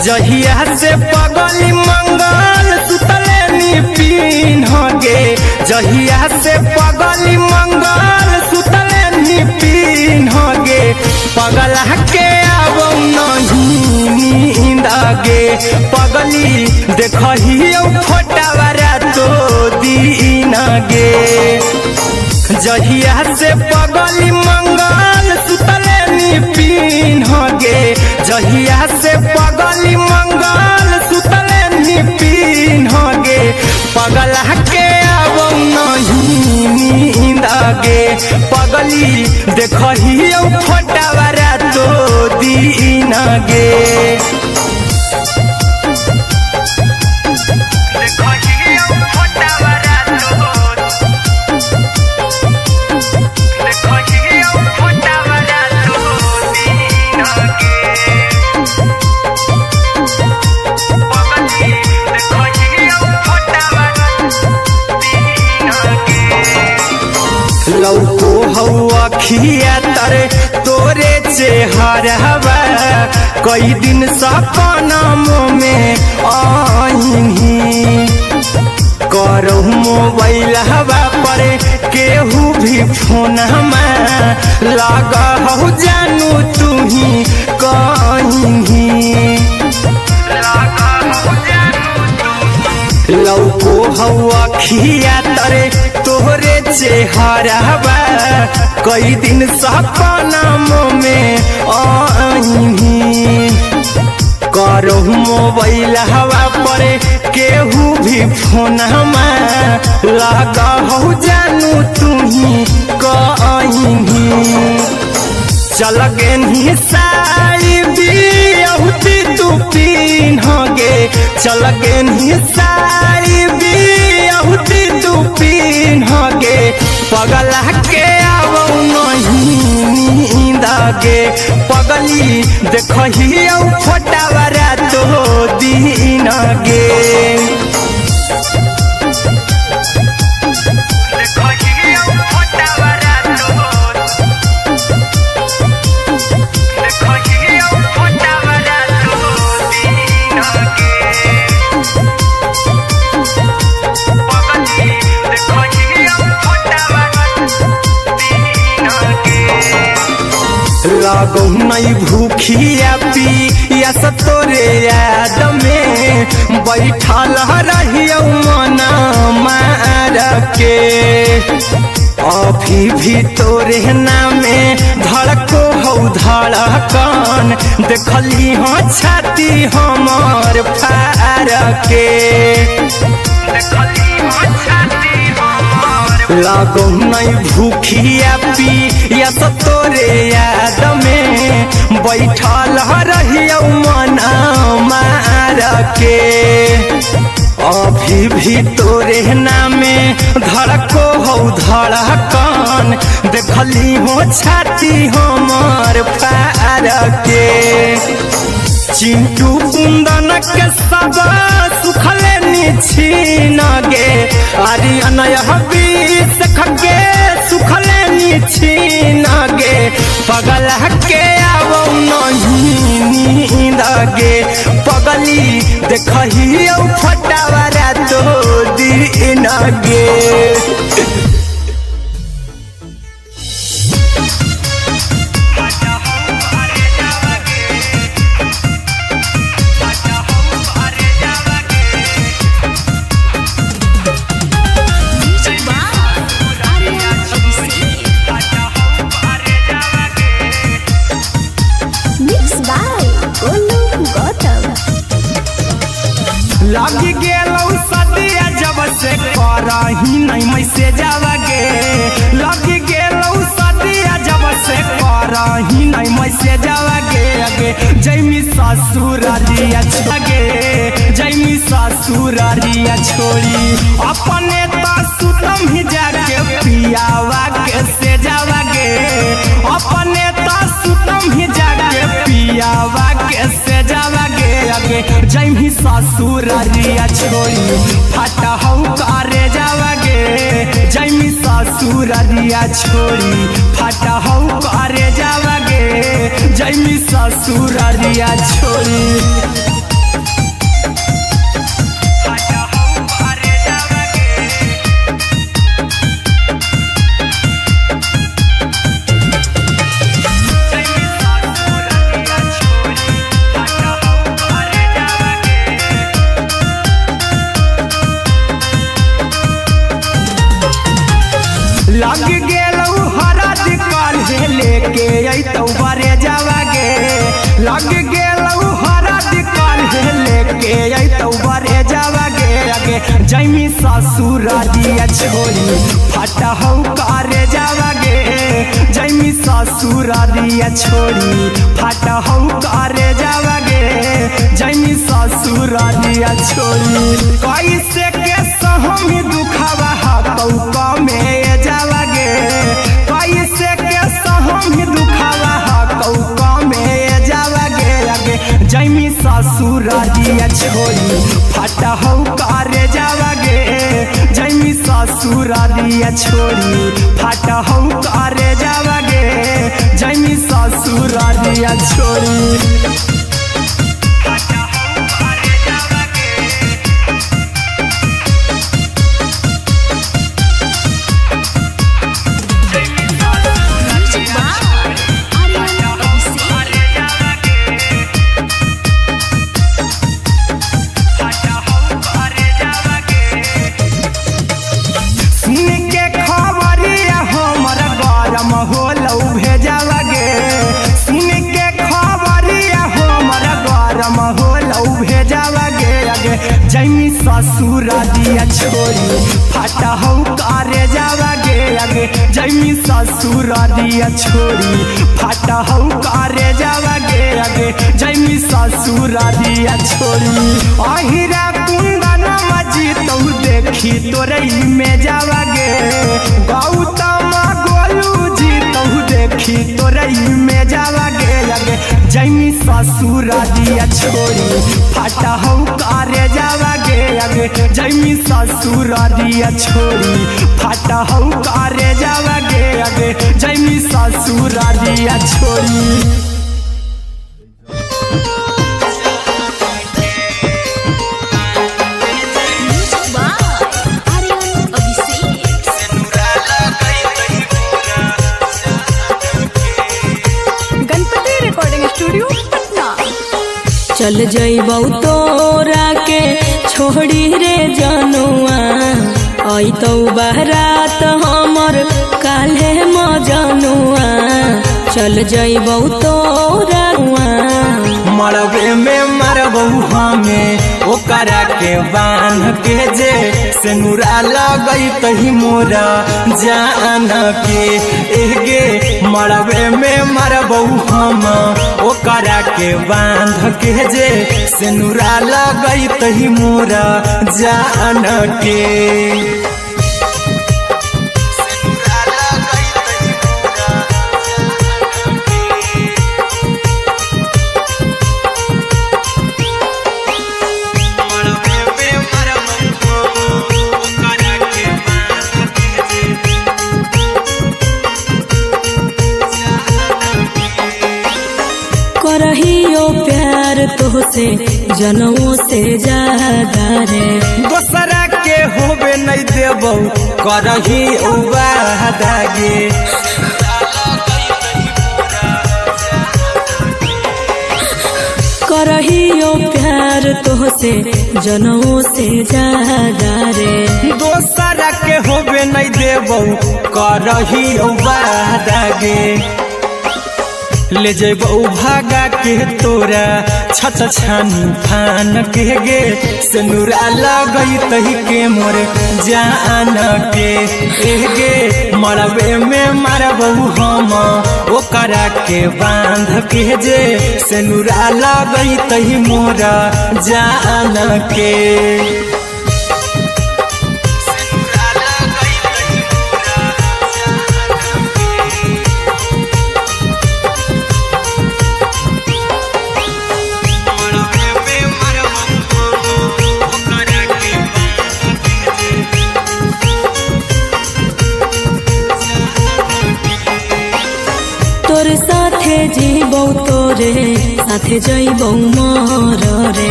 जहिया से पगली मंगल सुतले निपिन गे जहिया से पगली मंगल सुतले निपिन गे पगला के आवो नहीं नींद गे पगली देखही फोटावारा तो दीन गे जहिया से पगली मंगल सुतले निपिन गे जहिया से पगली मंगल सुतले निपिन गे पगला के आवो नहीं नींद गे पगली देखही फोटावारा तो दीन गे लौको हवा खिया तरे तोरे चेहरवा कई दिन सपनों में आईनी करो मोबाइल हवा पर केहू भी फोन लगा हो जानू तू ही कहीं लौको हवा खिया तरे तोहरे चेहरवा कई दिन सपनों में आईनी करो मोबाइल हवा पर केहू भी फोन लगा हो जानू तू ही कहीं चल गे साड़ी बिहुती तू पीन गे चल गे साड़ी बिहुती तू पीन गे पगला के आवो नहीं नींद गे पगली देखही फोटावारा तो दीन गे लागो नहीं भूखिया पिया तोरे याद में बैठल रहियो मना मार के अभी भी तोरे नामे धड़को हो धड़कन देखली हो छाती हमर फार के लागो नहीं भूखिया पिया तोरे याद में बैठल रहियो मना मार के अभी भी तोरे नामे धड़को हो धड़कन देखली हो छाती हमर फार के चिंटू कुंदन के सब सुखले निछीन गे आर्यन हबीस खगे सुखले निछीन गे पगल के आवो नहीं नींद गे पगली देखही फटावरा तो दिन गे लगी गेलौ सदिया जब से करही नहीं मैसेज आवागे लगी गेलौ सदिया जब से करही नहीं मैसेज आवागे आगे जैमी ससुरारिया छगे जैमी ससुरारिया छोड़ी अपने तो सुतम ही जाके पियावा के से जावागे अपने तो सुतम ही जाके पियावा के से जावागे आगे जैमी ससुरारिया छोड़ी फटा हौ करे जावागे जैमी ससुरारिया छोड़ी फटा हौ करे जावागे जैमी ससुरारिया छोड़ी लग गेलौ हरा दिकाल लेके अइतौ बारे जावागे लग गेलौ हरा दिकाल लेके अइतौ बारे जावागे आगे जैमी ससुरारिया छोड़ी फटा हौ करे जावागे जैमी ससुरारिया छोड़ी फटा हौ करे जावागे जैमी ससुरारिया छोड़ी कैसे के सहम दुखावा हतौ कमे जावागे कैसे के सहम दुखावा हतौ कमे जावागे आगे जैमी ससुरारिया छोड़ी फटा हौ करे जावागे जैमी ससुरारिया छोड़ी फटा हौ करे जावागे जैमी ससुरारिया छोड़ी जैमी ससुरारिया छोड़ी फटा हौ करे जावागे आगे जैमी ससुरारिया छोड़ी फटा हौ करे जावागे आगे जैमी ससुरारिया छोड़ी अहिरा कुंदन मजी तो देखी तोरई में जावागे गौतम गोलू जी तो देखी तोरई में जावागे आगे जैमी ससुरारिया छोड़ी फटा हौ करे जावागे आगे जैमी ससुरारिया छोड़ी फटा हौ करे जावागे आगे जैमी ससुरारिया छोड़ी गणपति चल जइबौ तोरा के छोड़ी रे जनुआ अइतौ बारात हमर काल्हे मजनुआ चल जइबौ तोरा मरबे में मरबौ हमें ओकरा के बांध के जे सेनुरा लगई तही मोरा जान के एगे मरबे में मरबौ हम ओकरा के बांध के जे सेनुरा लगई तही मोरा जान के करहियो प्यार तोहसे जनमों से ज्यादा रे दोसरा के होबे नहीं देबौ करही वादा गे करहियो प्यार तोहसे जनमों से ज्यादा रे दोसरा के होबे नहीं देबौ करही वादा गे ले जइबौ भागा के तोरा छछ छानी फान के गे सेनुरा लगई तही के मोर जान के एगे मरबे में मरबौ हम ओकरा के बांध के जे सेनुरा लगई तही मोरा जान के तोरे साथे जीबौ तोरे साथे जइबौ मोर रे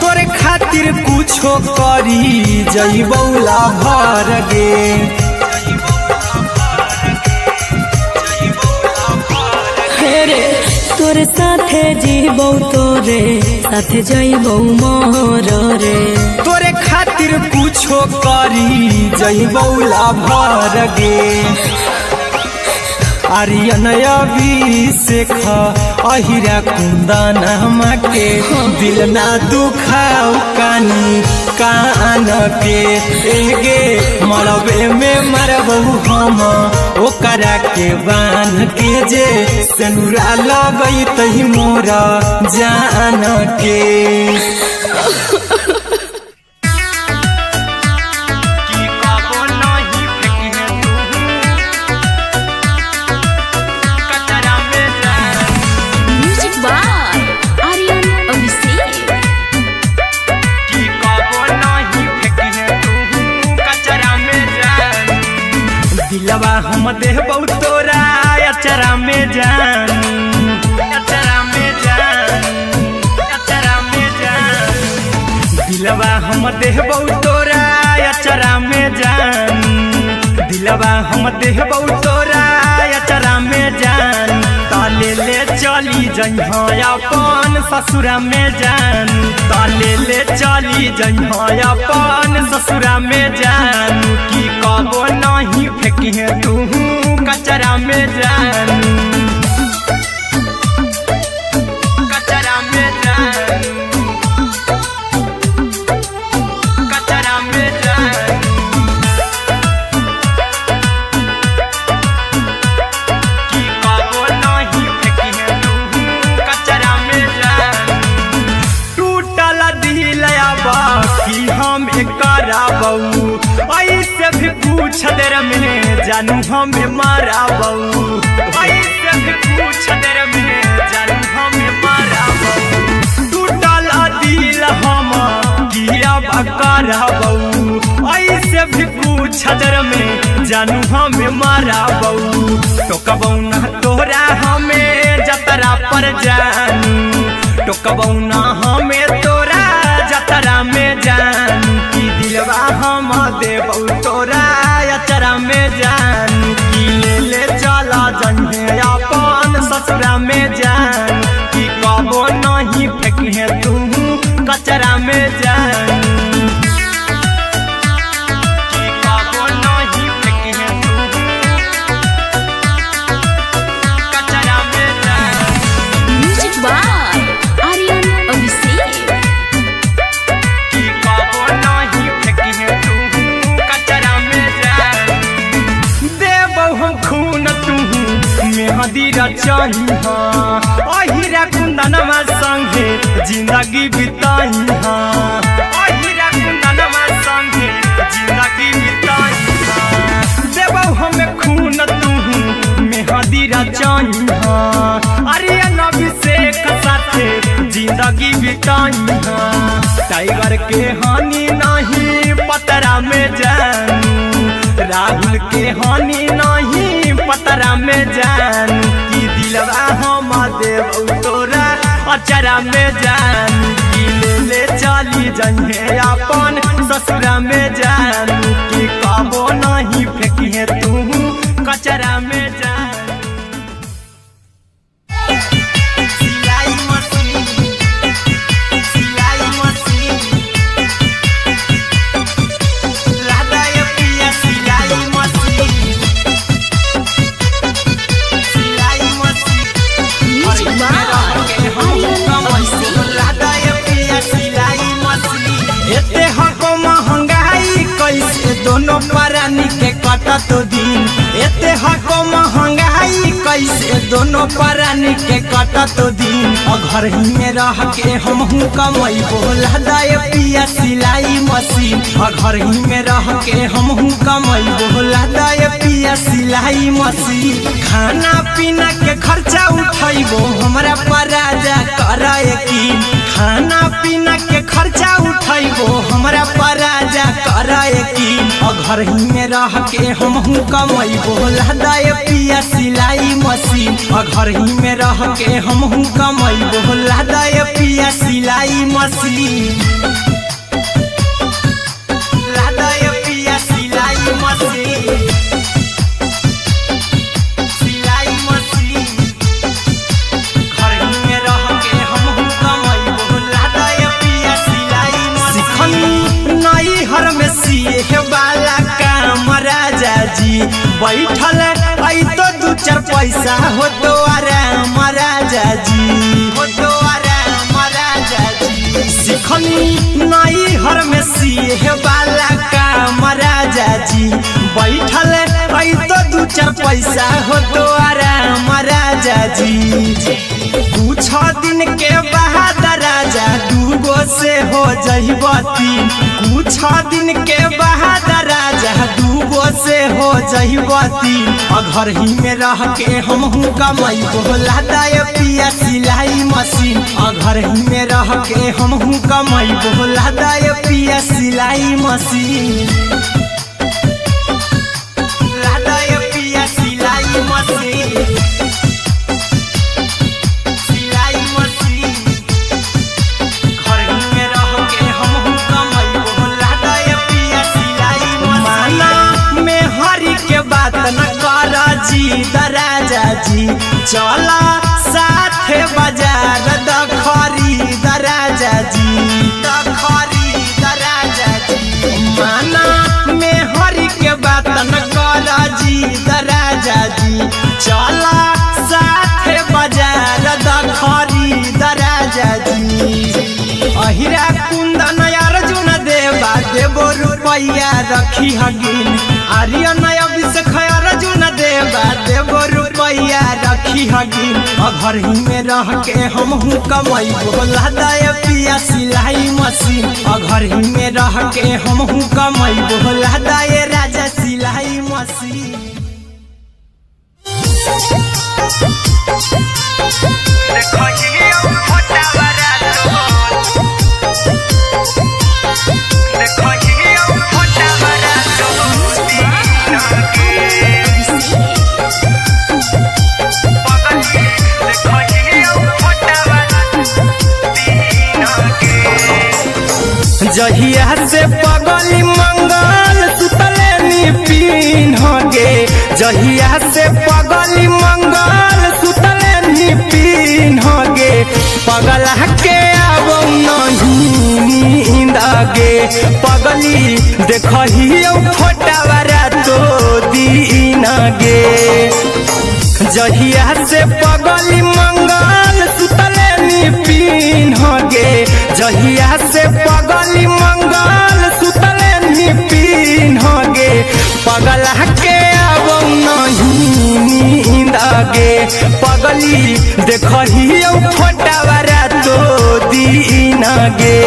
तोरे खातिर कुछो करी जइबौ लाभर गे हेरे तोरे साथे जीबौ तोरे साथे जइबौ मोर रे तोरे खातिर कुछो करी जइबौ लाभर गे आर्यन अभिषेक अहिरा कुंदन के दिल ना दुखाऊ कानी कान के एगे मरबे में मरबौ हम ओकरा के बांध के जे सेनुरा लगई तही मोरा जान के दिलवा हम देबौ तोरा अचरा में जान अचरा में जान अचरा में जान दिलवा हम देबौ तोरा अचरा में जान दिलवा हम देबौ तोरा अचरा में जान ताले ले चली जइहा अपन ससुरा में जान ताले ले चली जइहा अपन ससुरा में जान की कबो नहीं फेंकी तू कचरा में जान कचरा में जान कचरा में जान की कबो नहीं फेंकी तू कचरा में जान टूटल दिल बाकी हम कराबौ ऐसे भी पूछ देर में जानू हमें माराबौ ऐसे भी पूछ देर में जानू हमें माराबौ टूटल दिल हम किया कराबौ ऐसे भी पूछ देर में जानू हमें माराबौ टोकबौ ना तोरा हमें जतरा पर जानू टोकबौ ना हमें तोरा जतरा में जानू की दिलवा हम देबौ तोरा अचरा में जानू की ले चला जन्हे अपन ससुरा में जान की कबो नहीं फेंकी तू मेहंदी रचाई अहिरा कुंदनमा संगे जिंदगी बिताई अहिरा कुंदनमा संगे जिंदगी बिताई देबौ हमें खून तू मेहंदी रचाई अरे अभिषेक साथे जिंदगी बिताई टाइगर के हानि नहीं पतरा में जानू राहुल के हानि नहीं पतरा में जानू कि दिलवा हम देव तोरा अचरा में जानू कि ले चली जइहे अपन ससुरा में जानू कि कबो नहीं फेंकिए तू कचरा में जानू दोनों परानी के कटा तो दिन एते हको महंगाई कैसे दोनों परानी के कटा तो दिन और घर ही में रह के हम कमाई बोला दाए पिया सिलाई मशीन और घर ही में रह के हम कमाई बोला दाए पिया सिलाई मशीन खाना पीना के खर्चा उठाइबो हमरा पराजा कराए की खाना पीना के खर्चा उठाइबो हमरा पराजा कराए की और घर ही में रह के हम कमाई बोला दाए पिया सिलाई मशीन और घर ही में रह के हम कमाई बोला दाए पिया सिलाई मशीन लादाए पिया सिलाई मशीन सिलाई मशीन घर ही में रह के हम कमाई बोला दाए पिया सिलाई मशीन नई हर में सिए वाला काम राजा जी बैठल आई तो दू चार पैसा हो तो आराम राजा जी हो तो आराम राजा जी सिखनी नई हर में सिए वाला काम राजा जी बैठल आई तो दू चार पैसा हो तो आराम राजा जी कुछ दिन के बाद राजा दूगो से हो जहिबती कुछ दिन के बाद राजा दूगो से हो जहिबती और घर ही में रह के हम कमाई बोला दाए पिया सिलाई मशीन और घर ही में रह के हम कमाई बोला दाए पिया सिलाई मशीन लादाए पिया सिलाई मशीन राजा जी चला साथे बाजार खरीद राजा जी खरीद राजा जी माना में हरी के बात न कर जी राजा जी चला साथे बाजार खरीद राजा जी अहिरा कुंदन अर्जुन देवा देवो रुपया रखी हगिन आर्यन अभिषेक अर्जुन देवा देवो रुपया रखी हगिन और घर ही में रह के हम कमाई बोला दाए पिया सिलाई मशीन और घर ही में रह के हम कमाई बोला दाए राजा सिलाई मशीन जहिया से पगली मंगल सुतले पीन गे जहिया से पगली मंगल सुतले पीन गे पगला के अब नहीं नींद गे पगली देखियो फोटावारा तो दीन गे जहिया से पगली मंगल सुतले पीन गे जहिया से पगली मंगल सुतले पीन गे पगला के अब नहीं नींद गे पगली देखही फोटावारा तो दीन गे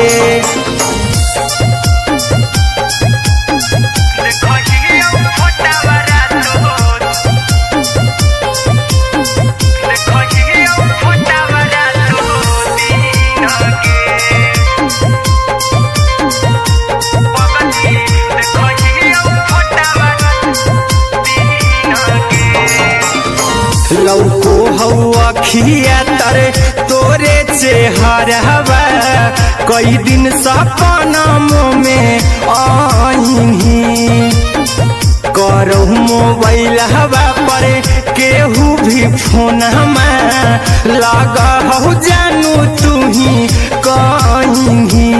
लौको हवा खिया तर तोरे चेहरवा कई दिन सपनम में आईनी करो मोबाइल हवा पर केहू भी फोन लगा हो जानू तू ही कहीं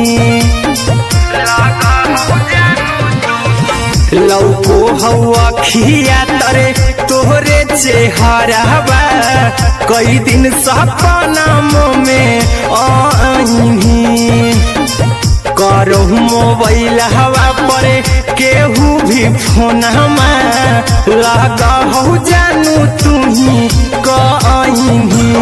लौको हवा खिया तरे तोहरे चेहरवा कई दिन सपनम में आईनी करो मोबाइल हवा पर केहू भी फोन लगा हो जानू तू ही कहीं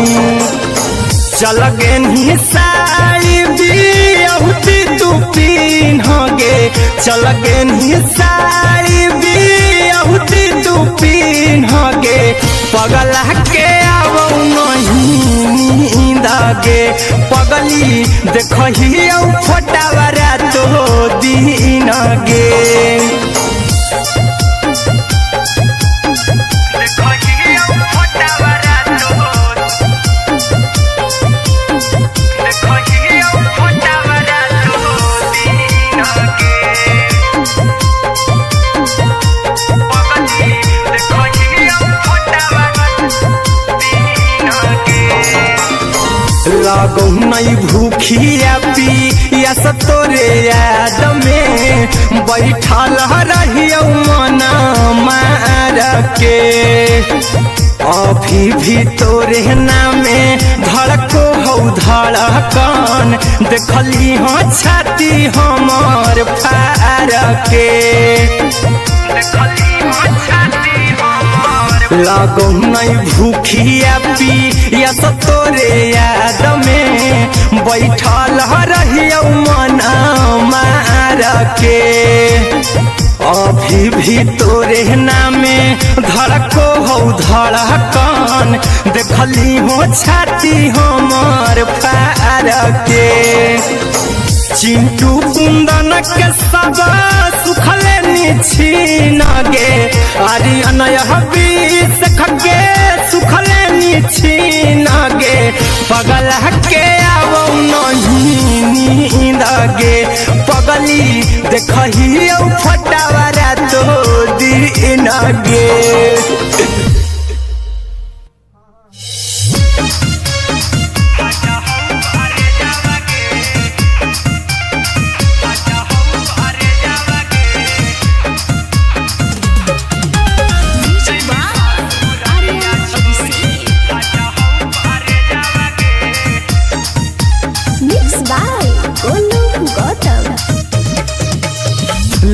चल गे साड़ी बियहुती तू पिन्हगे चल गे साड़ी बियहुती तू पिन्हगे पगला के आवो नहीं नींद गे पगली देखही फोटावारा तो दीन गे लागो नहीं भूखिया पिया तोरे याद में बैठल रहियो मना मार के अभी भी तोरे नामे धड़को हो धड़कन देखली हो छाती हमर फार के लागो नहीं भूखिया पिया तोरे याद में बैठल रहियो मना मार के अभी भी तोरे नामे धड़को हो धड़कन देखली हो छाती हमर फार के चिंटू कुंदन के सब सुखले निछीन गे आर्यन हबीस खगे सुखले निछीन गे पगला के आवो नहीं नींद गे पगली देखही फोटावारा तो दीन गे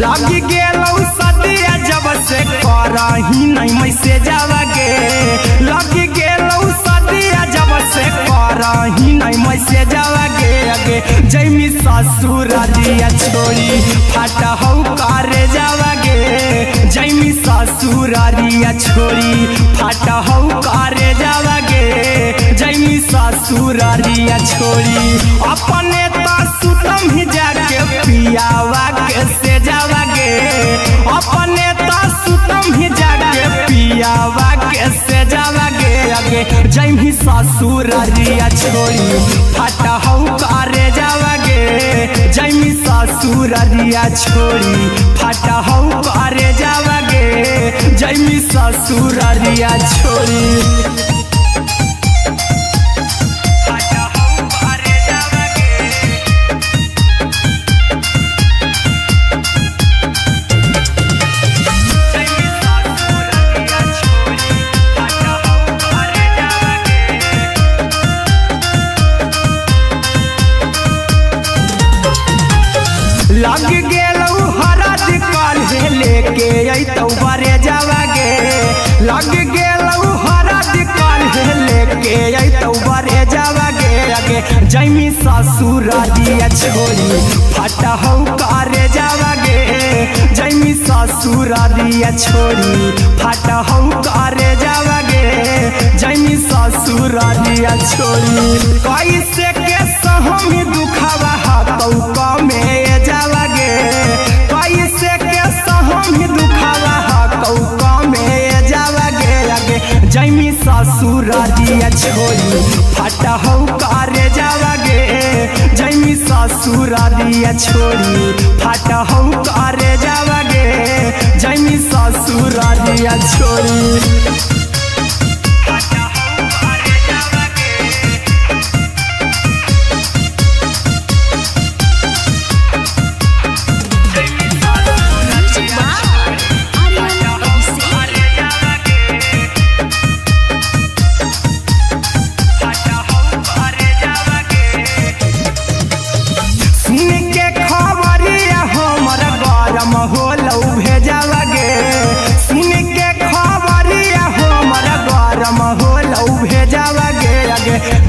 लगी गेलौ सदिया जब से करही नहीं मैसेज गे लगी गेलौ सदिया जब से करही नहीं मैसेज गे अगे जैमी ससुरारिया छोड़ी फाटा हो करे जावा गे जैमी ससुरारिया छोड़ी फाटा हो करे जावा गे जैमी ससुरारिया छोड़ी अपने तो सुतम ही जाके पियावा के से जावा गे अपने तो सुतम ही जाके पियावा के से जावा गे अगे जैमी ससुरारिया छोड़ी फाटा हो करे जावा गे जैमी ससुरारिया छोड़ी फाटा हो करे जावा गे जैमी ससुरारिया छोड़ी लग गेलौ हरद काल्हे लेके अइतौ बरे जावा गे लग गेलौ हरद जैमी ससुरारिया छोड़ी फटा हौ करे जावागे जैमी ससुरारिया छोड़ी फटा हौ करे जावागे जैमी ससुरारिया छोड़ी कैसे के सहमी दुखावा हाथौ कमे जावागे कैसे के सहमी दुखावा हाथौ कमे जावागे लगे जैमी ससुरारिया छोड़ी फटा हौ करे जावागे जैमी ससुरारिया छोड़ी फटा हौ करे जावागे जैमी ससुरारिया छोड़ी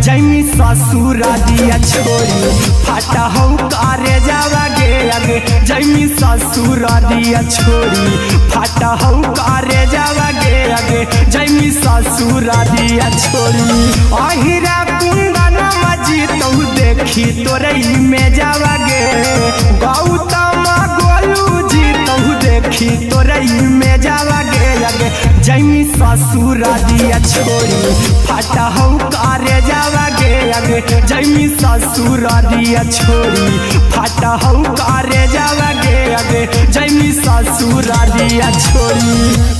जैमी ससुरारिया छोड़ी फटा हौ करे जावागे आगे जैमी ससुरारिया छोड़ी फटा हौ करे जावागे आगे जैमी ससुरारिया छोड़ी अहिरा कुंदन मजी तो देखी तोरई में जावागे गौतम गोलू जी तो देखी तोरई में जावागे आगे जैमी ससुरारिया छोड़ी फटा हौ करे जावागे आगे जैमी ससुरारिया छोड़ी फटा हौ करे जावागे आगे जैमी ससुरारिया छोड़ी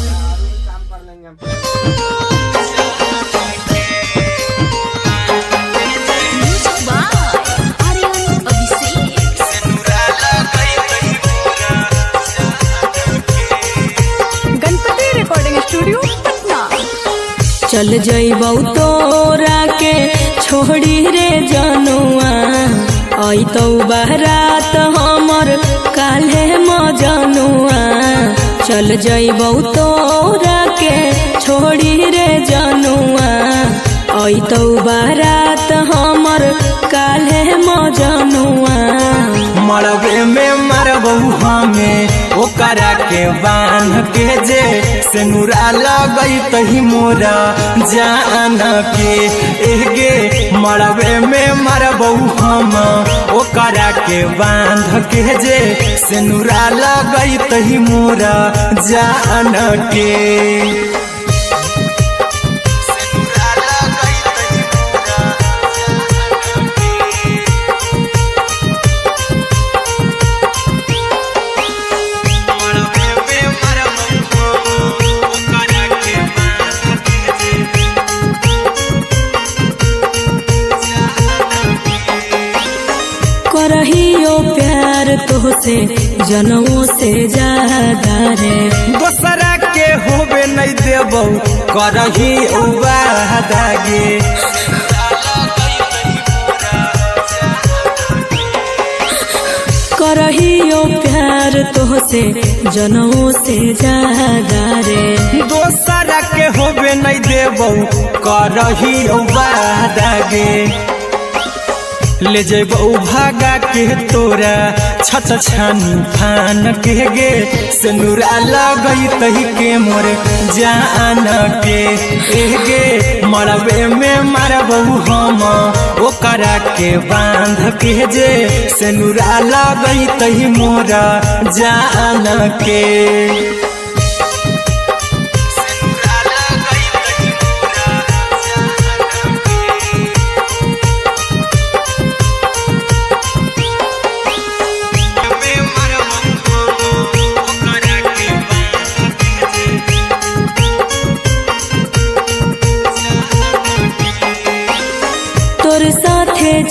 चल जइबौ तोरा के छोड़ी रे जनुआ अइतौ बारात हमर काल्हे मजनुआ चल जइबौ तोरा के छोड़ी रे जनुआ अइतौ बारात हमर काल्हे मजनुआ मरबे में मरबौ हमें ओकरा के बांध के जे सेनुरा लगई तही मोरा जान के एगे मरबे में मरबौ हम ओकरा के बांध के जे सेनुरा लगई तही मोरा जान के करहियो प्यार तोहसे जनमों से ज्यादा रे दोसरा के होबे नहीं देबौ करही उबादागे करहियो प्यार तोहसे जनमों से ज्यादा रे दोसरा के होबे नहीं देबौ करही उबादागे ले जेबौ भागा के तोरा छत छानी फान के गे सेनुरा लगई तही के मोर जान के एगे मरबे में मरबौ हम ओकरा के बांध के जे सेनुरा लगई तही मोरा जान के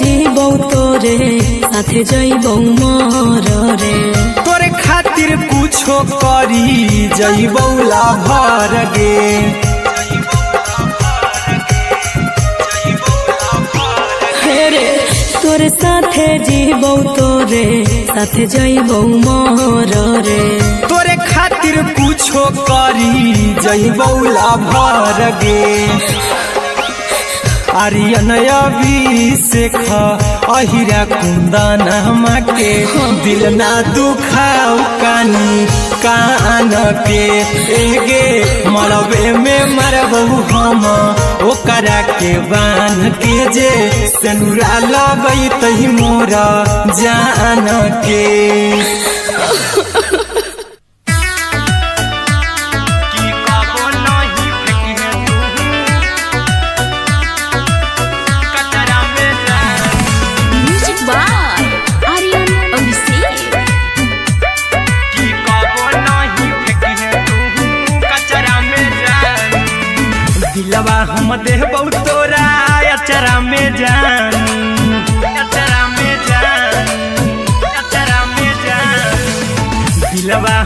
जीबौ तोरे साथे जइबौ मोर रे तोरे खातिर कुछो करी जइबौ लाभर गे रे तोरे साथे जीबौ तोरे साथे जइबौ मोर रे तोरे खातिर कुछो करी जइबौ लाभर गे आर्यन अभिषेक अहिरा कुंदन के दिल ना दुखाऊ कानी कान के एगे मरबे में मरबू हम ओकरा के बान के जे सेनुरा लगई तही मोरा जान के म्यूजिक बाय आर्यन अभिषेक। दिलवा हम देबौ तोरा अचरा में जान, अचरा में जान, अचरा में जान दिलवा